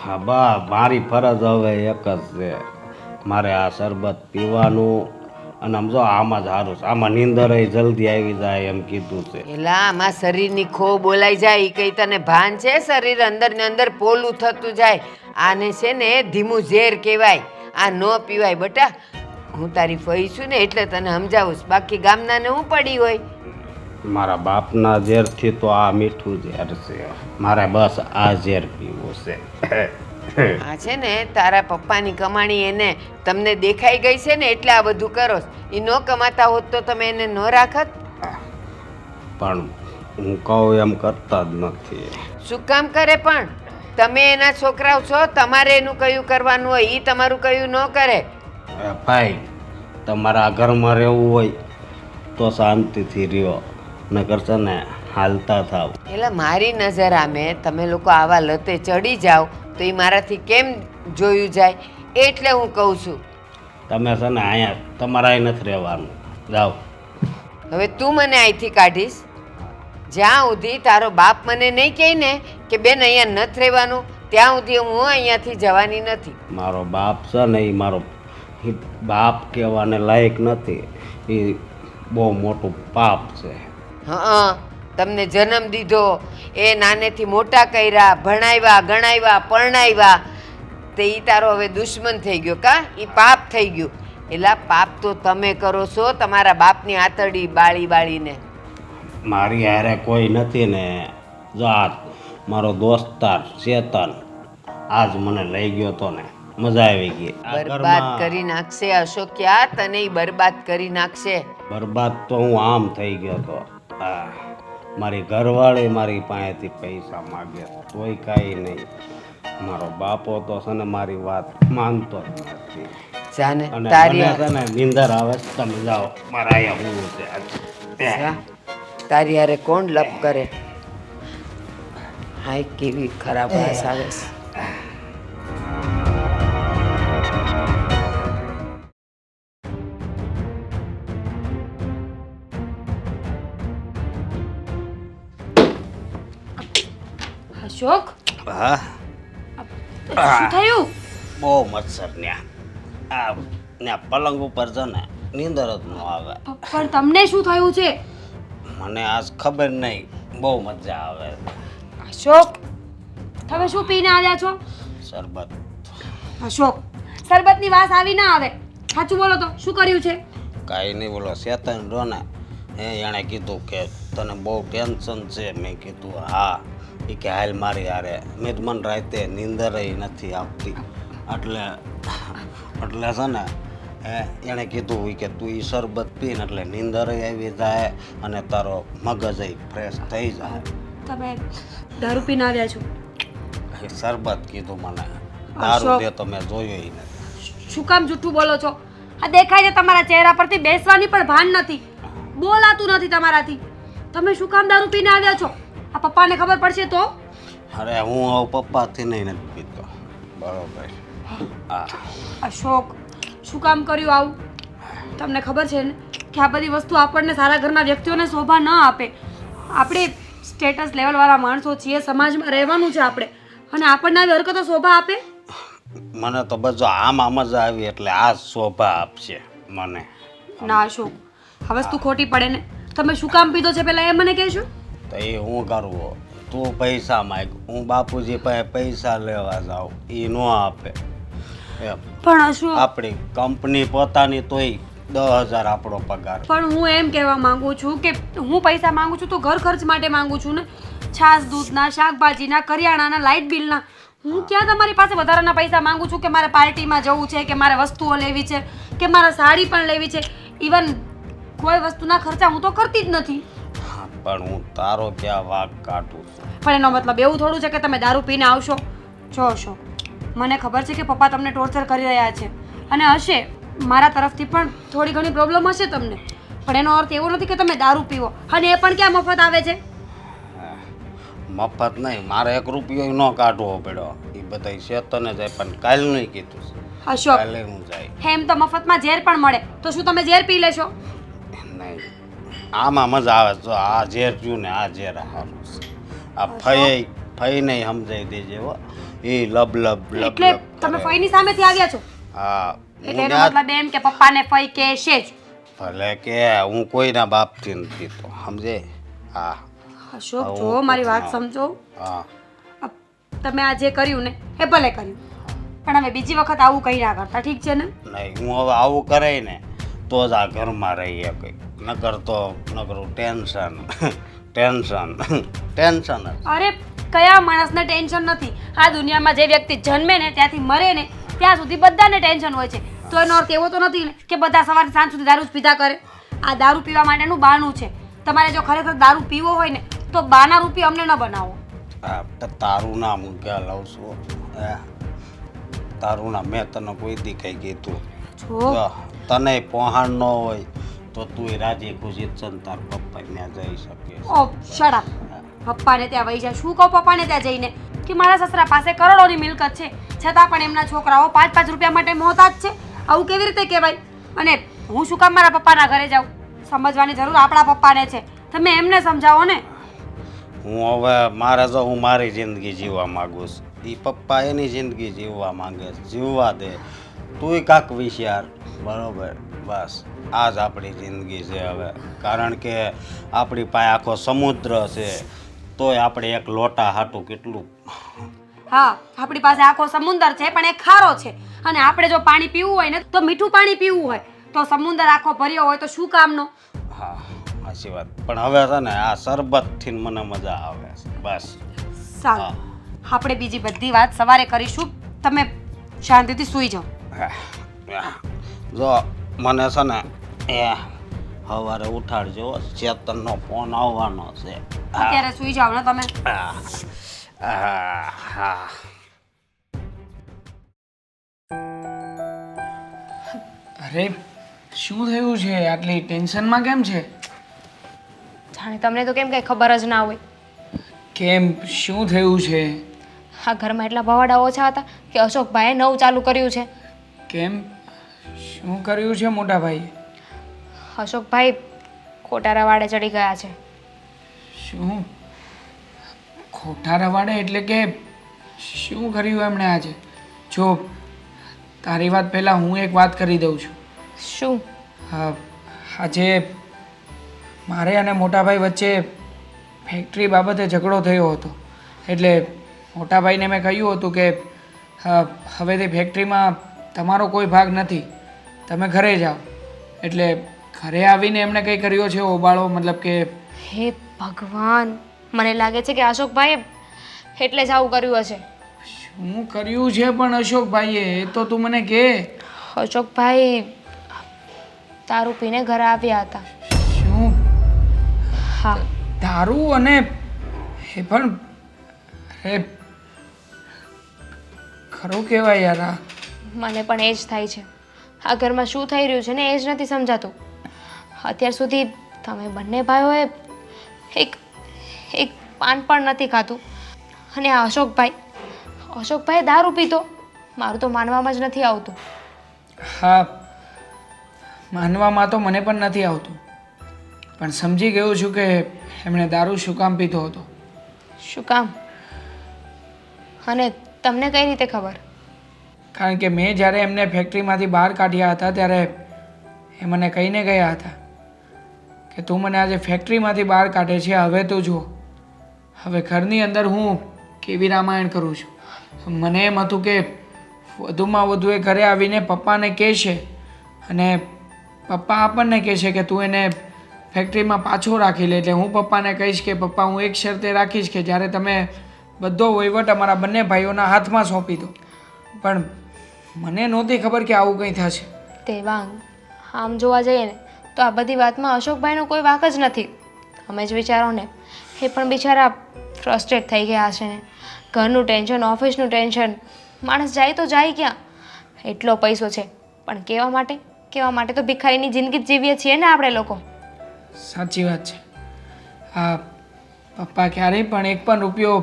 S2: હા બા, મારી ફરજ હવે એક જ છે, મારે આ શરબત પીવાનું. અને આમ જો આમાં જ સારું છે, આમાં નીંદર જલ્દી આવી જાય એમ કીધું છે.
S6: એલા આમાં શરીરની ખો બોલાઈ જાય, એ કઈ તને ભાન છે? શરીર અંદર ને અંદર પોલું થતું જાય. આને છે ને ધીમું ઝેર કહેવાય, આ ન પીવાય બટા. હું તારી ફઈ છું ને એટલે તને સમજાવું છું, બાકી ગામનાને હું પડી હોય.
S2: મારા બાપના ઝેરથી તો આ મીઠું ઝેર છે, મારે બસ આ ઝેર પીવું છે.
S6: આ છે ને તારા પપ્પાની કમાણી એને તમને દેખાઈ ગઈ છે ને એટલે આ બધું કરો. એ ન કમાતા હોત તો તમે એને ન રાખત.
S2: પણ હું કહું એમ કરતા જ નથી.
S6: શું કામ કરે? પણ તમે એના છોકરાઓ છો, તમારે એનું કયું કરવાનું હોય, એ તમારું કયું ન કરે.
S2: ભાઈ, તમારા ઘરમાં રહેવું હોય તો શાંતિથી રહ્યો, નકર છે ને હાલતા થાવ.
S6: એટલે મારી નજર આમે તમે લોકો આવા લતે ચડી જાઓ તો એ મારાથી કેમ જોયું જાય, એટલે હું કહું છું.
S2: તમે છે ને અહીંયા તમારા નથી રહેવાનું, જાઓ.
S6: હવે તું મને અહીંથી કાઢીશ, જ્યાં સુધી તારો બાપ મને નહીં કહે ને કે બેન અહીંયા નથી રહેવાનું, ત્યાં સુધી હું અહીંયાથી જવાની નથી.
S2: મારો બાપ છે ને એ મારો બાપ કહેવાને લાયક નથી, એ બહુ મોટું પાપ છે.
S6: હા, તમને જન્મ દીધો, એ નાનેથી મોટા કર્યા, ભણાવ્યા, ગણાવ્યા, પરણાવ્યા, તે એ તારો હવે દુશ્મન થઈ ગયો કા? એ પાપ થઈ ગયું. એટલે પાપ તો તમે કરો છો, તમારા બાપની આતરડી બાળી બાળીને.
S2: મારી હારે કોઈ નથી ને, જાત મારો દોસ્તાર ચેતન આજ મને લઈ ગયો તો ને, મજા આવી ગઈ. આ
S6: બરબાદ
S2: ઘરમાં
S6: કરી નાખશે અશોક્યા, તને ઈ બરબાદ કરી નાખશે.
S2: બરબાદ તો હું આમ થઈ ગયો તો. મારી ઘરવાળી મારી પાસેથી પૈસા માગે તોય કાંઈ નહીં. મારો બાપો તો છે ને મારી વાત માનતો જ નથી.
S6: જાને
S2: અને
S6: તારી
S2: મને છે ને નીંદર આવે છે, તમે જાઓ, મારા અહીંયા હું છે.
S6: તારી હારે કોણ લપ કરે? હાય કેવી ખરાબ વાસ આવે છે.
S4: અશોક
S2: હા
S4: શું થયું?
S2: બહુ મચ્છર આ ત્યાં પલંગ ઉપર છે ને નીંદર જ ન આવે.
S4: પણ તમને શું થયું છે?
S2: મને આજ ખબર નહીં, બહુ મજા આવે.
S4: અશોક તમે શું પીને આવ્યા છો?
S2: શરબત.
S4: અશોક શરબતની વાસ આવી ના આવે. સાચું બોલો તો શું કર્યું છે?
S2: કાંઈ નહીં, બોલો ચેતન રહ્યો ને એણે કીધું કે તને બહુ ટેન્શન છે. મેં કીધું હા. એ કે હાલ મારી હારે. મેં તો મને રાતે નીંદરય નથી આવતી. એટલે છે ને એણે કીધું કે તું એ શરબત પીને એટલે નીંદર આવી જાય અને તારો મગજ ફ્રેશ થઈ જાય.
S4: તમે દારૂ પીને આવ્યા છો?
S2: એ શરબત કીધું મને. દારૂ દે તો મેં જોયું ય નથી.
S4: શું કામ જૂઠું બોલો છો? આ દેખાય છે તમારા ચહેરા પરથી બેસવાની પણ ભાન નથી, બોલાતું નથી તમારાથી. તમે શું કામ દારૂ પીને આવ્યા છો? આ પપ્પાને ખબર પડશે તો?
S2: અરે હું હવે પપ્પાથી નહીં નથી પીતો. બરોબર. હા.
S4: અશોક શું કામ કર્યું આવું? તમને ખબર છે ને કે આ બધી વસ્તુ આપણને સારા ઘરના વ્યક્તિઓને શોભા ન આપે. આપણે સ્ટેટસ લેવલવાળા માણસો છીએ, સમાજમાં રહેવાનું છે આપણે, અને આપણને આવી હરકતો શોભા આપે?
S2: મને તો બધું આમાં મજા આવી એટલે આ શોભા આપશે મને.
S4: ના અશોક, આ વસ્તુ ખોટી પડે ને. તમે શું કામ પીધો છે પહેલા એ મને કહેશો?
S2: તો એ હું કરવું? તું પૈસા માંગ, હું બાપુજી પાસે પૈસા લેવા જાઉં, એ ન આપે. એમ
S4: પણ અશોક,
S2: આપણી કંપની પોતાની તોય 10,000 આપણો પગાર.
S4: પણ હું એમ કહેવા માંગુ છું કે હું પૈસા માંગુ છું તો ઘર ખર્ચ માટે માંગુ છું ને. છાશ દૂધના, શાકભાજીના, કરિયાણાના, લાઇટ બિલના. હું ક્યાં તમારી પાસે વધારાના પૈસા માંગુ છું કે મારે પાર્ટીમાં જવું છે, કે મારે વસ્તુઓ લેવી છે, કે મારે સાડી પણ લેવી છે. ઇવન કોઈ વસ્તુના ખર્ચા હું તો કરતી જ નથી.
S2: હા, પણ હું તારો ક્યાં વાગ કાઢું છું?
S4: પણ એનો મતલબ એવું થોડું છે કે તમે દારૂ પીને આવશો. જો અશોક, મને ખબર છે કે પપ્પા તમને ટોર્ચર કરી રહ્યા છે, અને હશે મારા તરફથી પણ થોડી ઘણી પ્રોબ્લેમ હશે તમને, પણ એનો અર્થ એવો નથી કે તમે દારૂ પીવો. અને એ પણ ક્યાં મફત આવે છે?
S2: મફત નહીં, મારે 1 રૂપિયો ન કાઢવો પડ્યો. એ બધા ચેતને જાય, પણ કાલ નહીં કીધું છે.
S4: અશોક,
S2: કાલે હું જાય.
S4: એમ તો મફતમાં ઝેર પણ મળે, તો શું તમે ઝેર પી લેશો?
S2: નહીં, આમાં મજા આવે. જો આ ઝેર પીવું ને આ ઝેર સારું છે. આ ફઈ નહીં સમજાઈ દેજે હો. એ લબ લબ લબ
S4: એટલે
S2: લબ
S4: તમે
S2: કરે.
S4: ફઈની સામેથી આવ્યા છો?
S2: હા,
S4: એટલે એનો મતલબ એમ કે પપ્પાને ફઈ કહેશે જ.
S2: ભલે કે હું કોઈના બાપથી નથી તો સમજે. હા
S4: અશોક જો મારી વાત સમજો.
S2: હા.
S4: તમે આ જે કર્યું ને એ ભલે કર્યું, પણ હવે બીજી વખત આવું કંઈ ના કરતા, ઠીક છે ને?
S2: નહીં, હું હવે આવું કરે ને તો જ આ ઘરમાં રહીએ કંઈક. નકરું ટેન્શન ટેન્શન ટેન્શન જ.
S4: અરે કયા માણસને ટેન્શન નથી? આ દુનિયામાં જે વ્યક્તિ જન્મે ને ત્યાંથી મરે ને ત્યાં સુધી બધાને ટેન્શન હોય છે. તો એનો અર્થ એવો તો નથી ને કે બધા સવારથી સાંજ સુધી દારૂ જ પીધા કરે. આ દારૂ પીવા માટેનું બહાનું છે. તમારે જો ખરેખર દારૂ પીવો હોય ને તો બાના રૂપી અમને ન બનાવો.
S2: હા, તો તારું નામ હું ક્યાં લાવું છું? તારું નામ મેં તને કોઈ દી કઈ કીધું?
S4: જો
S2: જો તને પહોંચાડ ન હોય તો તું રાજી ખુશી છે ને તાર પપ્પા ત્યાં જઈ શકે.
S4: ઓ શટ અપ. પપ્પાને ત્યાં વહી જાય. શું કહું પપ્પાને ત્યાં જઈને કે મારા સસરા પાસે કરોડોની મિલકત છે, છતાં પણ એમના છોકરાઓ 5-5 રૂપિયા માટે મોહતાજ છે? આવું કેવી રીતે કહેવાય? અને હું શું કામ મારા પપ્પાના ઘરે જાઉં? સમજવાની જરૂર આપણા પપ્પાને છે. તમે એમને સમજાવો ને.
S2: હું હવે મારે જો હું મારી જિંદગી જીવવા માંગુ છું, એ પપ્પા એની જિંદગી જીવવા માંગે છે. જીવવા દે. તુંય કાંક વિચાર. બરોબર? બસ આ જ આપણી જિંદગી છે હવે. કારણ કે આપણી પાસે આખો સમુદ્ર છે તોય આપણે એક લોટા હાટું કેટલું.
S4: હા, આપણી પાસે આખો સમુદ્ર છે પણ એ ખારો છે, અને આપણે જો પાણી પીવું હોય ને તો મીઠું પાણી પીવું હોય, તો સમુદ્ર આખો ભર્યો હોય તો શું કામનો?
S2: હા, સાચી વાત. પણ હવે છે ને આ શરબતથી મને મજા આવે છે. બસ
S4: સારું, આપણે બીજી બધી વાત સવારે કરીશું. તમે શાંતિથી સૂઈ જાઓ.
S2: જો મને છે ને સવારે ઉઠાડજો, ચેતનનો ફોન આવવાનો છે.
S4: અત્યારે સૂઈ જાઓ ને તમે.
S2: હા.
S3: અરે શું થયું છે? આટલી ટેન્શનમાં કેમ છે?
S5: જાણે તમને તો કેમ કઈ ખબર જ ના હોય.
S3: કેમ શું થયું છે?
S5: આ ઘરમાં એટલા ભવાડા ઓછા હતા કે અશોકભાઈએ નવું ચાલુ કર્યું છે.
S3: કેમ શું કર્યું છે મોટા ભાઈ?
S5: અશોકભાઈ ખોટા રવાડે ચડી ગયા છે.
S3: શું ખોટા રવાડે એટલે કે શું કર્યું એમણે આજે? જો તારી વાત પહેલાં હું એક વાત કરી દઉં છું.
S5: શું?
S3: આજે મારે અને મોટાભાઈ વચ્ચે ફેક્ટરી બાબતે ઝઘડો થયો હતો. એટલે મોટાભાઈને મેં કહ્યું હતું કે હવેથી ફેક્ટરીમાં તમારો કોઈ ભાગ નથી, તમે ઘરે જાઓ. એટલે ઘરે આવીને એમણે કંઈ કર્યો છે ઓબાળો, મતલબ કે
S5: હે ભગવાન, મને લાગે છે કે અશોકભાઈએ એટલે જ આવું કર્યું હશે.
S3: શું કર્યું છે પણ અશોકભાઈએ? એ તો તું મને કહે.
S5: અશોકભાઈ દારૂ પીને ઘરે આવ્યા હતા.
S3: શું?
S5: હા,
S3: દારૂ? અને એ પણ અરે ખરું કહેવાય યાર. આ
S5: મને પણ એ જ થાય છે. આ ઘરમાં શું થઈ રહ્યું છે ને એ જ નથી સમજાતું. અત્યાર સુધી તમે બંને ભાઈઓએ એક પાન પણ નથી ખાધું, અને આ અશોકભાઈ દારૂ પીતો. મારું તો માનવામાં જ નથી આવતું.
S3: હા, માનવામાં તો મને પણ નથી આવતું, પણ સમજી ગયો છું કે એમણે દારૂ શું કામ પીતો હતો.
S5: શું કામ? અને તમને કઈ રીતે ખબર?
S3: કારણ કે મેં જ્યારે એમને ફેક્ટરીમાંથી બહાર કાઢ્યા હતા ત્યારે એ મને કહીને ગયા હતા કે તું મને આજે ફેક્ટરીમાંથી બહાર કાઢે છે, હવે તું જો હવે ઘરની અંદર હું કેવી રામાયણ કરું છું. મને એમ હતું કે વધુમાં વધુ એ ઘરે આવીને પપ્પાને કહેશે, અને પપ્પા આપણને કહેશે કે તું એને ફેક્ટરીમાં પાછો રાખી લે. એટલે હું પપ્પાને કહીશ કે પપ્પા, હું એક શરતે રાખીશ કે જ્યારે તમે બધો વહીવટ અમારા બંને ભાઈઓના હાથમાં સોંપી દો. પણ મને નહોતી ખબર કે આવું કંઈ થશે.
S5: દેવાંગ, આમ જોવા જઈએ ને તો આ બધી વાતમાં અશોકભાઈનો કોઈ વાંક જ નથી. તમે જ વિચારો ને, એ પણ બિચારા ફ્રસ્ટ્રેટ થઈ ગયા હશે ને. ઘરનું ટેન્શન, ઓફિસનું ટેન્શન, માણસ જાય તો જાય ક્યાં? એટલો પૈસો છે પણ કેવા માટે તો ભિખારીની જિંદગી જ જીવીએ છીએ ને આપણે લોકો.
S3: સાચી વાત છે. હા, પપ્પા ક્યારેય પણ એક પણ રૂપિયો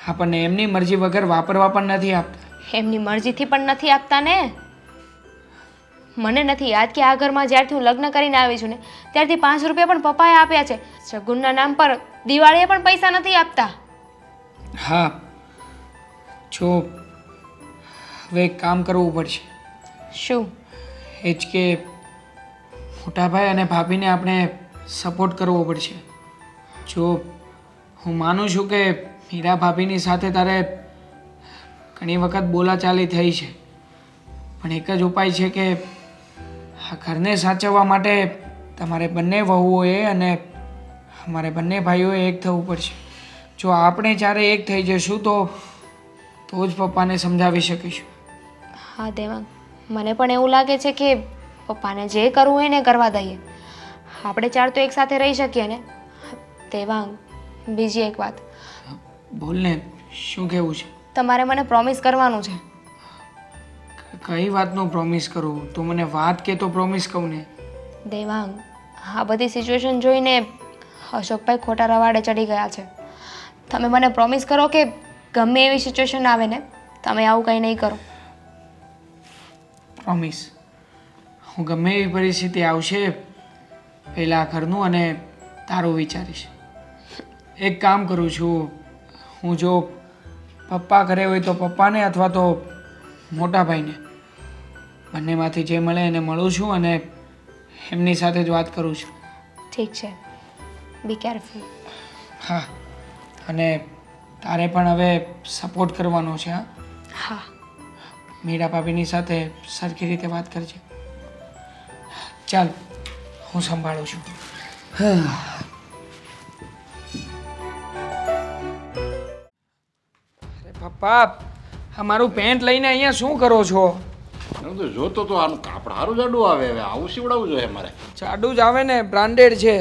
S3: આપણને એમની મરજી વગર વાપરવા પણ નથી આપતા.
S5: એમની મરજીથી પણ નથી આપતા ને. મને નથી યાદ કે આ ઘરમાં જ્યારથી હું લગ્ન કરીને આવી છું ને ત્યારથી 5 રૂપિયા પણ પપ્પાએ આપ્યા છે. શગુનના નામ પર દિવાળીએ પણ પૈસા નથી આપતા.
S3: હા, જો હવે એક કામ કરવું પડશે.
S5: શું?
S3: એ જ કે મોટાભાઈ અને ભાભીને આપણે સપોર્ટ કરવો પડશે. જો હું માનું છું કે મીરા ભાભીની સાથે તારે ઘણી વખત બોલાચાલી થઈ છે, પણ એક જ ઉપાય છે કે આ ઘરને સાચવવા માટે તમારે બંને વહુઓએ અને અમારે બંને ભાઈઓએ એક થવું પડશે. જો આપણે ચારે એક થઈ જશું તો જ પપ્પાને સમજાવી શકીશું.
S5: હા દેવાંગ, મને પણ એવું લાગે છે કે પપ્પાને જે કરવું હોય ને કરવા દઈએ. આપણે ચાર તો એક સાથે રહી શકીએ ને. દેવાંગ, બીજી એક વાત.
S3: બોલ ને, શું કહેવું છે?
S5: તમારે મને પ્રોમિસ કરવાનું છે.
S3: કઈ વાતનું પ્રોમિસ કરું? તું મને વાત કે તો પ્રોમિસ કહું ને.
S5: દેવાંગ, આ બધી સિચ્યુએશન જોઈને અશોકભાઈ ખોટા રવાડે ચડી ગયા છે. તમે મને પ્રોમિસ કરો કે ગમે એવી સિચ્યુએશન આવે ને તમે આવું કંઈ નહીં કરો.
S3: પ્રોમિસ. હું ગમે એવી પરિસ્થિતિ આવશે પહેલાં ઘરનું અને તારું વિચારીશ. એક કામ કરું છું, હું જો પપ્પા ઘરે હોય તો પપ્પાને અથવા તો મોટા ભાઈને બંનેમાંથી જે મળે એને મળું છું અને એમની સાથે જ વાત કરું છું.
S5: ઠીક છે, બી કેરફુલ.
S3: હા, અને તારે પણ હવે સપોર્ટ કરવાનો છે. હા,
S5: હા.
S3: મીરા ભાભીની સાથે સરખી રીતે વાત કરજે. ચાલ, હું સંભાળું છું. અરે પપ્પા, આ મારું પેન્ટ લઈને અહીંયા શું કરો છો?
S1: હું તો જોતો તો આનું કાપડ સારું જાડું આવે, હવે આવું સીવડાવવું જોઈએ મારે.
S3: જાડું જ આવે ને, બ્રાન્ડેડ છે.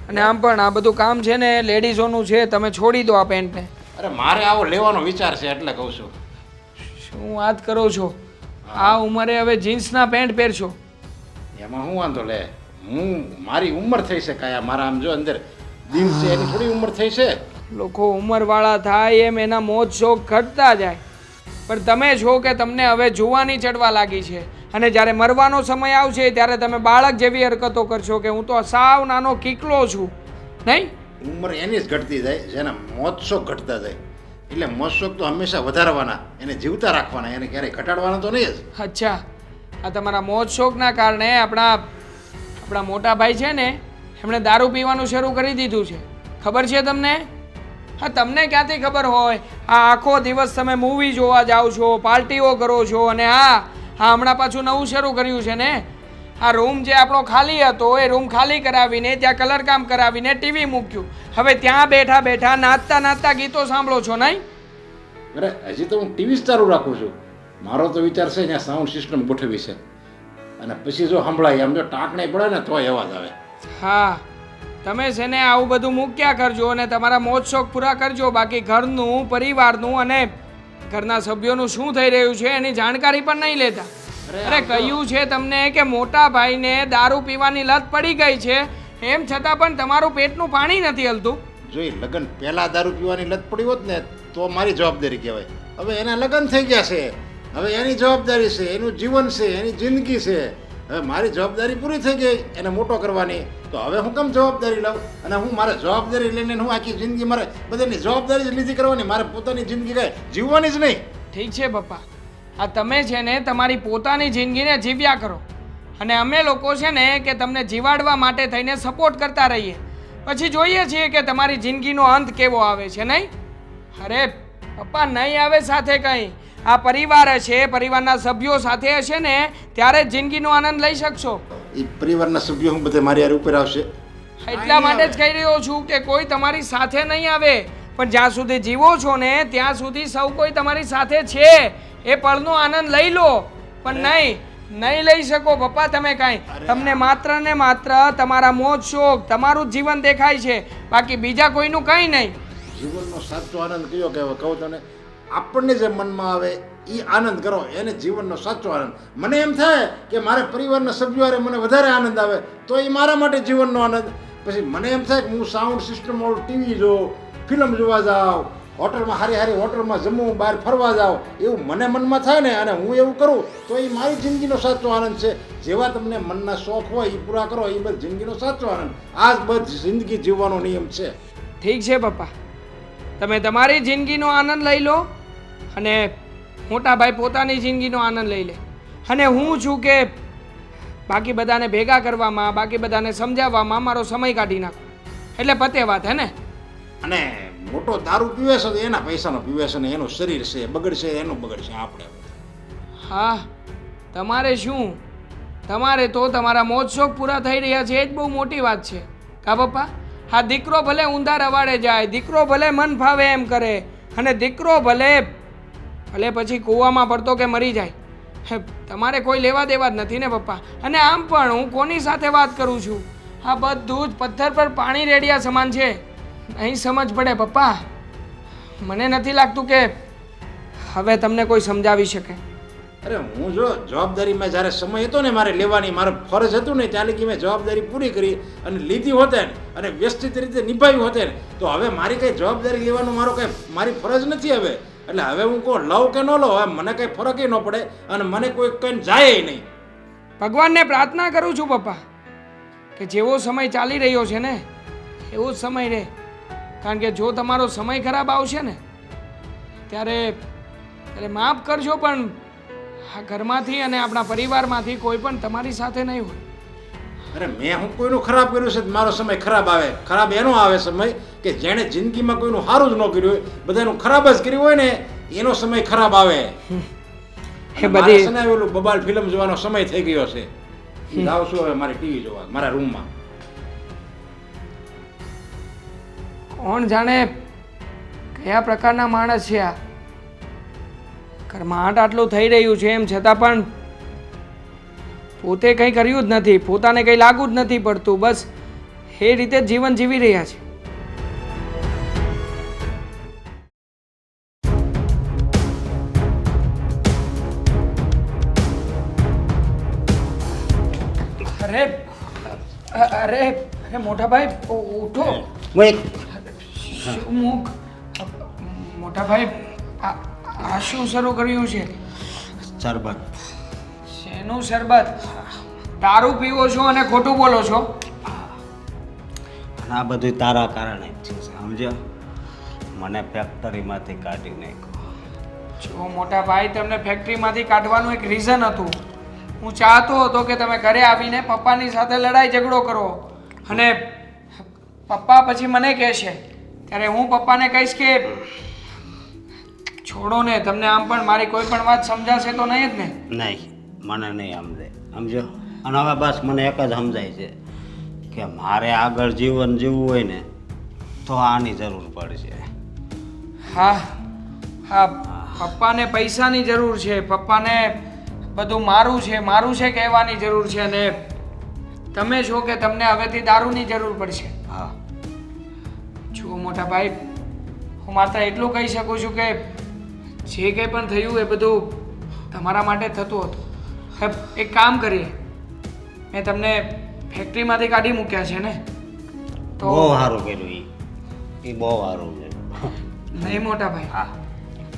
S3: અને આમ પણ આ બધું કામ છે ને લેડીઝોનું છે, તમે છોડી દો આ પેન્ટને.
S1: અરે મારે આવો લેવાનો વિચાર છે એટલે કહું છું.
S3: શું વાત કરો છો? આ ઉંમરે હવે જીન્સના પેન્ટ પહેરશો?
S1: એમાં શું વાંધો લે, હું મારી ઉંમર થઈ છે કાંઈ, મારા આમ જો અંદર દિન છે એની થોડી ઉંમર થઈ છે.
S3: લોકો ઉંમરવાળા થાય એમ એના મોજ શોખ ઘટતા જાય, પણ તમે છો કે તમને હવે જુવાની ચડવા લાગી છે અને જ્યારે મરવાનો સમય આવશે ત્યારે તમે બાળક જેવી હરકતો કરશો કે હું તો સાવ નાનો કીકલો છું, નહીં?
S1: ઉંમર એની જ ઘટતી જાય જેના મોજશોખ ઘટતા જાય. એટલે મોજશોખ તો હંમેશા વધારવાના, એને જીવતા રાખવાના, એને ક્યારેય ઘટાડવાના તો નહીં જ.
S3: અચ્છા, આ તમારા મોજ શોખના કારણે આપણા મોટા ભાઈ છે ને એમણે દારૂ પીવાનું શરૂ કરી દીધું છે. ખબર છે તમને? હા, તમને ક્યાંથી ખબર હોય? આ આખો દિવસ તમે મૂવી જોવા જાઓ છો, પાર્ટીઓ કરો છો અને હમણાં પાછું નવું શરૂ કર્યું છે ને. આ રૂમ જે આપણો ખાલી હતો એ રૂમ ખાલી કરાવીને ત્યાં કલર કામ કરાવીને ટીવી મૂક્યું. હવે ત્યાં બેઠા બેઠા નાચતા નાચતા ગીતો સાંભળો છો, નહીં?
S1: અરે હજી તો હું ટીવી જ ચાલુ રાખું છું. મારો તો વિચાર છે ત્યાં સાઉન્ડ સિસ્ટમ ગોઠવી છે અને પછી જો સંભળાય એમ જો ટાંકણી પડે ને તોય અવાજ આવે.
S3: હા, તમે છે ને આવું બધું મૂક્યા કરજો અને તમારા મોજ શોખ પૂરા કરજો. બાકી ઘરનું, પરિવારનું અને ઘરના સભ્યોનું શું થઈ રહ્યું છે એની જાણકારી પણ નહીં લેતા. અરે કહ્યું છે તમને કે મોટા ભાઈને દારૂ પીવાની લત પડી ગઈ છે, એમ છતાં પણ તમારું પેટનું પાણી નથી હલતું.
S1: જો એ લગ્ન પહેલા દારૂ પીવાની લત પડી હોત ને તો મારી જવાબદારી કહેવાય. હવે એના લગ્ન થઈ ગયા છે, હવે એની જવાબદારી છે, એનું જીવન છે, એની જિંદગી છે. હવે મારી જવાબદારી પૂરી થઈ ગઈ એને મોટો કરવાની, તો હવે હું કેમ જવાબદારી લઉં? અને હું મારે જવાબદારી લઈને હું આખી જિંદગી મારે બધાની જવાબદારી જ લીધી કરવાની, મારે પોતાની જિંદગી કાંઈ જીવવાની જ નહીં.
S3: ઠીક છે પપ્પા, આ તમે છે ને તમારી પોતાની જિંદગીને જીવ્યા કરો અને અમે લોકો છે ને કે તમને જીવાડવા માટે થઈને સપોર્ટ કરતા રહીએ. પછી જોઈએ છીએ કે તમારી જિંદગીનો અંત કેવો આવે છે, નહીં? અરે પપ્પા, નહીં આવે સાથે કંઈ. આ પરિવાર હશે, પરિવારના સભ્યો સાથે હશે ને ત્યારે જ જિંદગીનો આનંદ લઈ શકશો.
S1: એ પરિવારના સભ્યો હું બધા મારી હારે ઉપર આવશે.
S3: એટલા માટે જ કહી રહ્યો છું કે કોઈ તમારી સાથે નહીં આવે, પણ જ્યાં સુધી જીવો છો ને ત્યાં સુધી સૌ કોઈ તમારી સાથે છે. એ પળનો આનંદ લઈ લો, પણ નહીં લઈ શકો પપ્પા તમે કાંઈ. તમને માત્ર ને માત્ર તમારા મોજ શોખ, તમારું જ જીવન દેખાય છે, બાકી બીજા કોઈનું કંઈ નહીં.
S1: જીવનનો સાચો આનંદ કયો કે કહું તને? આપણને જે મનમાં આવે એ આનંદ કરો, એને જીવનનો સાચો આનંદ. મને એમ થાય કે મારે પરિવારના સભ્યો હારે મને વધારે આનંદ આવે તો એ મારા માટે જીવનનો આનંદ. પછી મને એમ થાય કે હું સાઉન્ડ સિસ્ટમ વાળું ટીવી જોઉં, ફિલ્મ જોવા જાઉં, હોટલમાં હારી હોટલમાં જમવું, બહાર ફરવા જાઉં, એવું મને મનમાં થાય ને અને હું એવું કરું તો એ મારી જિંદગીનો સાચો આનંદ છે. જેવા તમને મનના શોખ હોય એ પૂરા કરો, એ બધ જિંદગીનો સાચો આનંદ. આ જ બધ જિંદગી જીવવાનો નિયમ છે.
S3: ઠીક છે પપ્પા, તમે તમારી જિંદગીનો આનંદ લઈ લો અને મોટા ભાઈ પોતાની જિંદગીનો આનંદ લઈ લે અને હું છું કે બાકી બધાને ભેગા કરવામાં, બાકી બધાને સમજાવવામાં મારો સમય કાઢી નાખો એટલે પતે વાત, હે ને?
S1: અને મોટો દારૂ પીવે છે તો એના પૈસાનો પીવે છે ને એનું શરીર છે બગડશે, એનું બગડશે આપણે.
S3: હા, તમારે શું? તમારે તો તમારા મોજ શોખ પૂરા થઈ રહ્યા છે, એ જ બહુ મોટી વાત છે. કા પપ્પા? હા, દીકરો ભલે ઊંધા રવાડે જાય, દીકરો ભલે મન ફાવે એમ કરે અને દીકરો ભલે પછી કૂવામાં પડતો કે મરી જાય, તમારે કોઈ લેવા દેવા જ નથી ને પપ્પા. અને આમ પણ હું કોની સાથે વાત કરું છું? આ બધું જ પથ્થર પર પાણી રેડ્યા સમાન છે. નહીં સમજ પડે પપ્પા. મને નથી લાગતું કે હવે તમને કોઈ સમજાવી શકે.
S1: અરે હું જો જવાબદારીમાં જ્યારે સમય હતો ને મારે લેવાની, મારે ફરજ હતું ને ત્યાં લગી મેં જવાબદારી પૂરી કરી અને લીધી હોતે ને અને વ્યવસ્થિત રીતે નિભાવી હોતે ને તો હવે મારી કંઈ જવાબદારી લેવાનું મારી ફરજ નથી હવે. એટલે હવે હું કહું લઉં કે ન લઉં, હવે મને કંઈ ફરક ન પડે અને મને કોઈ કંઈ જાય નહીં.
S3: ભગવાનને પ્રાર્થના કરું છું પપ્પા કે જેવો સમય ચાલી રહ્યો છે ને એવો જ સમય રહે. કારણ કે જો તમારો સમય ખરાબ આવશે ને ત્યારે માફ કરજો, પણ આ ઘરમાંથી અને આપણા પરિવારમાંથી કોઈ પણ તમારી સાથે નહીં હોય.
S1: અરે મેં હું કોઈનું ખરાબ કર્યું છે મારો સમય ખરાબ આવે? ખરાબ એનો આવે સમય કે જેણે જિંદગીમાં કોઈનું સારું જ ન કર્યું હોય, બધાનું ખરાબ જ કર્યું હોય ને એનો સમય ખરાબ આવે.
S3: એ બધી
S1: સનાવેલું બબાલ ફિલ્મ જોવાનો સમય થઈ ગયો છે. જાઉં છું હવે મારી ટીવી જોવા મારા રૂમમાં.
S3: કોણ જાણે કયા પ્રકારના માણસ છે આ? ઘરમાં આટલું થઈ રહ્યું છે એમ છતાં પણ પોતે કંઈ કર્યું જ નથી, પોતાને કંઈ લાગુ જ નથી પડતું, બસ એ રીતે જીવન જીવી રહ્યા છે. અરે અરે અરે મોટા ભાઈ ઉઠો. શુમુખ મોટા ભાઈ આ શું શરૂ કર્યું છે?
S2: શરબત.
S3: શેનું શરબત? દારૂ પીવો છો અને ખોટું બોલો છો?
S2: અને આ બધું તારા કારણે જ છે, સમજ્યો? મને ફેક્ટરીમાંથી કાઢી નાખ્યો.
S3: જો મોટા ભાઈ, તમને ફેક્ટરીમાંથી કાઢવાનું એક રીઝન હતું. હું ચાહતો હતો કે તમે ઘરે આવીને પપ્પાની સાથે લડાઈ ઝઘડો કરો અને પપ્પા પછી મને કહેશે, ત્યારે હું પપ્પાને કહીશ કે છોડો ને, તમને આમ પણ મારી કોઈ પણ વાત સમજાશે તો નહીં જ ને?
S2: નહીં, મને નહીં સમજાય, સમજો? અને હવે બસ મને એક જ સમજાય છે કે મારે આગળ જીવન જીવવું હોય ને તો આની જરૂર પડશે.
S3: હા હા, પપ્પાને પૈસાની જરૂર છે, પપ્પાને બધું મારું છે કહેવાની જરૂર છે, અને તમે છો કે તમને હવેથી દારૂની જરૂર પડશે.
S2: હા.
S3: જુઓ મોટા ભાઈ, હું માત્ર એટલું કહી શકું છું કે જે કંઈ પણ થયું એ બધું તમારા માટે થતું હતું. હવે એક કામ કરીએ, મેં તમને ફેક્ટરીમાંથી કાઢી મૂક્યા છે ને, તો
S2: બહુ સારું કર્યું. એ બહુ સારું છે.
S3: નહીં મોટા ભાઈ,
S2: હા.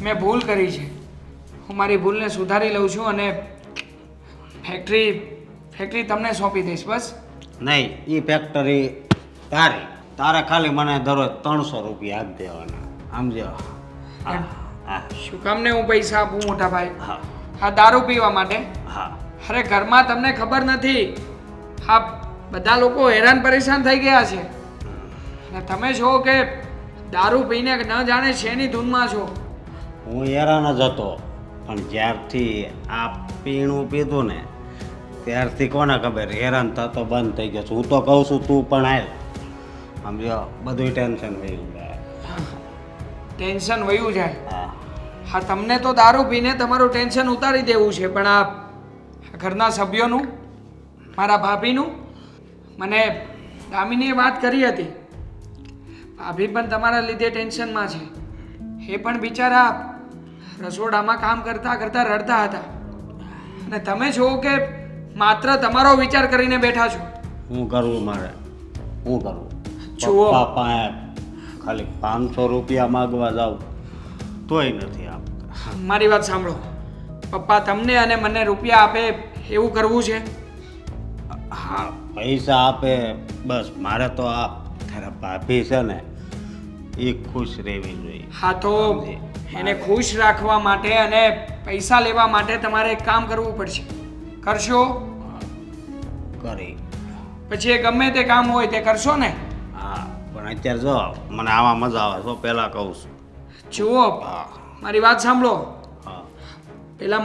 S3: મેં ભૂલ કરી છે. હું મારી ભૂલને સુધારી લઉં છું અને ફેક્ટરી તમને સોંપી દઈશ. બસ.
S2: નહીં, એ ફેક્ટરી તારી. તારે ખાલી મને દરરોજ 300 રૂપિયા આપી દેવાના, સમજો? હા. હા.
S3: શું કામ ને હું પૈસા આપું મોટા ભાઈ?
S2: હા.
S3: આ દારૂ પીવા માટે?
S2: હા.
S3: અરે ઘરમાં તમને ખબર નથી, આ બધા લોકો હેરાન પરેશાન થઈ ગયા છે અને તમે છો કે દારૂ પીને ન જાણે શેની ધૂનમાં છો.
S2: હું હેરાન જ હતો, પણ જ્યારથી આ પીણું પીધું ને ત્યારથી કોને ખબર હેરાન થતો બંધ થઈ ગયો છું. હું તો કહું છું તું પણ હાલ, સમજો? બધું ટેન્શન વયું જાય.
S3: ટેન્શન વયું જાય?
S2: હા.
S3: હા, તમને તો દારૂ પીને તમારું ટેન્શન ઉતારી દેવું છે, પણ આ ઘરના સભ્યોનું, મારા ભાભીનું, મને દામિનીએ વાત કરી હતી, ભાભી પણ તમારા લીધે ટેન્શનમાં છે. એ પણ બિચારા રસોડામાં કામ કરતા કરતા રડતા હતા અને તમે છો કે માત્ર તમારો વિચાર કરીને બેઠા છો.
S2: શું કરવું મારે? શું કરવું?
S3: જુઓ.
S2: પપ્પા પાસે ખાલી 500 રૂપિયા માગવા જાઉં તોય નથી આપતા.
S3: મારી વાત સાંભળો, પપ્પા તમને અને મને રૂપિયા આપે એવું કરવું છે?
S2: હા, પૈસા આપે બસ. મારે તો આ તારા ભાભી છે ને એ ખુશ રહેવી જોઈએ.
S3: હા, તો એને ખુશ રાખવા માટે અને પૈસા લેવા માટે તમારે એક કામ કરવું પડશે. કરશો?
S2: કરી.
S3: પછી એ ગમે તે કામ હોય તે કરશો ને?
S2: હા, પણ અત્યારે જો મને આવા મજા આવે તો પહેલાં કહું છું.
S3: જુઓ,
S2: હા.
S3: મારી વાત સાંભળો.
S2: હા.
S3: પહેલાં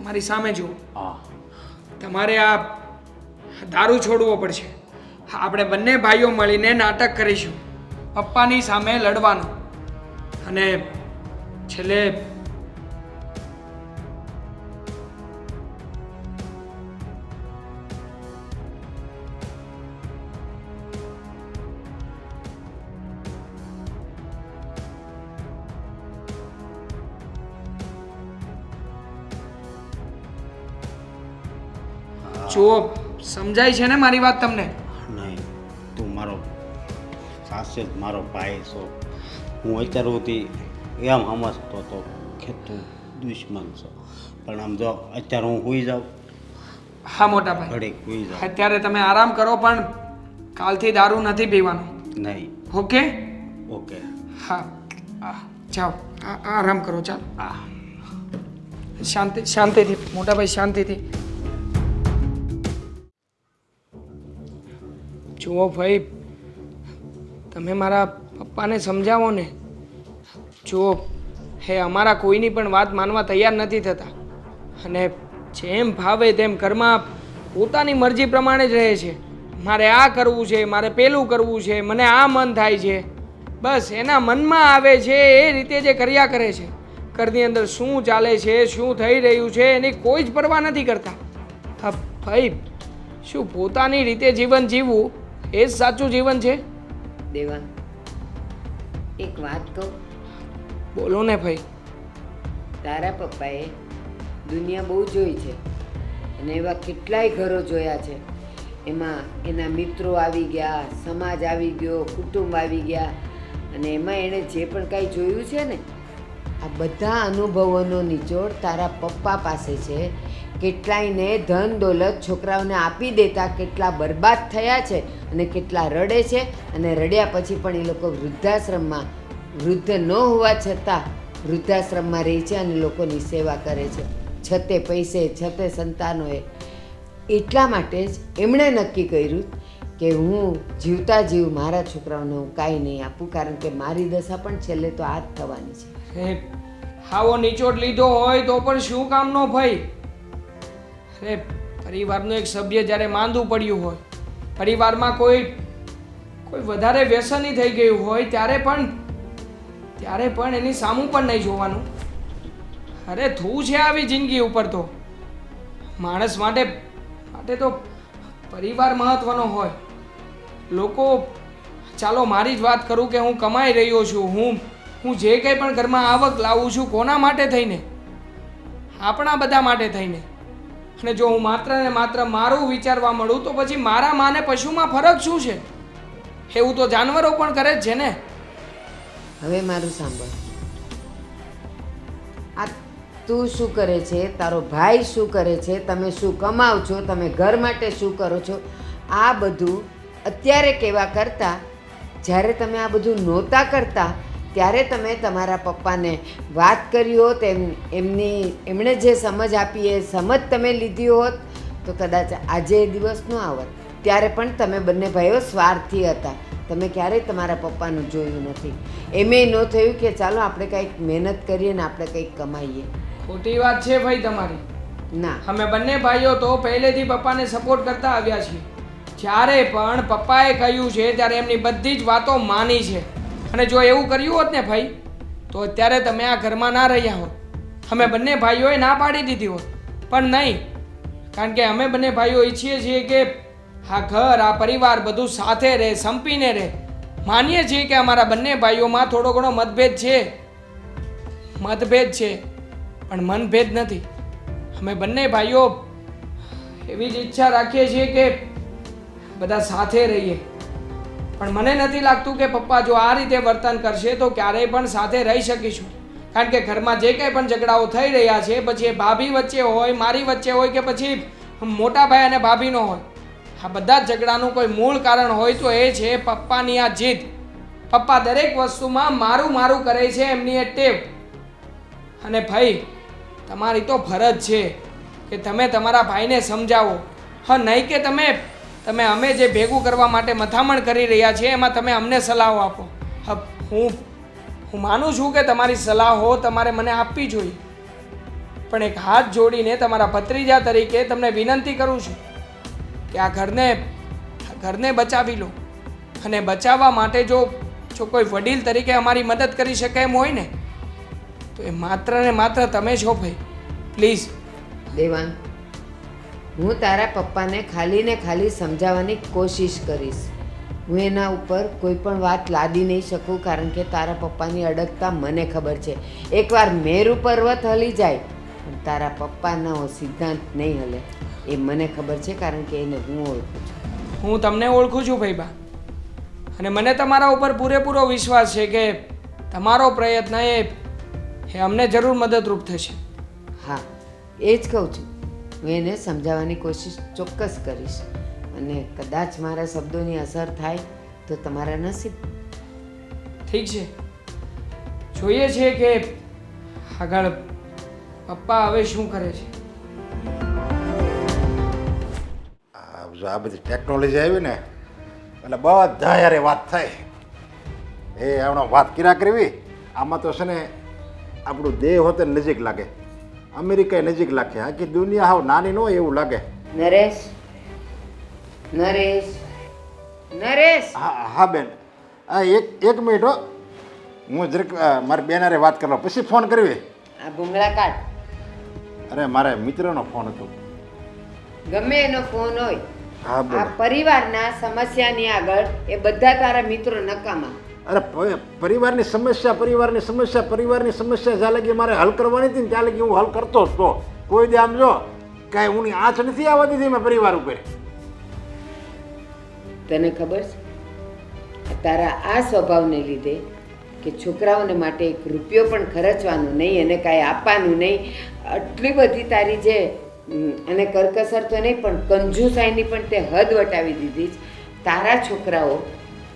S3: મારી સામે જુઓ.
S2: હા.
S3: તમારે આ દારૂ છોડવો પડશે. આપણે બંને ભાઈઓ મળીને નાટક કરીશું, પપ્પાની સામે લડવાનું, અને છેલ્લે જુઓ, સમજાય છે ને મારી વાત તમને?
S2: નહીં, તું મારો સાસે જ મારો ભાઈ છો. હું અત્યારથી એમ સમજતો હતો કે તું દુશ્મન છો, પણ આમ જો અત્યારે હું સૂઈ જાઉં.
S3: હા મોટા ભાઈ,
S2: ઘડીક સૂઈ જાઉં.
S3: અત્યારે તમે આરામ કરો, પણ કાલથી દારૂ નથી પીવાનું.
S2: નહીં.
S3: ઓકે?
S2: ઓકે.
S3: હા. જાઓ, આરામ કરો. ચાલો.
S2: હા.
S3: શાંતિથી મોટા ભાઈ, શાંતિથી. જુઓ ભાઈ, તમે મારા પપ્પાને સમજાવો ને. જુઓ, હે અમારા કોઈની પણ વાત માનવા તૈયાર નથી થતા અને જેમ ભાવે તેમ ઘરમાં પોતાની મરજી પ્રમાણે જ રહે છે. મારે આ કરવું છે, મારે પેલું કરવું છે, મને આ મન થાય છે, બસ એના મનમાં આવે છે એ રીતે જે કર્યા કરે છે. ઘરની અંદર શું ચાલે છે, શું થઈ રહ્યું છે એની કોઈ જ પરવા નથી કરતા. હા ભાઈ, શું પોતાની રીતે જીવન જીવવું એ જ સાચું જીવન છે?
S6: દેવા, એક વાત કહું?
S3: બોલો ને ભાઈ.
S6: તારા પપ્પાએ દુનિયા બહુ જોઈ છે અને એવા કેટલાય ઘરો જોયા છે. એમાં એના મિત્રો આવી ગયા, સમાજ આવી ગયો, કુટુંબ આવી ગયા, અને એમાં એણે જે પણ કાંઈ જોયું છે ને, આ બધા અનુભવોનો નિચોડ તારા પપ્પા પાસે છે. કેટલાયને ધન દોલત છોકરાઓને આપી દેતા કેટલા બરબાદ થયા છે અને કેટલા રડે છે, અને રડ્યા પછી પણ એ લોકો વૃદ્ધાશ્રમમાં વૃદ્ધ ન હોવા છતાં વૃદ્ધાશ્રમમાં રહે છે અને લોકોની સેવા કરે છે, છતે પૈસે છતે સંતાનોએ. એટલા માટે જ એમણે નક્કી કર્યું કે હું જીવતા જીવ મારા છોકરાઓને હું કાંઈ નહીં આપું, કારણ કે મારી દશા પણ છેલ્લે તો આ જ થવાની છે.
S3: અરે આવો નિચોડ લીધો હોય તો પણ શું કામનો ભાઈ? અરે પરિવારનો એક સભ્ય જ્યારે માંદું પડ્યું હોય, પરિવારમાં કોઈ વધારે વ્યસની થઈ ગયું હોય ત્યારે પણ એની સામું પણ નહીં જોવાનું. અરે થવું છે આવી જિંદગી ઉપર તો માણસ માટે તો પરિવાર મહત્વનો હોય. લોકો, ચાલો મારી જ વાત કરું કે હું કમાઈ રહ્યો છું, હું જે કંઈ પણ ઘરમાં આવક લાવું છું, કોના માટે થઈને? આપણા બધા માટે થઈને. અને જો હું માત્ર ને માત્ર મારું વિચારવા મળું તો પછી મારા માને પશુમાં ફરક શું છે? એવું તો જાનવરો પણ કરે જ છે ને.
S6: હવે મારું સાંભળ, આ તું શું કરે છે, તારો ભાઈ શું કરે છે, તમે શું કમાવ છો, તમે ઘર માટે શું કરો છો, આ બધું અત્યારે કહેવા કરતાં જ્યારે તમે આ બધું નહોતા કરતા ત્યારે તમે તમારા પપ્પાને વાત કરી હોત, એમણે જે સમજ આપી એ સમજ તમે લીધી હોત તો કદાચ આજે એ દિવસ ન આવત. ત્યારે પણ તમે બંને ભાઈઓ સ્વાર્થી હતા, તમે ક્યારેય તમારા પપ્પાનું જોયું નથી. એમે ન થયું કે ચાલો આપણે કંઈક મહેનત કરીએ ને આપણે કંઈક કમાઈએ.
S3: ખોટી વાત છે ભાઈ તમારી.
S6: ના,
S3: અમે બંને ભાઈઓ તો પહેલેથી પપ્પાને સપોર્ટ કરતા આવ્યા છીએ. જ્યારે પણ પપ્પાએ કહ્યું છે ત્યારે એમની બધી જ વાતો માની છે. અને જો એવું કર્યું હોત ને ભાઈ તો અત્યારે તમે આ ઘરમાં ના રહ્યા હોત. અમે બંને ભાઈઓએ ના પાડી દીધી હોત, પણ નહીં, કારણ કે અમે બંને ભાઈઓ ઈચ્છીએ છીએ કે આ ઘર, આ પરિવાર બધું સાથે રહે, સંપીને રહે. માનીએ છીએ કે અમારા બંને ભાઈઓમાં થોડો ઘણો મતભેદ છે પણ મનભેદ નથી. અમે બંને ભાઈઓ એવી જ ઈચ્છા રાખીએ છીએ કે બધા સાથે રહીએ. પણ મને નથી લાગતું કે પપ્પા જો આ રીતે વર્તન કરશે તો ક્યારેય પણ સાથે રહી શકીશું. કારણ કે ઘરમાં જે કંઈ પણ ઝઘડાઓ થઈ રહ્યા છે, પછી એ ભાભી વચ્ચે હોય, મારી વચ્ચે હોય કે પછી મોટા ભાઈ અને ભાભીનો હોય, આ બધા જ ઝઘડાનું કોઈ મૂળ કારણ હોય તો એ છે પપ્પાની આ જીદ. પપ્પા દરેક વસ્તુમાં મારું મારું કરે છે, એમની એ ટેવ. અને ભાઈ તમારી તો ફરજ છે કે તમે તમારા ભાઈને સમજાવો. હા, નહીં કે તમે અમે જે ભેગું કરવા માટે મથામણ કરી રહ્યા છીએ એમાં તમે અમને સલાહો આપો. હા, હું માનું છું કે તમારી સલાહો તમારે મને આપવી જોઈએ, પણ એક હાથ જોડીને તમારા ભત્રીજા તરીકે તમને વિનંતી કરું છું કે આ ઘરને બચાવી લો. અને બચાવવા માટે જો કોઈ વડીલ તરીકે અમારી મદદ કરી શકે એમ હોય ને તો એ માત્ર ને માત્ર તમે છો ભાઈ. પ્લીઝ
S6: દેવાંગ, હું તારા પપ્પાને ખાલી ને ખાલી સમજાવવાની કોશિશ કરીશ. હું એના ઉપર કોઈ પણ વાત લાદી નહીં શકું, કારણ કે તારા પપ્પાની અડગતા મને ખબર છે. એકવાર મેરુ પર્વત હલી જાય પણ તારા પપ્પાનો સિદ્ધાંત નહીં હલે, એ મને ખબર છે, કારણ કે એને હું ઓળખું છું.
S3: હું તમને ઓળખું છું ભાઈ બા, અને મને તમારા ઉપર પૂરેપૂરો વિશ્વાસ છે કે તમારો પ્રયત્ન એ અમને જરૂર મદદરૂપ થશે.
S6: હા, એ જ કહું છું. હું એને સમજાવવાની કોશિશ ચોક્કસ કરીશ, અને કદાચ મારા શબ્દોની અસર થાય તો તમારા નસીબ.
S3: ઠીક છે, જોઈએ છીએ કે આગળ પપ્પા હવે શું કરે છે.
S1: આ બધી ટેકનોલોજી આવી ને એટલે બધા યારે વાત થાય. હમણાં વાત કર્યા કરવી, આમાં તો છે ને આપણું દેહ હોતે નજીક લાગે, અમેરિકા નજીક લાગે, આખી દુનિયા હાવ નાની ન હોય એવું લાગે.
S6: નરેશ, નરેશ, નરેશ.
S1: હા હા બેન, હા એક મિનિટ હો, હું જરાક મારી બેન હારે વાત કરવા પછી ફોન કરવી.
S6: આ ભૂંગળા કાઢ.
S1: અરે મારે મિત્રનો ફોન હતો.
S6: ગમે એનો ફોન હોય,
S1: હા બોલો.
S6: આ પરિવારના સમસ્યાની આગળ એ બધા તારા મિત્રો નકામા.
S1: અરે પરિવારની સમસ્યા જ્યાં લગી મારે હલ કરવાની હતી ને ત્યાં લગી હું હલ કરતો જ તો. કોઈ દે આમ જો કાંઈ હું આંચ નથી આવવા દીધી મેં પરિવાર ઉપર.
S6: તને ખબર છે, તારા આ સ્વભાવને લીધે કે છોકરાઓને માટે એક રૂપિયો પણ ખર્ચવાનું નહીં અને કાંઈ આપવાનું નહીં. આટલી બધી તારી જે અને કરકસર તો નહીં પણ કંજુસાઈની પણ તે હદ વટાવી દીધી જ. તારા છોકરાઓ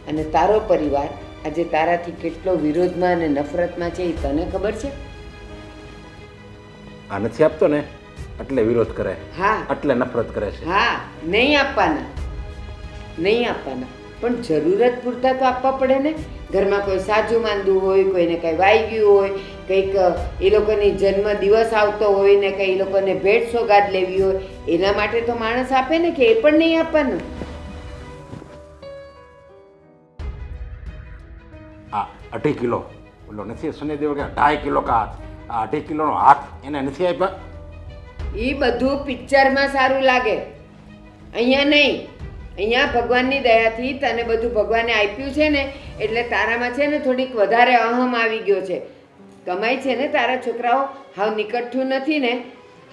S6: અને તારો પરિવાર આજે તારાથી કેટલો વિરોધમાં અને નફરતમાં છે એ તને ખબર છે?
S1: આ નથી આપતો ને એટલે વિરોધ કરે,
S6: હા
S1: એટલે નફરત કરે છે.
S6: હા, નહીં આપવાના, નહીં આપવાના, પણ જરૂરત પૂરતા તો આપવા પડે ને. ઘરમાં કોઈ સાજું માંદું હોય, કોઈને કંઈ વાઈ ગયું હોય, કંઈક એ લોકોની જન્મ દિવસ આવતો હોય ને કંઈ એ લોકોને ભેટ સોગાદ લેવી હોય, એના માટે તો માણસ આપે ને, કે એ પણ નહીં આપવાનું?
S1: આ 2.5 કિલો ઓલો નથી શનિદેવ કે 2.5 કિલો કા આ 2.5 કિલોનો હાથ એને નથી આપ્યા.
S6: એ બધું પિક્ચરમાં સારું લાગે, અહીંયા નહીં. અહીંયા ભગવાનની દયાથી તને બધું ભગવાને આપ્યું છે ને એટલે તારામાં છે ને થોડીક વધારે અહમ આવી ગયો છે. કમાય છે ને તારા છોકરાઓ, હાવ નિકટઠું નથી ને.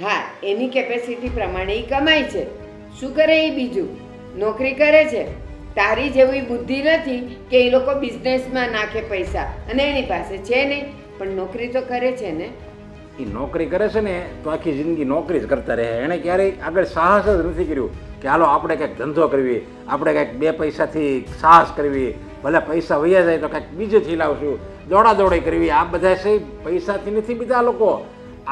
S6: હા, એની કેપેસિટી પ્રમાણે એ કમાય છે. શું કરે એ? બીજું નોકરી કરે છે. તારી જેવી બુદ્ધિ નથી કે એ લોકો બિઝનેસમાં નાખે પૈસા, અને એની પાસે છે નહીં, પણ નોકરી તો કરે છે ને.
S1: એ નોકરી કરે છે ને તો આખી જિંદગી નોકરી જ કરતા રહે. એણે ક્યારેય આગળ સાહસ જ નથી કર્યું કે હાલો આપણે કંઈક ધંધો કરવી, આપણે કંઈક 2 પૈસાથી સાહસ કરવી, ભલે પૈસા વૈયા જાય તો કંઈક બીજેથી લાવશું, દોડાદોડી કરવી. આ બધા છે પૈસાથી નથી. બીજા લોકો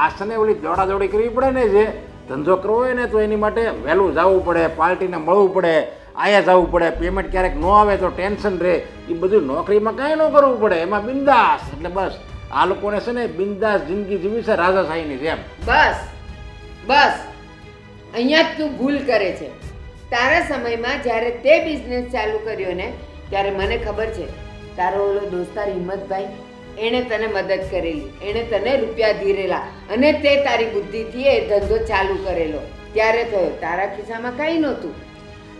S1: આસને ઓલી દોડાદોડી કરવી પડે ને. જે ધંધો કરવો હોય ને તો એની માટે વહેલું જવું પડે, પાર્ટીને મળવું પડે, આયા જવું પડે, પેમેન્ટ ક્યારેક ન આવે તો ટેન્શન રહે. એ બધું નોકરીમાં કાંઈ ન કરવું પડે, એમાં બિંદાસ. એટલે બસ આ લોકોને છે ને બિંદાસ જિંદગી જીવી છે રાજાશાહીની જેમ.
S6: બસ બસ, અહીંયા જ તું ભૂલ કરે છે. તારા સમયમાં જ્યારે તે બિઝનેસ ચાલુ કર્યો ને ત્યારે મને ખબર છે તારો ઓલો દોસ્તાર હિંમતભાઈ, એણે તને મદદ કરેલી, એણે તને રૂપિયા ધીરેલા, અને તે તારી બુદ્ધિથી એ ધંધો ચાલુ કરેલો ત્યારે થયો. તારા ખિસ્સામાં કાંઈ નહોતું.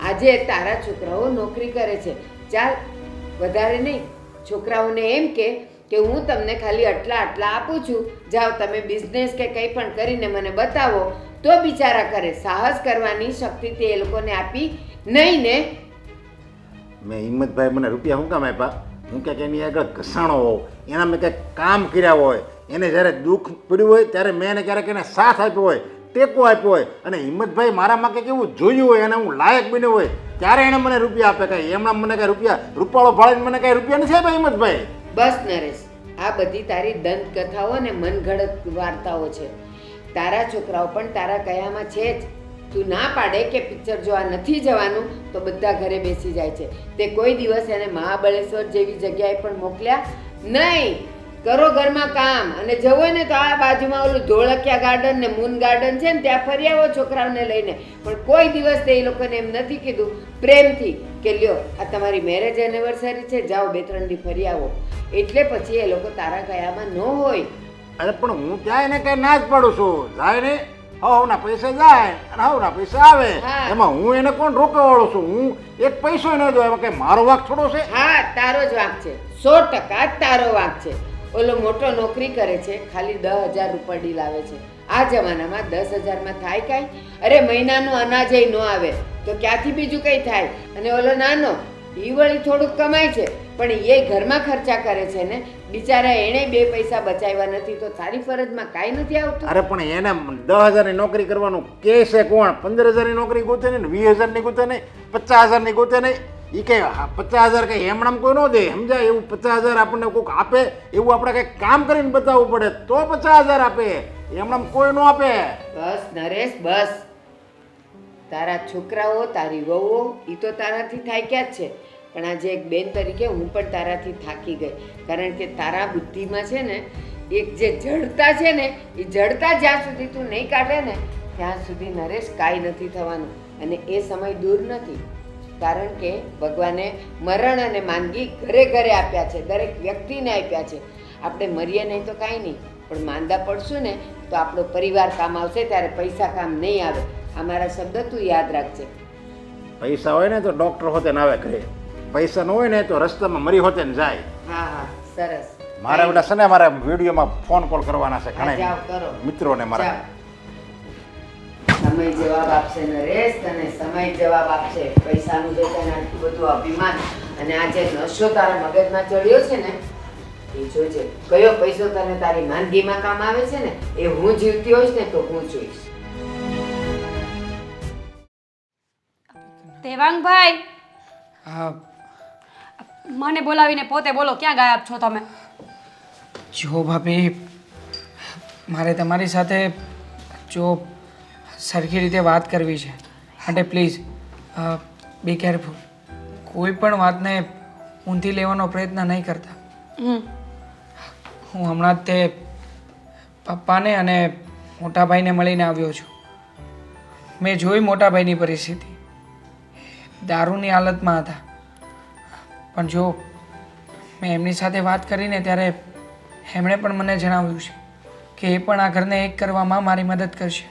S6: આજે તારા છોકરાઓ નોકરી કરે છે. ચાલ, વધારે નહીં, છોકરાઓને એમ કે હું તમને ખાલી આટલા આપું છું, જાઓ તમે બિઝનેસ કે કંઈ પણ કરીને મને બતાવો, તો બિચારા કરે. સાહસ કરવાની શક્તિ તે એ લોકોને આપી નહીં ને.
S1: મેં હિંમતભાઈ મને રૂપિયા શું કામ આપ્યા? હું ક્યાંક એની આગળ ઘસાણો હોઉં, એના મેં કંઈક કામ કર્યા હોય, એને જ્યારે દુઃખ પડ્યું હોય ત્યારે મેં એને ક્યારેક એને સાથ આપ્યો હોય, ટેકો આપ્યો હોય, અને હિંમતભાઈ મારામાં કંઈક એવું જોયું હોય અને હું લાયક બન્યો હોય ત્યારે એણે મને રૂપિયા આપે. કાંઈ એમણા મને કાંઈ રૂપિયા રૂપાળો ભાળીને મને કાંઈ રૂપિયા નથી આપ્યા હિંમતભાઈ.
S6: બસ નરેશ, આ બધી તારી દંતકથાઓ અને મનગઢત વાર્તાઓ છે. તારા છોકરાઓ પણ તારા કયામાં છે જ. તું ના પાડે કે પિક્ચર જોવા નથી જવાનું તો બધા ઘરે બેસી જાય છે. તે કોઈ દિવસ એને મહાબળેશ્વર જેવી જગ્યાએ પણ મોકલ્યા નહીં. કરો ઘરમાં કામ, અને જવું હોય ને તો આ બાજુમાં ઓલું ધોળકિયા ગાર્ડન ને મૂન ગાર્ડન છે ને ત્યાં ફરી આવો છોકરાઓને લઈને. પણ કોઈ દિવસ તે એ લોકોને એમ નથી કીધું પ્રેમથી કે લ્યો આ તમારી મેરેજ એનિવર્સરી છે, જાઓ 2-3 દી ફરી આવો. એટલે પછી એ લોકો તારા કયામાં ન હોય.
S1: અરે પણ હું ત્યાં એને કઈ ના જ પાડું છું. જાય ને હવના પૈસા જાય અને હવના પૈસા આવે.
S6: હા.
S1: એમાં હું એને કોણ રોકવાવાળો છું? હું એક પૈસો ન દો, એમાં કઈ મારો વાંક થોડો છે?
S6: હા, તારો જ વાંક છે, 100% તારો વાંક છે. ઓલો મોટો નોકરી કરે છે, ખાલી 10,000 રૂપિયા ડીલ આવે છે. આ જમાનામાં 10,000માં થાય કાંઈ? અરે મહિનાનું અનાજ ન આવે તો ક્યાંથી બીજું કંઈ થાય? અને ઓલો નાનો એ વળી થોડુંક કમાય છે, પણ એ ઘરમાં ખર્ચા કરે છે ને બિચારા. એણે 2 પૈસા બચાવ્યા નથી તો તારી ફરજમાં કાંઈ નથી આવતું.
S1: અરે પણ એને 10,000ની નોકરી કરવાનું કે છે કોણ? 15,000ની નોકરી ગોતે નહીં, 20,000ની ગોતે નહીં, 50,000ની ગોતે નહીં. એ કઈ 50,000 કઈ એમણામ કોઈ ન દે, સમજાય? એવું 50,000 આપણને કોઈક આપે એવું આપણે કંઈક કામ કરીને બતાવવું પડે તો 50,000 આપે. એમણામ કોઈ ન આપે.
S6: બસ નરેશ, બસ. તારા છોકરાઓ, તારી વહુઓ એ તો તારાથી થાક્યા જ છે, પણ આજે એક બેન તરીકે હું પણ તારાથી થાકી ગઈ. કારણ કે તારા બુદ્ધિમાં છે ને એક જે જડતા છે ને એ જડતા જ્યાં સુધી તું નહીં કાઢે ને ત્યાં સુધી નરેશ કાંઈ નથી થવાનું. અને એ સમય દૂર નથી, કારણ કે ભગવાને મરણ અને માંદગી ઘરે ઘરે આપ્યા છે, દરેક વ્યક્તિને આપ્યા છે. આપણે મરીએ નહીં તો કાંઈ નહીં, પણ માંદા પડશું ને તો આપણો પરિવાર કામ આવશે, ત્યારે પૈસા કામ નહીં આવે. આ મારા શબ્દ તું યાદ રાખજે.
S1: પૈસા હોય ને તો ડોક્ટર હોતે ને આવે ઘરે, પૈસા ન હોય ને તો રસ્તામાં મરી હોતે ને જાય.
S6: હા હા, સરસ.
S1: મારા બેટા છે ને મારા વિડીયોમાં ફોન કોલ કરવાના છે
S6: હા, જાઓ,
S1: ઘણા
S6: કરો.
S1: મિત્રોને મારા.
S6: જાઓ. સમય જવાબ આપશે નરેશ, તને સમય જવાબ આપશે. પૈસાનું જે તને આટલું બધું અભિમાન અને આ જે નશો તારા મગજમાં ચડ્યો છે ને એ જોજે કયો પૈસો તને તારી માંદગીમાં કામ આવે છે ને એ હું જીવતી હોઈશ ને તો હું જોઈશ.
S4: દેવાંગભાઈ,
S3: હા
S4: મને બોલાવીને પોતે બોલો, ક્યાં ગાયબ છો તમે?
S3: જો ભાભી, મારે તમારી સાથે જો સરખી રીતે વાત કરવી છે માટે પ્લીઝ બી કેરફુલ. કોઈ પણ વાતને ઊંધી લેવાનો પ્રયત્ન નહીં કરતા.
S4: હમ
S3: હું હમણાં જ તે પપ્પાને અને મોટાભાઈને મળીને આવ્યો છું. મેં જોઈ મોટાભાઈની પરિસ્થિતિ, દારૂની હાલતમાં હતા. પણ જો મેં એમની સાથે વાત કરીને ત્યારે એમણે પણ મને જણાવ્યું છે કે એ પણ આ ઘરને એક કરવામાં મારી મદદ કરશે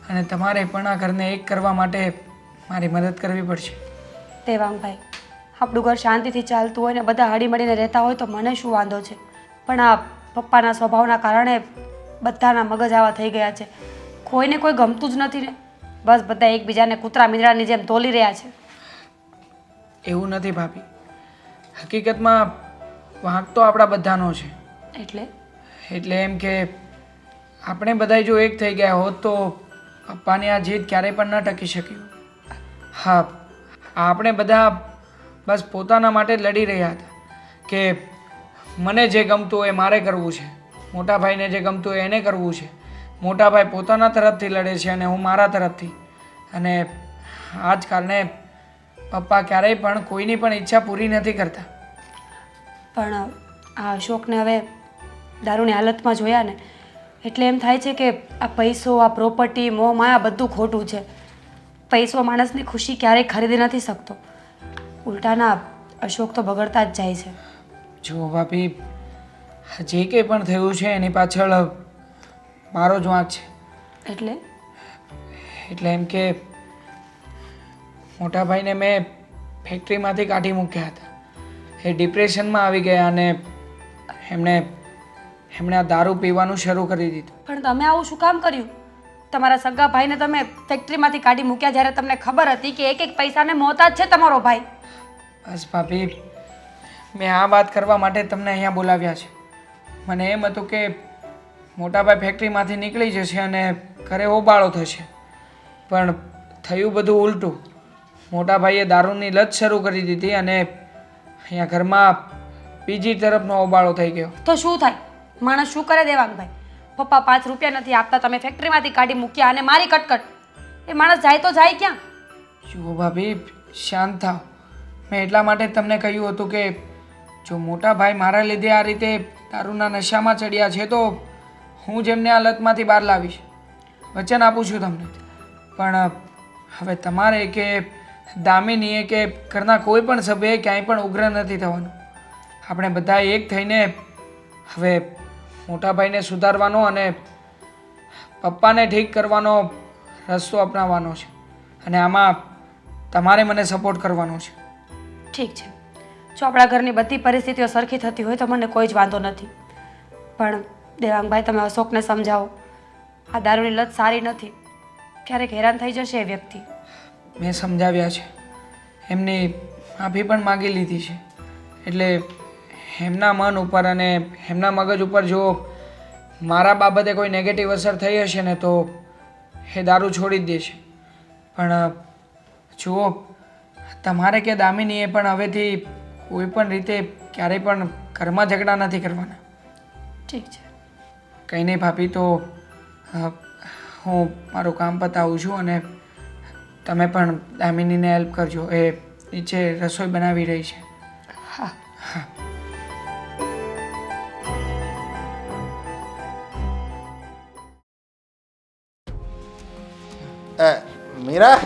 S3: અને તમારે પણ આ ઘરને એક કરવા માટે મારી મદદ કરવી પડશે.
S4: દેવાંગભાઈ, આપણું ઘર શાંતિથી ચાલતું હોય ને બધા હળીમળીને રહેતા હોય તો મને શું વાંધો છે, પણ આ પપ્પાના સ્વભાવના કારણે બધાના મગજ આવા થઈ ગયા છે. કોઈને કોઈ ગમતું જ નથી ને, બસ બધા એકબીજાને કૂતરા મીંદડાની જેમ તોલી રહ્યા છે.
S3: એવું નથી ભાભી, હકીકતમાં વાંક તો આપણા બધાનો છે. એટલે એમ કે આપણે બધાય જો એક થઈ ગયા હોત તો પપ્પાની આ જીદ ક્યારેય પણ ન ટકી શક્યું. હા, આપણે બધા બસ પોતાના માટે જ લડી રહ્યા હતા કે મને જે ગમતું હોય મારે કરવું છે, મોટાભાઈને જે ગમતું હોય એને કરવું છે. મોટાભાઈ પોતાના તરફથી લડે છે અને હું મારા તરફથી. અને આ જ કારણે પપ્પા ક્યારેય પણ કોઈની પણ ઈચ્છા પૂરી નથી કરતા.
S4: પણ આ અશોકને હવે દારૂની હાલતમાં જોયા ને એટલે એમ થાય છે કે આ પૈસો, આ પ્રોપર્ટી, મોહ માયા બધું ખોટું છે. પૈસો માણસની ખુશી ક્યારેય ખરીદી નથી શકતો. ઉલટાના અશોક તો બગડતા જ જાય છે.
S3: જો ભાભી, જે કંઈ પણ થયું છે એની પાછળ મારો જ વાંક છે. એટલે એમ કે મોટાભાઈને મેં ફેક્ટરીમાંથી કાઢી મૂક્યા હતા. એ ડિપ્રેશનમાં આવી ગયા અને એમણે આ દારૂ પીવાનું શરૂ કરી દીધું.
S4: પણ તમે આવું શું કામ કર્યું? તમારા સગા ભાઈને તમે ફેક્ટરીમાંથી કાઢી મૂક્યા જ્યારે તમને ખબર હતી કે એક એક પૈસાને મોહતાજ છે તમારો ભાઈ.
S3: બસ ભાભી, મેં આ વાત કરવા માટે તમને અહીંયા બોલાવ્યા છે. મને એમ હતું કે મોટાભાઈ ફેક્ટરીમાંથી નીકળી જશે અને ઘરે ઓબાળો થશે, પણ થયું બધું ઉલટું. મોટાભાઈએ દારૂની લત શરૂ કરી દીધી અને અહીંયા ઘરમાં બીજી તરફનો ઓબાળો થઈ ગયો.
S4: તો શું થાય? માણસ શું કરે દેવાંગભાઈ? પપ્પા 5 રૂપિયા નથી આપતા, તમે ફેક્ટરીમાંથી કાઢી મૂક્યા અને મારી કટકટ. એ માણસ જાય તો જાય ક્યાં?
S3: જુઓ ભાભી, શાંત થાવ. મેં એટલા માટે તમને કહ્યું હતું કે જો મોટાભાઈ મારા લીધે આ રીતે દારૂના નશામાં ચડ્યા છે તો હું જેમને આ લતમાંથી બહાર લાવીશ, વચન આપું છું તમને. પણ હવે તમારે કે દામિનીએ કે ઘરના કોઈ પણ સભ્યએ ક્યાંય પણ ઉગ્ર નથી થવાનું. આપણે બધા એક થઈને હવે મોટાભાઈને સુધારવાનો અને પપ્પાને ઠીક કરવાનો રસ્તો અપનાવવાનો છે અને આમાં તમારે મને સપોર્ટ કરવાનો છે.
S4: ઠીક છે, જો આપણા ઘરની બધી પરિસ્થિતિઓ સરખી થતી હોય તો મને કોઈ જ વાંધો નથી. પણ દેવાંગભાઈ, તમે અશોકને સમજાવો, આ દારૂની લત સારી નથી. ક્યારેક હેરાન થઈ જશે એ વ્યક્તિ.
S3: મેં સમજાવ્યા છે, એમની માફી પણ માગી લીધી છે. એટલે એમના મન ઉપર અને એમના મગજ ઉપર જો મારા બાબતે કોઈ નેગેટિવ અસર થઈ હશે ને તો એ દારૂ છોડી જ દેશે. પણ જુઓ, તમારે કે દામિનીએ પણ હવેથી કોઈ પણ રીતે ક્યારેય પણ ઘરમાં ઝઘડા નથી કરવાના.
S4: ઠીક છે.
S3: કંઈ નહીં ભાભી, તો હું મારું કામ પતાવું છું અને તમે પણ દામિનીને હેલ્પ કરજો. એ નીચે રસોઈ બનાવી રહી છે.
S4: હા.
S3: હા.
S1: મીરા,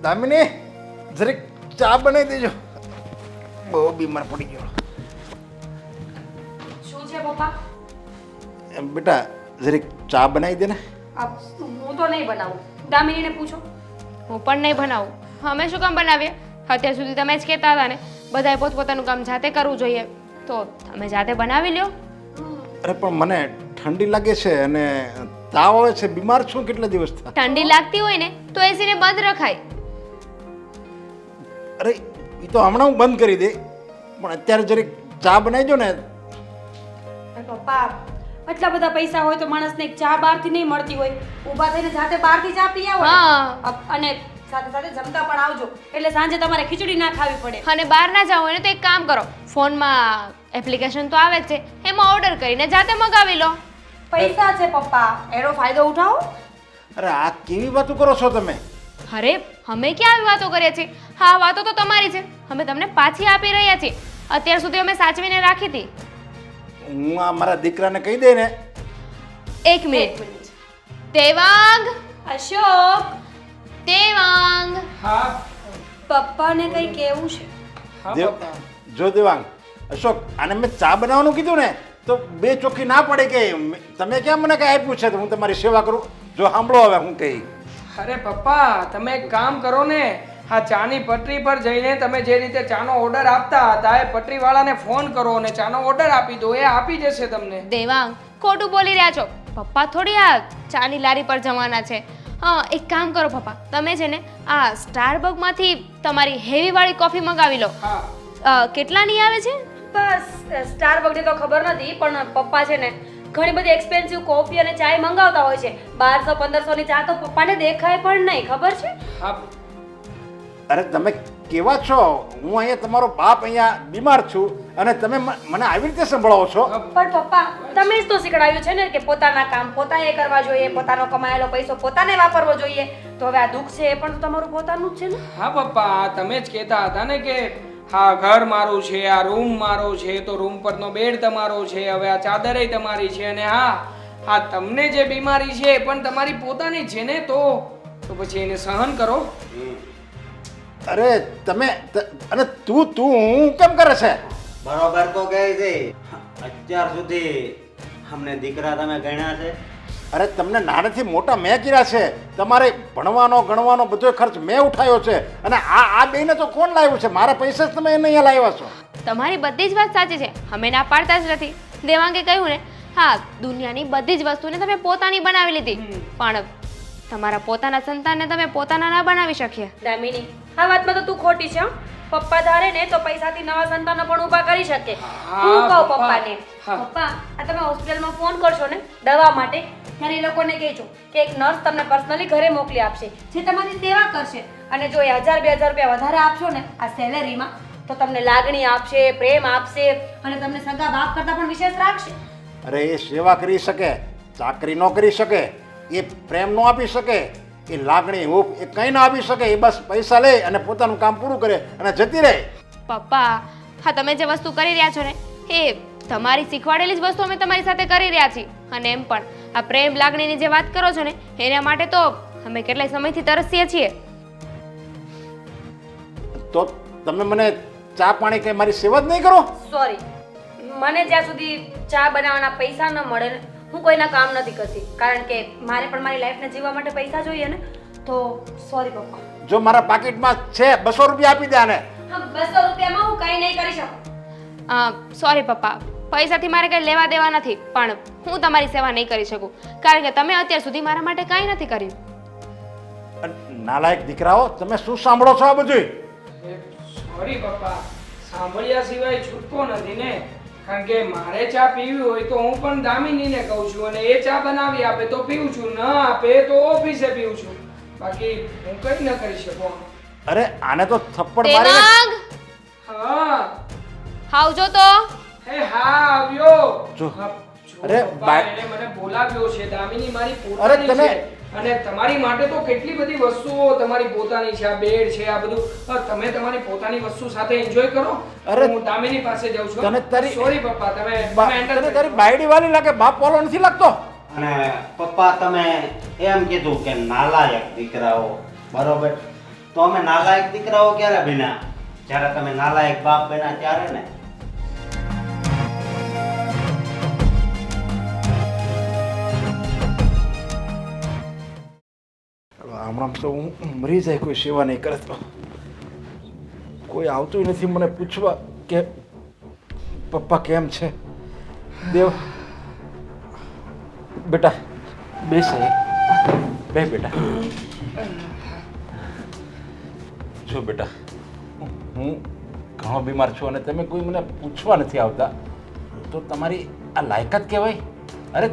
S1: દામિની, જરીક ચા બનાવી દેજો. બહુ બીમાર પડી ગયો.
S4: શું છે પપ્પા?
S1: બેટા, જરીક ચા બનાવી દે ને.
S4: હું તો નહીં બનાવું, દામિનીને પૂછો.
S5: હું પણ નહીં બનાવું. અમે શું કામ બનાવીએ? અત્યાર સુધી તમે જ કહેતા હતા ને બધાએ પોતપોતાનું કામ જાતે કરવું જોઈએ, તો તમે જાતે બનાવી લ્યો.
S1: અરે પણ મને ઠંડી લાગે છે અને તાવ આવે છે, બીમાર છું કેટલા દિવસ થયા.
S5: ઠંડી લાગતી હોય ને તો એસીને બંધ રખાય.
S1: અરે એ તો હમણાં હું બંધ કરી દે, પણ અત્યારે જરીક ચા બનાવી દો ને.
S4: પપ્પા આટલા બધા પૈસા હોય તો માણસને એક ચા બહારથી નહીં મળતી હોય. ઊભા થઈને જાતે બહારથી ચા પી આવો ને.
S5: હા.
S4: અને સાથે સાથે જમતા પણ આવજો એટલે સાંજે તમારે ખીચડી ના ખાવી પડે.
S5: અને બહાર ના જાવ હોય ને તો એક કામ કરો, ફોનમાં એપ્લિકેશન તો આવે જ છે, એમાં ઓર્ડર કરીને જાતે મગાવી લો.
S4: પૈસા છે પપ્પા, એનો ફાયદો ઉઠાવો.
S1: અરે આ કેવી વાતો કરો છો તમે?
S5: અરે અમે ક્યાં આવી વાતો કરીએ છીએ? હા, વાતો તો તમારી છે, અમે તમને પાછી આપી રહ્યા છીએ. અત્યાર સુધી અમે સાચવીને રાખી હતી.
S1: હું આ મારા દીકરાને કહી દે ને.
S5: એક મિનિટ. દેવાંગ,
S4: અશોક,
S5: દેવાંગ.
S3: હા
S4: પપ્પાને કઈ કેવું છે?
S3: હા
S1: દેવ
S3: પપ્પા.
S1: જો દેવાંગ, અશોક આને મેં ચા બનાવવાનું કીધું ને તો બે ચોખ્ખી ના પડે કે તમે કેમ મને કઈ આપ્યું છે તો હું તમારી સેવા કરું. જો સાંભળો હવે હું કહી.
S3: અરે પપ્પા તમે એક કામ કરો ને, હા ચાની પટરી પર જઈને તમે જે રીતે ચાનો ઓર્ડર આપતા હતા એ પટરીવાળાને ફોન કરો અને ચાનો ઓર્ડર આપી દો, એ આપી જશે તમને.
S5: દેવાંગ, ખોટું બોલી રહ્યા છો. પપ્પા થોડી આ ચાની લારી પર જવાના છે. હા, એક કામ કરો પપ્પા, તમે છે ને આ સ્ટારબકમાંથી તમારી હેવી વાળી કોફી મંગાવી લો.
S3: હા
S5: કેટલાની આવે છે?
S4: બસ સ્ટારબક્સની તો ખબર નથી પણ પપ્પા છે ને ઘણી બધી એક્સપેન્સિવ કોફી અને ચાય મંગાવતા હોય છે. 1200-1500 ની ચા તો પપ્પાને દેખાય પણ નહીં, ખબર છે?
S3: હા
S1: અરે તમે કેવા છો? હું અહીંયા તમારો બાપ અહીંયા બીમાર છું અને તમે મને આવી રીતે સંભળાવો છો?
S4: પણ પપ્પા તમે જ તો શીખડાવ્યું છે ને કે પોતાના કામ પોતાએ કરવા જોઈએ, પોતાનો કમાયેલો પૈસો પોતાને વાપરવો જોઈએ. તો હવે આ દુઃખ છે એ પણ તો તમારું પોતાનું જ છે ને.
S3: હા પપ્પા, તમે જ કહેતા હતા ને કે હા ઘર મારું છે, આ રૂમ મારો છે, તો રૂમ પરનો બેડ તમારો છે, હવે આ ચાદરેય તમારી છે, અને હા તમને જે બીમારી છે એ પણ તમારી પોતાની છે ને, તો પછી એને સહન કરો.
S1: અરે તમે અને તું હું કેમ કરે છે?
S2: બરોબર તો કહે છે. અત્યાર સુધી અમને દીકરા તમે ગણ્યા છે?
S1: અરે તમને નાનેથી મોટા મેં કર્યા છે. તમારે ભણવાનો ગણવાનો બધો ખર્ચ મેં ઉઠાવ્યો છે અને આ બેને તો કોણ લાવ્યું છે? મારા પૈસા જ તમે એને અહીંયા લાવ્યા છો.
S5: તમારી બધી જ વાત સાચી છે, અમે ના પાડતા જ નથી. દેવાંગે કહ્યું ને, હા દુનિયાની બધી જ વસ્તુને તમે પોતાની બનાવી લીધી, પણ તમારા પોતાના સંતાનને તમે પોતાના ના બનાવી શક્યા.
S4: દામિની, આ વાતમાં તો તું ખોટી છે હો. પપ્પા ધારે ને તો પૈસાથી નવા સંતાનો પણ ઊભા કરી શકે. હું કહું
S3: પપ્પા.
S4: પપ્પાને,
S3: હા.
S4: પપ્પા આ તમે હોસ્પિટલમાં ફોન કરશો ને દવા માટે, ત્યારે એ લોકોને કહેજો કે એક નર્સ તમને પર્સનલી ઘરે મોકલી આપશે, જે તમારી સેવા કરશે. અને જો એ 1000-2000 રૂપિયા વધારે આપશો ને આ સેલેરીમાં, તો તમને લાગણી આપશે, પ્રેમ આપશે અને તમને સગા બાપ કરતાં પણ વિશેષ રાખશે.
S1: અરે એ સેવા કરી શકે, ચાકરી ન કરી શકે, એ પ્રેમ ન આપી શકે, એ લાગણી હૂફ એ કંઈ ના આપી શકે. એ બસ પૈસા લે અને પોતાનું કામ પૂરું કરે અને જતી રહે.
S5: પપ્પા, હા તમે જે વસ્તુ કરી રહ્યા છો ને એ તમારી શીખવાડેલી જ વસ્તુ અમે તમારી સાથે કરી રહ્યા છીએ. અને એમ પણ આ પ્રેમ લાગણીની જે વાત કરો છો ને એના માટે તો અમે કેટલાય સમયથી તરસીએ છીએ.
S1: તો તમે મને ચા પાણી કંઈ મારી સેવા જ નહીં કરો?
S4: સોરી, મને જ્યાં સુધી ચા બનાવવાના પૈસા ન મળે ને હું કોઈના કામ નથી કરતી, કારણ કે મારે પણ મારી લાઈફને જીવવા માટે પૈસા જોઈએ ને. તો સોરી પપ્પા.
S1: જો મારા પાકીટમાં છે 200 રૂપિયા આપી દે આને.
S4: હા, 200 રૂપિયામાં હું કંઈ નહીં કરી શકું.
S5: સોરી પપ્પા, પૈસાથી મારે કંઈ લેવા દેવા નથી, પણ હું તમારી સેવા નહીં કરી શકું, કારણ કે તમે અત્યાર સુધી મારા માટે કાંઈ નથી કર્યું.
S1: નાલાયક દીકરાઓ, તમે શું સાંભળો છો આ બધું?
S3: સોરી પપ્પા, સાંભળ્યા સિવાય છૂટકો નથી ને. કારણ કે મારે ચા પીવી હોય તો હું પણ દામિનીને કહું છું અને એ ચા બનાવી આપે તો પીવું છું, ન આપે તો ઓફિસે પીવું છું, બાકી હું કંઈ ન કરી શકું.
S1: અરે આને તો થપ્પડ મારીને
S5: દેવાંગ,
S3: હા
S5: આવજો તો.
S3: હે હા આવ્યો.
S1: જો.
S3: હા, જો
S1: અરે,
S3: પપ્પા, એને મને બોલાવ્યો છે. દામિની મારી
S1: અરે,
S3: પોતાની
S1: તમે-
S3: છે અને તમારી માટે તો કેટલી બધી વસ્તુઓ તમારી પોતાની છે. આ બેડ છે, આ બધું તમે તમારી પોતાની વસ્તુ સાથે એન્જોય કરો.
S1: અરે,
S3: હું દામિની પાસે જાઉં છું.
S1: તને તારી-
S3: સોરી પપ્પા, તમે handle
S1: તને
S3: કરી
S1: તારી
S3: લો.
S1: બાયડી વાલી લાગે, બાપ વાળો નથી લાગતો.
S2: અને પપ્પા તમે એમ કીધું કે નાલાયક દીકરાઓ, બરોબર? તો અમે નાલાયક દીકરાઓ ક્યારે બન્યા? જ્યારે તમે નાલાયક બાપ બન્યા ત્યારે ને.
S1: હમણાં તો હું મરી જાય, કોઈ સેવા નહીં કરે તો. કોઈ આવતું નથી મને પૂછવા કે પપ્પા કેમ છે. દેવ બેટા બેસ બે બેટા. જો બેટા, હું
S7: ઘણો બીમાર છું અને તમે કોઈ મને પૂછવા નથી આવતા તો તમારી આ લાયકાત કહેવાય? અરે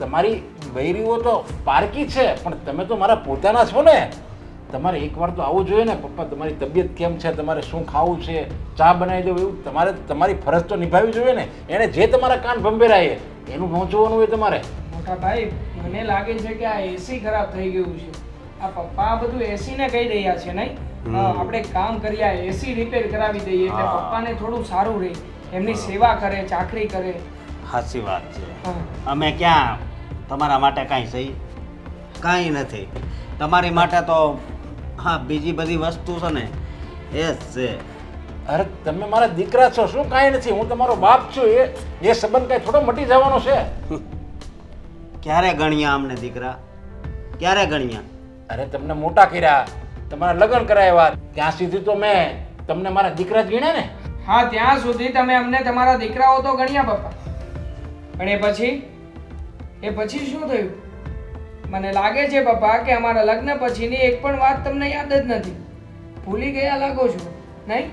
S7: તમારી બૈરીઓ તો પારકી છે પણ તમે તો મારા પોતાના છો ને. તમારે એકવાર તો આવવું જોઈએ ને, પપ્પા તમારી તબિયત કેમ છે, તમારે શું ખાવું છે, ચા બનાવી દઉં, એવું તમારે તમારી ફરજ તો નિભાવવી જોઈએ ને. એણે જે તમારા કાન ભંભેરાય એનું ન જોવાનું હોય તમારે.
S3: મોટા ભાઈ મને લાગે છે કે આ એસી ખરાબ થઈ ગયું છે. આ પપ્પા આ બધું એસી ને કહી રહ્યા છે નહીં? આપણે કામ કરીએ એસી રિપેર કરાવી દઈએ એટલે પપ્પાને થોડું સારું રહે, એમની સેવા કરે, ચાકરી કરે.
S2: સાચી વાત છે.
S3: હા.
S2: અમે ક્યાં તમારા માટે કાંઈ સહી કાંઈ નથી. તમારી માટે તો હા બીજી બધી વસ્તુ છે ને એ જ છે.
S7: અરે તમે મારા દીકરા છો, શું કાંઈ નથી, હું તમારો બાપ છું. એ સંબંધ કાંઈ થોડો મટી જવાનો છે?
S2: ક્યારે ગણ્યા અમને દીકરા, ક્યારે ગણ્યા?
S7: અરે તમને મોટા કર્યા, તમારા લગ્ન કરાવ્યા, ત્યાં સુધી તો મેં તમને મારા દીકરા જ ગણ્યા ને.
S3: હા, ત્યાં સુધી તમે અમને તમારા દીકરાઓ તો ગણ્યા પપ્પા, પણ એ પછી શું થયું? મને લાગે છે પપ્પા કે અમારા લગ્ન પછીની એક પણ વાત તમને યાદ જ નથી. ભૂલી ગયા લાગો છો નહીં?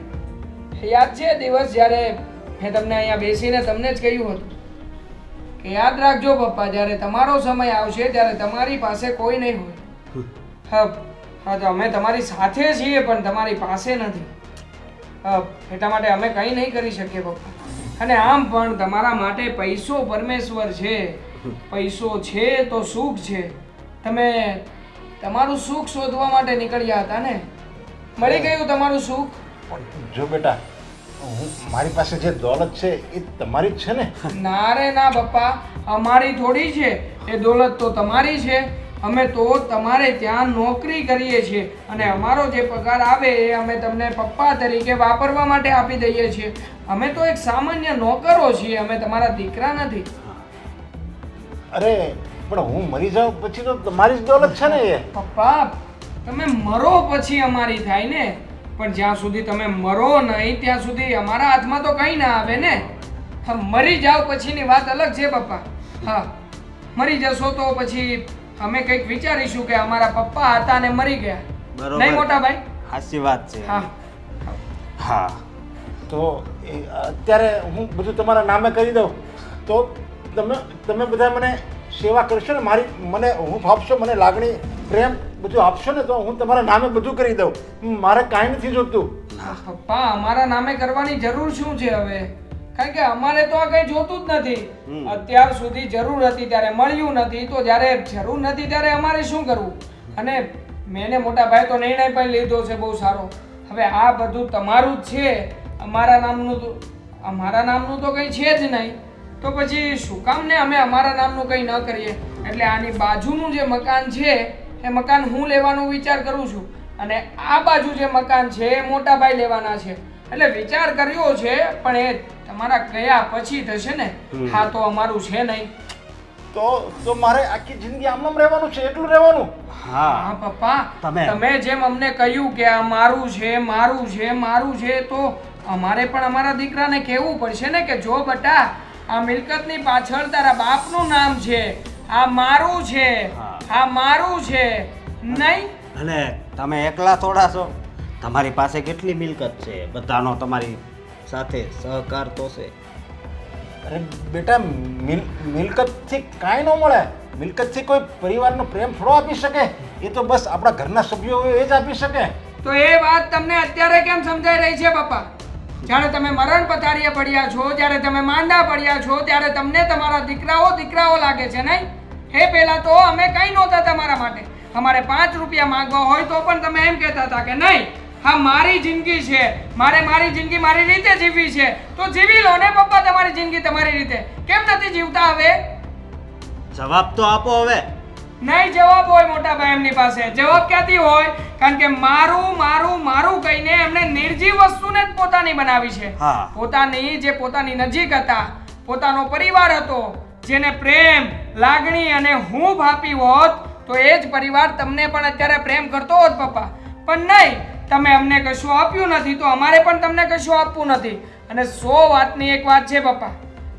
S3: યાદ છે દિવસ જ્યારે મેં તમને અહીંયા બેસીને તમને જ કહ્યું હતું કે યાદ રાખજો પપ્પા, જ્યારે તમારો સમય આવશે ત્યારે તમારી પાસે કોઈ નહીં હોય. હા તો અમે તમારી સાથે છીએ પણ તમારી પાસે નથી. એટલા માટે અમે કંઈ નહીં કરી શકીએ પપ્પા. અને આમ પણ તમારા માટે પૈસો પરમેશ્વર છે, પૈસો છે તો સુખ છે. તમે તમારું સુખ શોધવા માટે નીકળ્યા હતા ને, મળી ગયું તમારું સુખ.
S7: જો બેટા, મારી પાસે જે દોલત છે એ તમારી જ છે ને.
S3: ના રે ના પપ્પા, અમારી થોડી છે એ દોલત, તો તમારી છે. અમે તો તમારે ત્યાં નોકરી કરીએ છીએ અને અમારો જે પગાર આવે એ અમે તમને પપ્પા તરીકે વાપરવા માટે આપી દઈએ છીએ. અમે તો એક સામાન્ય નોકરો છીએ, અમે તમારા દીકરા નથી.
S7: અરે પણ હું મરી જાઉં પછી તો તમારી જ દોલત છે ને એ.
S3: પપ્પા તમે મરો પછી અમારી થાય ને, પણ જ્યાં સુધી તમે મરો નહીં ત્યાં સુધી અમારા હાથમાં તો કંઈ ના આવે ને. હા, મરી જાઓ પછીની વાત અલગ છે પપ્પા. હા, મરી જશો તો પછી અમે કંઈક વિચારીશું કે અમારા પપ્પા હતા ને મરી ગયા.
S2: બરોબર.
S3: નહીં મોટા ભાઈ?
S2: સાચી વાત છે.
S3: હા
S2: હા
S7: તો અત્યારે હું બધું તમારા નામે કરી દઉં તો તમે બધા મને સેવા કરશો ને, મને હું આપશો, મને લાગણી પ્રેમ બધું આપશો ને, તો હું તમારા નામે બધું કરી દઉં. મારે કાંઈ નથી જોતું.
S3: પપ્પા અમારા નામે કરવાની જરૂર શું છે હવે? કારણ કે અમારે તો આ કંઈ જોતું જ નથી. અત્યાર સુધી જરૂર હતી ત્યારે મળ્યું નથી, તો જ્યારે જરૂર નથી ત્યારે અમારે શું કરવું? અને મેને મોટા ભાઈ તો નિર્ણય પણ લીધો છે બહુ સારો. હવે આ બધું તમારું જ છે, અમારા નામનું તો કંઈ છે જ નહીં. તો પછી શું કામ ને અમે અમારા નામનું કંઈ ન કરીએ? એટલે આની બાજુનું જે મકાન છે એ મકાન હું લેવાનો વિચાર કરું છું અને આ બાજુ જે મકાન છે એ મોટા ભાઈ લેવાના છે. એટલે વિચાર કર્યો છે પણ એ તમારા ગયા પછી થશે ને. હા, તો અમારું છે નહીં.
S7: તો મારે આખી જિંદગી આમ રહેવાનું છે, એટલું રહેવાનું.
S3: હા પપ્પા, તમે જેમ અમને કહ્યું કે આ મારું છે, મારું છે, મારું છે, તો અમારે પણ અમારા દીકરાને કહેવું પડશે ને કે જો બટા, આ મિલકતની પાછળ તારા બાપનું નામ છે, આ મારું છે, આ મારું છે નહીં.
S2: અને તમે એકલા થોડા છો, તમારી પાસે કેટલી મિલકત છે, બધાનો તમારી સાથે સહકાર તો છે.
S7: અરે બેટા, મિલકતથી કાંઈ ન મળે. મિલકતથી કોઈ પરિવારનો પ્રેમ થોડો આપી શકે? એ તો બસ આપણા ઘરના સભ્યો હોય એ જ આપી શકે.
S3: તો એ વાત તમને અત્યારે કેમ સમજાઈ રહી છે પપ્પા? જ્યારે તમે મરણ પથારીએ પડ્યા છો, જ્યારે તમે માંદા પડ્યા છો, ત્યારે તમને તમારા દીકરાઓ લાગે છે નહીં? એ પહેલા તો અમે કંઈ નહોતા તમારા માટે. અમારે 5 રૂપિયા માંગવા હોય તો પણ તમે એમ કહેતા હતા કે નહીં, હા મારી જિંદગી છે, મારે મારી જિંદગી મારી રીતે જીવવી છે, તો જીવી લો ને પપ્પા તમારી જિંદગી તમારી રીતે. કેમ નથી જીવતા હવે?
S2: જવાબ તો આપો હવે.
S3: નહીં જવાબ હોય મોટા ભાઈ એમની પાસે. જવાબ ક્યાંથી હોય? કારણ કે મારું મારું મારું કહીને એમણે નિર્જીવ વસ્તુને જ પોતાની બનાવી છે. પોતાની જે પોતાની નજીક હતા, પોતાનો પરિવાર હતો, જેને પ્રેમ, લાગણી અને હૂંફ આપી હોત તો એ જ પરિવાર તમને પણ અત્યારે પ્રેમ કરતો હોત પપ્પા. પણ નહીં, તમે અમને કશું આપ્યું નથી તો અમારે પણ તમને કશું આપવું નથી. અને 100 વાતની એક વાત છે પપ્પા,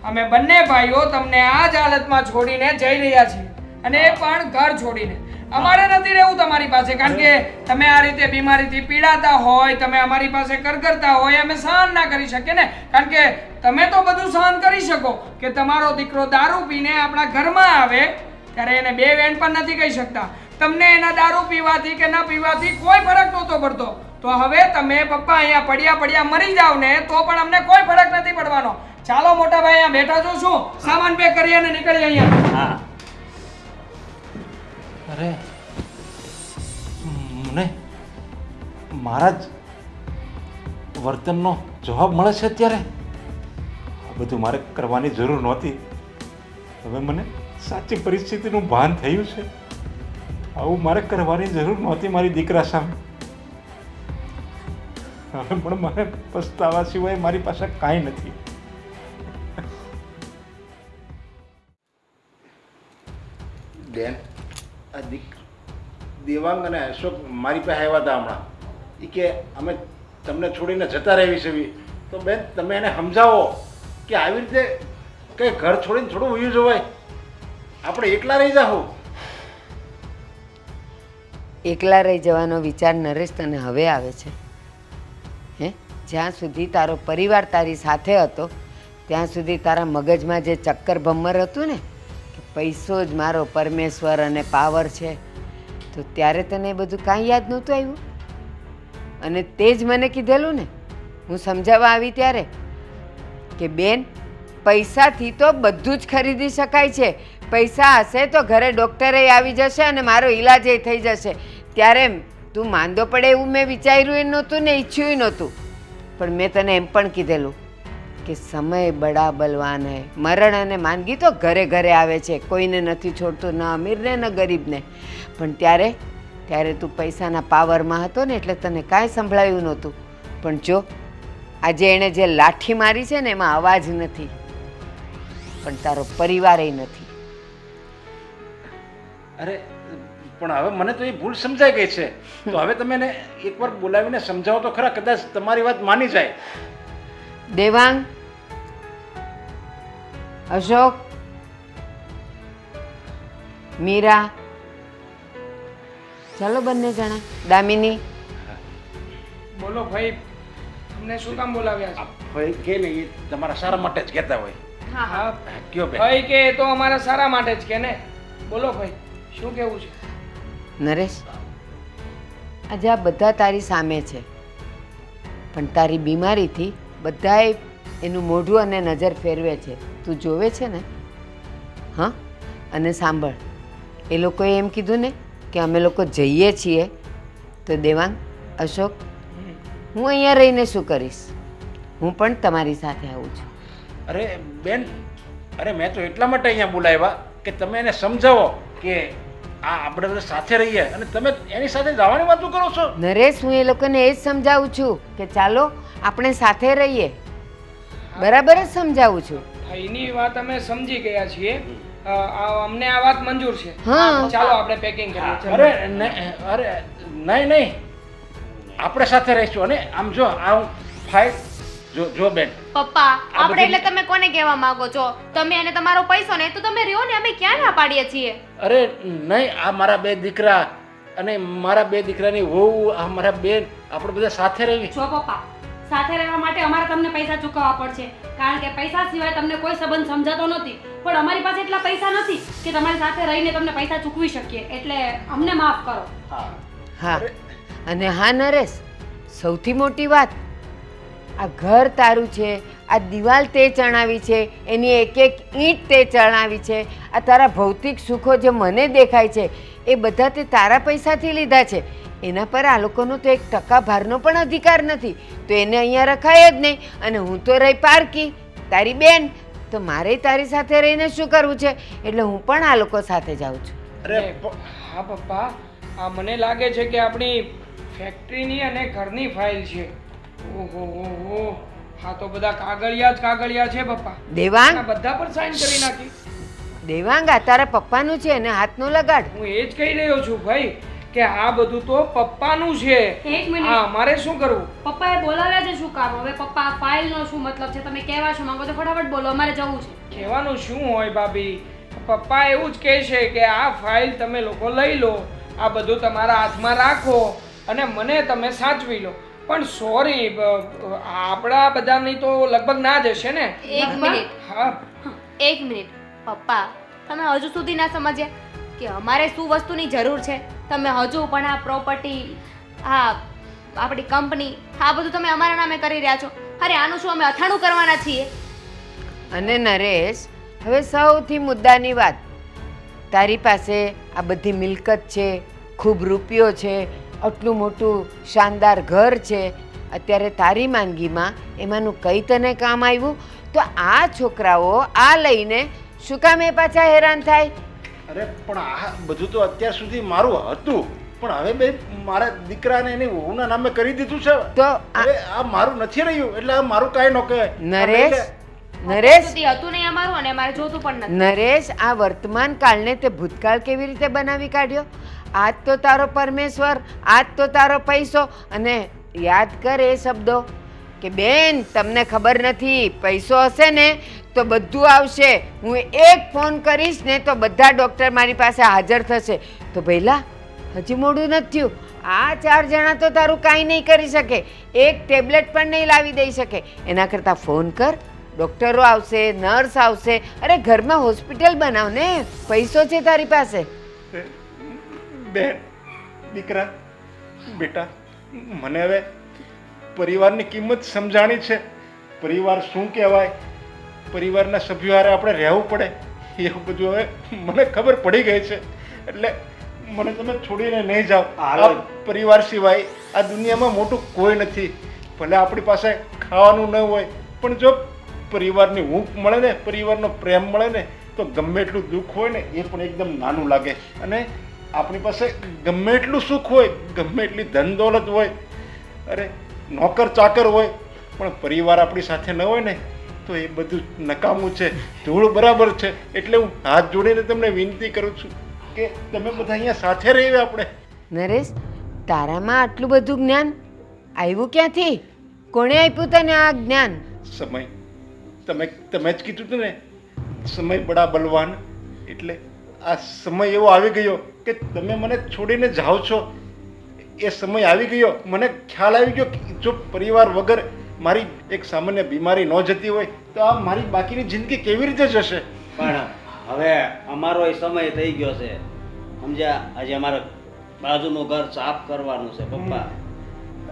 S3: અમે બંને ભાઈઓ તમને આ જ હાલતમાં છોડીને જઈ રહ્યા છીએ, અને એ પણ ઘર છોડીને. અમારે નથી રહેવું તમારી પાસે, કારણ કે તમે આ રીતે બીમારીથી પીડાતા હોય, તમે અમારી પાસે કરગરતા હોય, અમે સહન ના કરી શકીએ ને. કારણ કે તમે તો બધું સહન કરી શકો કે તમારો દીકરો દારૂ પીને આપણા ઘરમાં આવે ત્યારે એને બે વેણ પણ નથી કહી શકતા. તમને એના દારૂ પીવાથી કે ના પીવાથી કોઈ ફરક નહોતો પડતો. તો હવે તમે પપ્પા અહીંયા પડ્યા મરી જાવ ને તો પણ અમને કોઈ ફરક નથી પડવાનો. ચાલો મોટા ભાઈ, અહીંયા બેઠા છો, શું સામાન પેક કરી અને નીકળી અહીંયા.
S2: હા
S7: અરે મને મારા જ વર્તનનો જવાબ મળે છે અત્યારે. આ બધું મારે કરવાની જરૂર નહોતી. હવે મને સાચી પરિસ્થિતિનું ભાન થયું છે. આવું મારે કરવાની જરૂર નહોતી મારી દીકરા સામે. હવે પણ મને પસ્તાવા સિવાય મારી પાસે કાંઈ નથી.
S1: બેન, આ દેવાંગ અને અશોક મારી પાસે આવ્યા હતા હમણાં. એ કે અમે તમને છોડીને જતા રહેવી છે. તો બેન તમે એને સમજાવો કે આવી રીતે કંઈ ઘર છોડીને થોડું વયું જવાય. આપણે એકલા રહી જાઓ.
S6: એકલા રહી જવાનો વિચાર નરેશ તને હવે આવે છે? હે, જ્યાં સુધી તારો પરિવાર તારી સાથે હતો ત્યાં સુધી તારા મગજમાં જે ચક્કર ભમ્મર હતું ને કે પૈસો જ મારો પરમેશ્વર અને પાવર છે, તો ત્યારે તને એ બધું કાંઈ યાદ નહોતું આવ્યું? અને તે જ મને કીધેલું ને હું સમજાવવા આવી ત્યારે કે બેન, પૈસાથી તો બધું જ ખરીદી શકાય છે. પૈસા હશે તો ઘરે ડૉક્ટરે આવી જશે અને મારો ઈલાજ એ થઈ જશે. ત્યારે તું માંદો પડે એવું મેં વિચાર્યું નહોતું ને ઈચ્છ્યું નહોતું. પણ મેં તને એમ પણ કીધેલું કે સમય બડા બલવાન હે. મરણ અને માંદગી તો ઘરે ઘરે આવે છે, કોઈને નથી છોડતું, ન અમીરને ન ગરીબને. પણ ત્યારે તું પૈસાના પાવરમાં હતો ને એટલે તને કાંઈ સંભળાયું નહોતું. પણ જો આજે એણે જે લાઠી મારી છે ને એમાં અવાજ નથી, પણ તારો પરિવારે નથી.
S1: અરે પણ હવે મને તો એ ભૂલ સમજાઈ ગઈ છે. તો હવે તમે એને એકવાર બોલાવીને સમજાવો તો ખરા, કદાચ તમારી વાત માની જાય.
S6: દેવાંગ, અશોક, મીરા, ચાલો બંને જણા. દામિની,
S3: બોલો ભાઈ, તમને શું કામ બોલાવ્યા છે?
S1: ભાઈ કે ને એ તમારા સારા માટે જ કહેતા હોય.
S3: હા,
S1: કયો બેન?
S3: ભાઈ કે એ તો અમારા સારા માટે જ કે ને. બોલો ભાઈ, શું કેવું છે?
S6: નરેશ, આજે આ બધા તારી સામે છે, પણ તારી બીમારીથી બધાએ એનું મોઢું અને નજર ફેરવે છે. તું જોવે છે ને? હા, અને સાંભળ, એ લોકોએ એમ કીધું ને કે અમે લોકો જઈએ છીએ, તો દેવાંગ, અશોક, હું અહીંયા રહીને શું કરીશ? હું પણ તમારી સાથે આવું છું.
S1: અરે બેન, અરે મેં તો એટલા માટે અહીંયા બોલાવ્યા કે તમે એને સમજાવો કે આ આપણે બધા સાથે રહીએ, અને તમે એની સાથે જવાની વાતો કરો છો.
S6: નરેશ, હું એ લોકોને એ જ સમજાવું છું કે ચાલો આપણે સાથે રહીએ. બરાબર જ સમજાવું છું.
S3: એની વાત અમે સમજી ગયા છીએ. અમને આ વાત મંજૂર છે.
S6: હા.
S3: ચાલો આપણે પેકિંગ કરીએ. ચાલો.
S1: અરે નહીં, આપણે સાથે રહીશું. અને આમ જો આ ફાઇલ જો બેન,
S5: પપ્પા,
S1: આ
S5: આપણે
S1: બધી-
S5: એટલે તમે કોને કહેવા માંગો છો? તમે અને તમારો પૈસો ને તો તમે રહ્યો ને, અમે ક્યાં ના પાડીએ છીએ?
S1: અરે નહીં, આ મારા બે દીકરા અને મારા બે દીકરાની વહુ, આ મારા બેન, આપણે બધા સાથે રહીએ.
S4: જો પપ્પા, સાથે રહેવા માટે અમારે તમને પૈસા ચૂકવવા પડશે, કારણ કે પૈસા સિવાય તમને કોઈ સંબંધ સમજાતો નથી. પણ અમારી પાસે એટલા પૈસા નથી કે તમારી સાથે રહીને તમને પૈસા ચૂકવી શકીએ, એટલે અમને માફ કરો.
S6: હા, અને હા નરેશ, સૌથી મોટી વાત, આ ઘર તારું છે, આ દિવાલ તે ચણાવી છે, એની એક એક ઈંટ તે ચણાવી છે, આ તારા ભૌતિક સુખો જે મને દેખાય છે એ બધા તે તારા પૈસાથી લીધા છે. એના પર આ લોકોનો તો 1% ભારનો પણ અધિકાર નથી. તો એને અહીંયા રખાય જ નહીં. અને હું તો રહી પારકી, તારી બેન, તો મારે તારી સાથે રહીને શું કરવું છે? એટલે હું પણ આ લોકો સાથે જાઉં છું.
S1: અરે
S3: હા પપ્પા, આ મને લાગે છે કે આપણી ફેક્ટરીની અને ઘરની ફાઇલ છે. ઓહો, હા તો બધા કાગળિયા છે પપ્પા.
S6: દેવાંગ,
S3: આ બધા પર સાઈન કરી નાખી.
S6: દેવાંગ, આ તારા પપ્પાનું છે અને હાથ ન લગાડ.
S3: હું એ જ કહી રહ્યો છું ભાઈ કે આ બધું તો પપ્પાનું છે.
S4: એક મિનિટ.
S3: હા, મારે શું કરવું?
S4: પપ્પાએ બોલાવ્યા છે શું કામ? હવે પપ્પા, આ ફાઇલનો શું મતલબ છે? તમે કહેવા શું માંગો છો? ફટાફટ બોલો, અમારે જવું છે.
S3: કહેવાનું શું હોય ભાભી? પપ્પા એવું જ કહે છે કે આ ફાઇલ તમે લોકો લઈ લો આ બધું તમારા હાથમાં રાખો અને મને તમે સાચવી લો. પણ સોરી, આપણા બધાની તો લગભગ ના જ હશે ને?
S5: એક મિનિટ
S3: હા,
S5: એક મિનિટ પપ્પા, તમે હજુ સુધી ના સમજ્યા કે અમારે શું વસ્તુની જરૂર છે? તમે હજુ પણ આ પ્રોપર્ટી, આ આપણી કંપની, આ બધું તમે અમારા નામે કરી રહ્યા છો. અરે આનું શું અમે અથાણું કરવાના છીએ?
S6: અને નરેશ, હવે સૌથી મુદ્દાની વાત, તારી પાસે આ બધી મિલકત છે, ખૂબ રૂપિયો છે, આટલું મોટું શાનદાર ઘર છે, અત્યારે તારી માંદગીમાં એમાંનું કઈ તને કામ આવ્યું? તો આ છોકરાઓ આ લઈને શું કામ એ પાછા હેરાન થાય?
S1: અરે પણ આ બધું તો અત્યાર સુધી મારું હતું, પણ હવે બે મારા દીકરાને એની વહુના નામે કરી દીધું છે.
S6: તો
S1: હવે આ મારું નથી રહ્યું, એટલે આ મારું કાંઈ ન કહેવાય.
S6: નરેશ,
S5: અત્યાર
S6: નરેશ,
S5: સુધી હતું નહીં અમારું અને અમારે જોતું પણ નથી.
S6: નરેશ, આ વર્તમાન કાળને તે ભૂતકાળ કેવી રીતે બનાવી કાઢ્યો? આજ તો તારો પરમેશ્વર, આજ તો તારો પૈસો. અને યાદ કર એ શબ્દો કે બેન, તમને ખબર નથી, પૈસો હશે ને તો બધું આવશે. હું એક ફોન કરીશ ને તો બધા ડૉક્ટર મારી પાસે હાજર થશે. તો પહેલા હજી મોડું નથી થયું. આ 4 જણા તો તારું કાંઈ નહીં કરી શકે, એક ટેબ્લેટ પણ નહીં લાવી દઈ શકે. એના કરતાં ફોન કર, ડૉક્ટરો આવશે, નર્સ આવશે. અરે ઘરમાં હોસ્પિટલ બનાવ ને, પૈસો છે તારી પાસે.
S1: બેન, દીકરા, બેટા, મને હવે પરિવારની કિંમત સમજાણી છે. પરિવાર શું કહેવાય, પરિવારના સભ્યો હારે આપણે રહેવું પડે, એવું બધું હવે મને ખબર પડી ગઈ છે. એટલે મને તમે છોડીને નહીં જાઓ. આ પરિવાર સિવાય આ દુનિયામાં મોટું કોઈ નથી. ભલે આપણી પાસે ખાવાનું ન હોય, પણ જો પરિવારની હૂંફ મળે ને, પરિવારનો પ્રેમ મળે ને, તો ગમે એટલું દુઃખ હોય ને એ પણ એકદમ નાનું લાગે. અને આપણી પાસે ગમે એટલું સુખ હોય, ગમે એટલી ધન દોલત હોય, અરે નોકર ચાકર હોય, પણ પરિવાર આપણી સાથે ન હોય ને તો એ બધું નકામું છે, ધૂળ બરાબર છે. એટલે હું હાથ જોડીને તમને વિનંતી કરું છું કે તમે બધા અહીંયા સાથે રહીએ આપણે.
S6: નરેશ, તારામાં આટલું બધું જ્ઞાન આવ્યું ક્યાંથી? કોણે આપ્યું તને આ જ્ઞાન?
S1: સમય, તમે જ કીધું હતું ને, સમય બડા બલવાન. એટલે આ સમય એવો આવી ગયો કે તમે મને છોડીને જાઓ છો. એ સમય આવી ગયો, મને ખ્યાલ આવી ગયો કે જો પરિવાર વગર મારી એક સામાન્ય બીમારી ન જતી હોય તો આ મારી બાકીની જિંદગી કેવી રીતે જશે?
S2: પણ હવે અમારો એ સમય થઈ ગયો છે, સમજ્યા? આજે અમારે બાજુનું ઘર સાફ કરવાનું છે પપ્પા.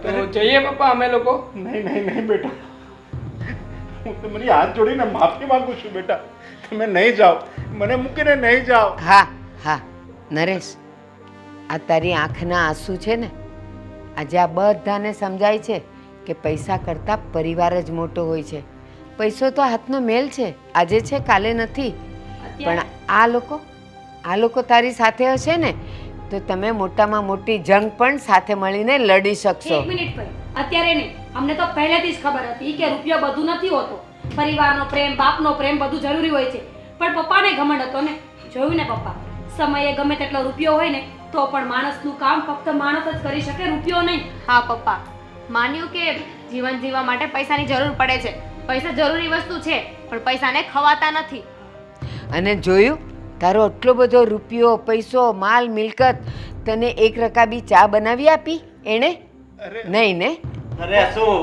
S3: તો જઈએ પપ્પા અમે લોકો.
S1: નહીં નહીં નહીં બેટા, હું તમારી હાથ જોડીને માફી માંગુ છું બેટા. તમે નહીં જાઓ, મને મૂકીને નહીં જાઓ.
S6: હા હા નરેશ, આ તારી આંખના આંસુ છે ને, આજે આ બધાને સમજાય છે કે પૈસા કરતાં પરિવાર જ મોટો હોય છે. પૈસો તો હાથનો મેલ છે, આજે છે કાલે નથી. પણ આ લોકો તારી સાથે હશે ને તો તમે મોટામાં મોટી જંગ પણ સાથે મળીને લડી શકશો.
S4: એક મિનિટ ભાઈ, અત્યારે નહીં, અમને તો પહેલેથી જ ખબર હતી કે રૂપિયો બધું નથી હોતો. પરિવારનો પ્રેમ, બાપનો પ્રેમ બધું જરૂરી હોય છે. પણ પપ્પાને ઘમંડ હતો ને. જોયું ને પપ્પા, સમયે ગમે તેટલો રૂપિયો હોય ને તો પણ માણસનું કામ ફક્ત માણસ જ કરી શકે, રૂપિયો નહીં.
S5: હા પપ્પા, માન્યું કે જીવન જીવવા માટે પૈસાની જરૂર પડે છે. પૈસા જરૂરી વસ્તુ છે, પણ પૈસાને ખવાતા નથી.
S6: અને જોયું, તારો આટલો બધો રૂપિયો, પૈસો, માલ મિલકત, તને એક રકાબી ચા બનાવી આપી એણે? નહીં ને?
S2: અરે શું,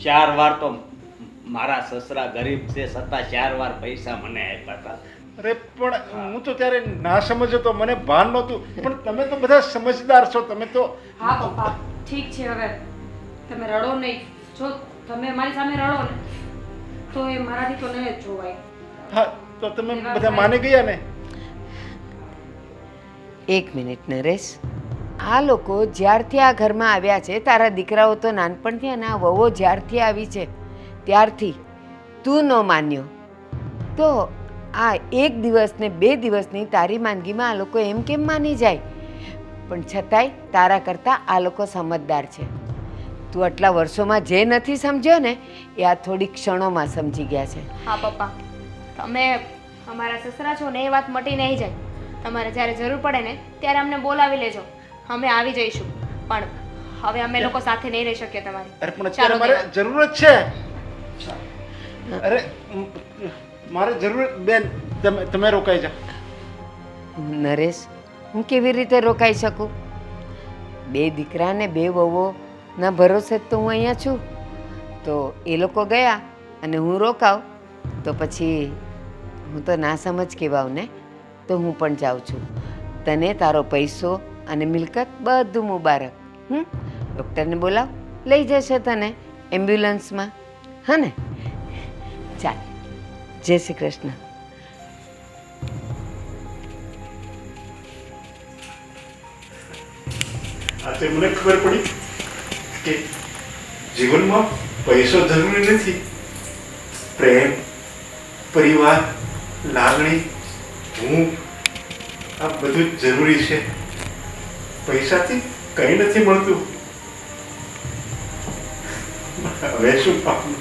S2: 4 વાર તો મારા સસરા ગરીબ છે છતાં 4 વાર પૈસા મને આપ્યા હતા.
S1: અરે પણ હું તો ત્યારે ના સમજ્યો તો મને ભાન નહોતું, પણ તમે તો બધા સમજદાર છો. તમે તો
S4: હા પપ્પા, ઠીક છે, હવે તમે રડો નહીં. જો તમે મારી સામે રડો ને તો એ મારાથી તો નહીં જ જોવાય.
S1: હા, તો તમે બધા માની ગયા ને?
S6: એક મિનિટ નરેશ, આ લોકો જ્યારથી આ ઘરમાં આવ્યા છે, તારા દીકરાઓ તો નાનપણથી અને આ વહુઓ જ્યારથી આવી છે ત્યારથી તું ન માન્યો તો આ 1 દિવસ ને 2 દિવસની તારી માંદગીમાં આ લોકો એમ કેમ માની જાય? પણ છતાંય તારા કરતાં આ લોકો સમજદાર છે. તું આટલા વર્ષોમાં જે નથી સમજ્યો ને એ આ થોડી ક્ષણોમાં સમજી ગયા છે.
S5: હા પપ્પા, તમે અમારા સસરા છો ને એ વાત મટી નહીં જાય. તમારે જ્યારે જરૂર પડે ને ત્યારે અમને બોલાવી લેજો, અમે આવી જઈશું. પણ હવે અમે લોકો સાથે નહીં રહી શકીએ તમારી.
S1: અરે પણ અત્યારે મારે જરૂરત છે. અરે મારે જરૂર. બેન, તમે રોકાઈ જાઓ.
S6: નરેશ, હું કેવી રીતે રોકાઈ શકું? 2 દીકરા ને 2 વહુઓના ભરોસે જ તો હું અહીંયા છું. તો એ લોકો ગયા અને હું રોકાવ તો પછી હું તો ના સમજ કહેવાઉં ને. તો હું પણ જાઉં છું. તને તારો પૈસો અને મિલકત બધું મુબારક. ડૉક્ટરને બોલાવ, લઈ જશે તને એમ્બ્યુલન્સમાં. હા ને? ચાલ, જય શ્રી કૃષ્ણ.
S8: આજે મને ખબર પડી કે જીવનમાં પૈસો જરૂરી નથી. પ્રેમ, પરિવાર, લાગણી, હું આ બધું જ જરૂરી છે. પૈસાથી કંઈ નથી મળતું. હવે શું કામ?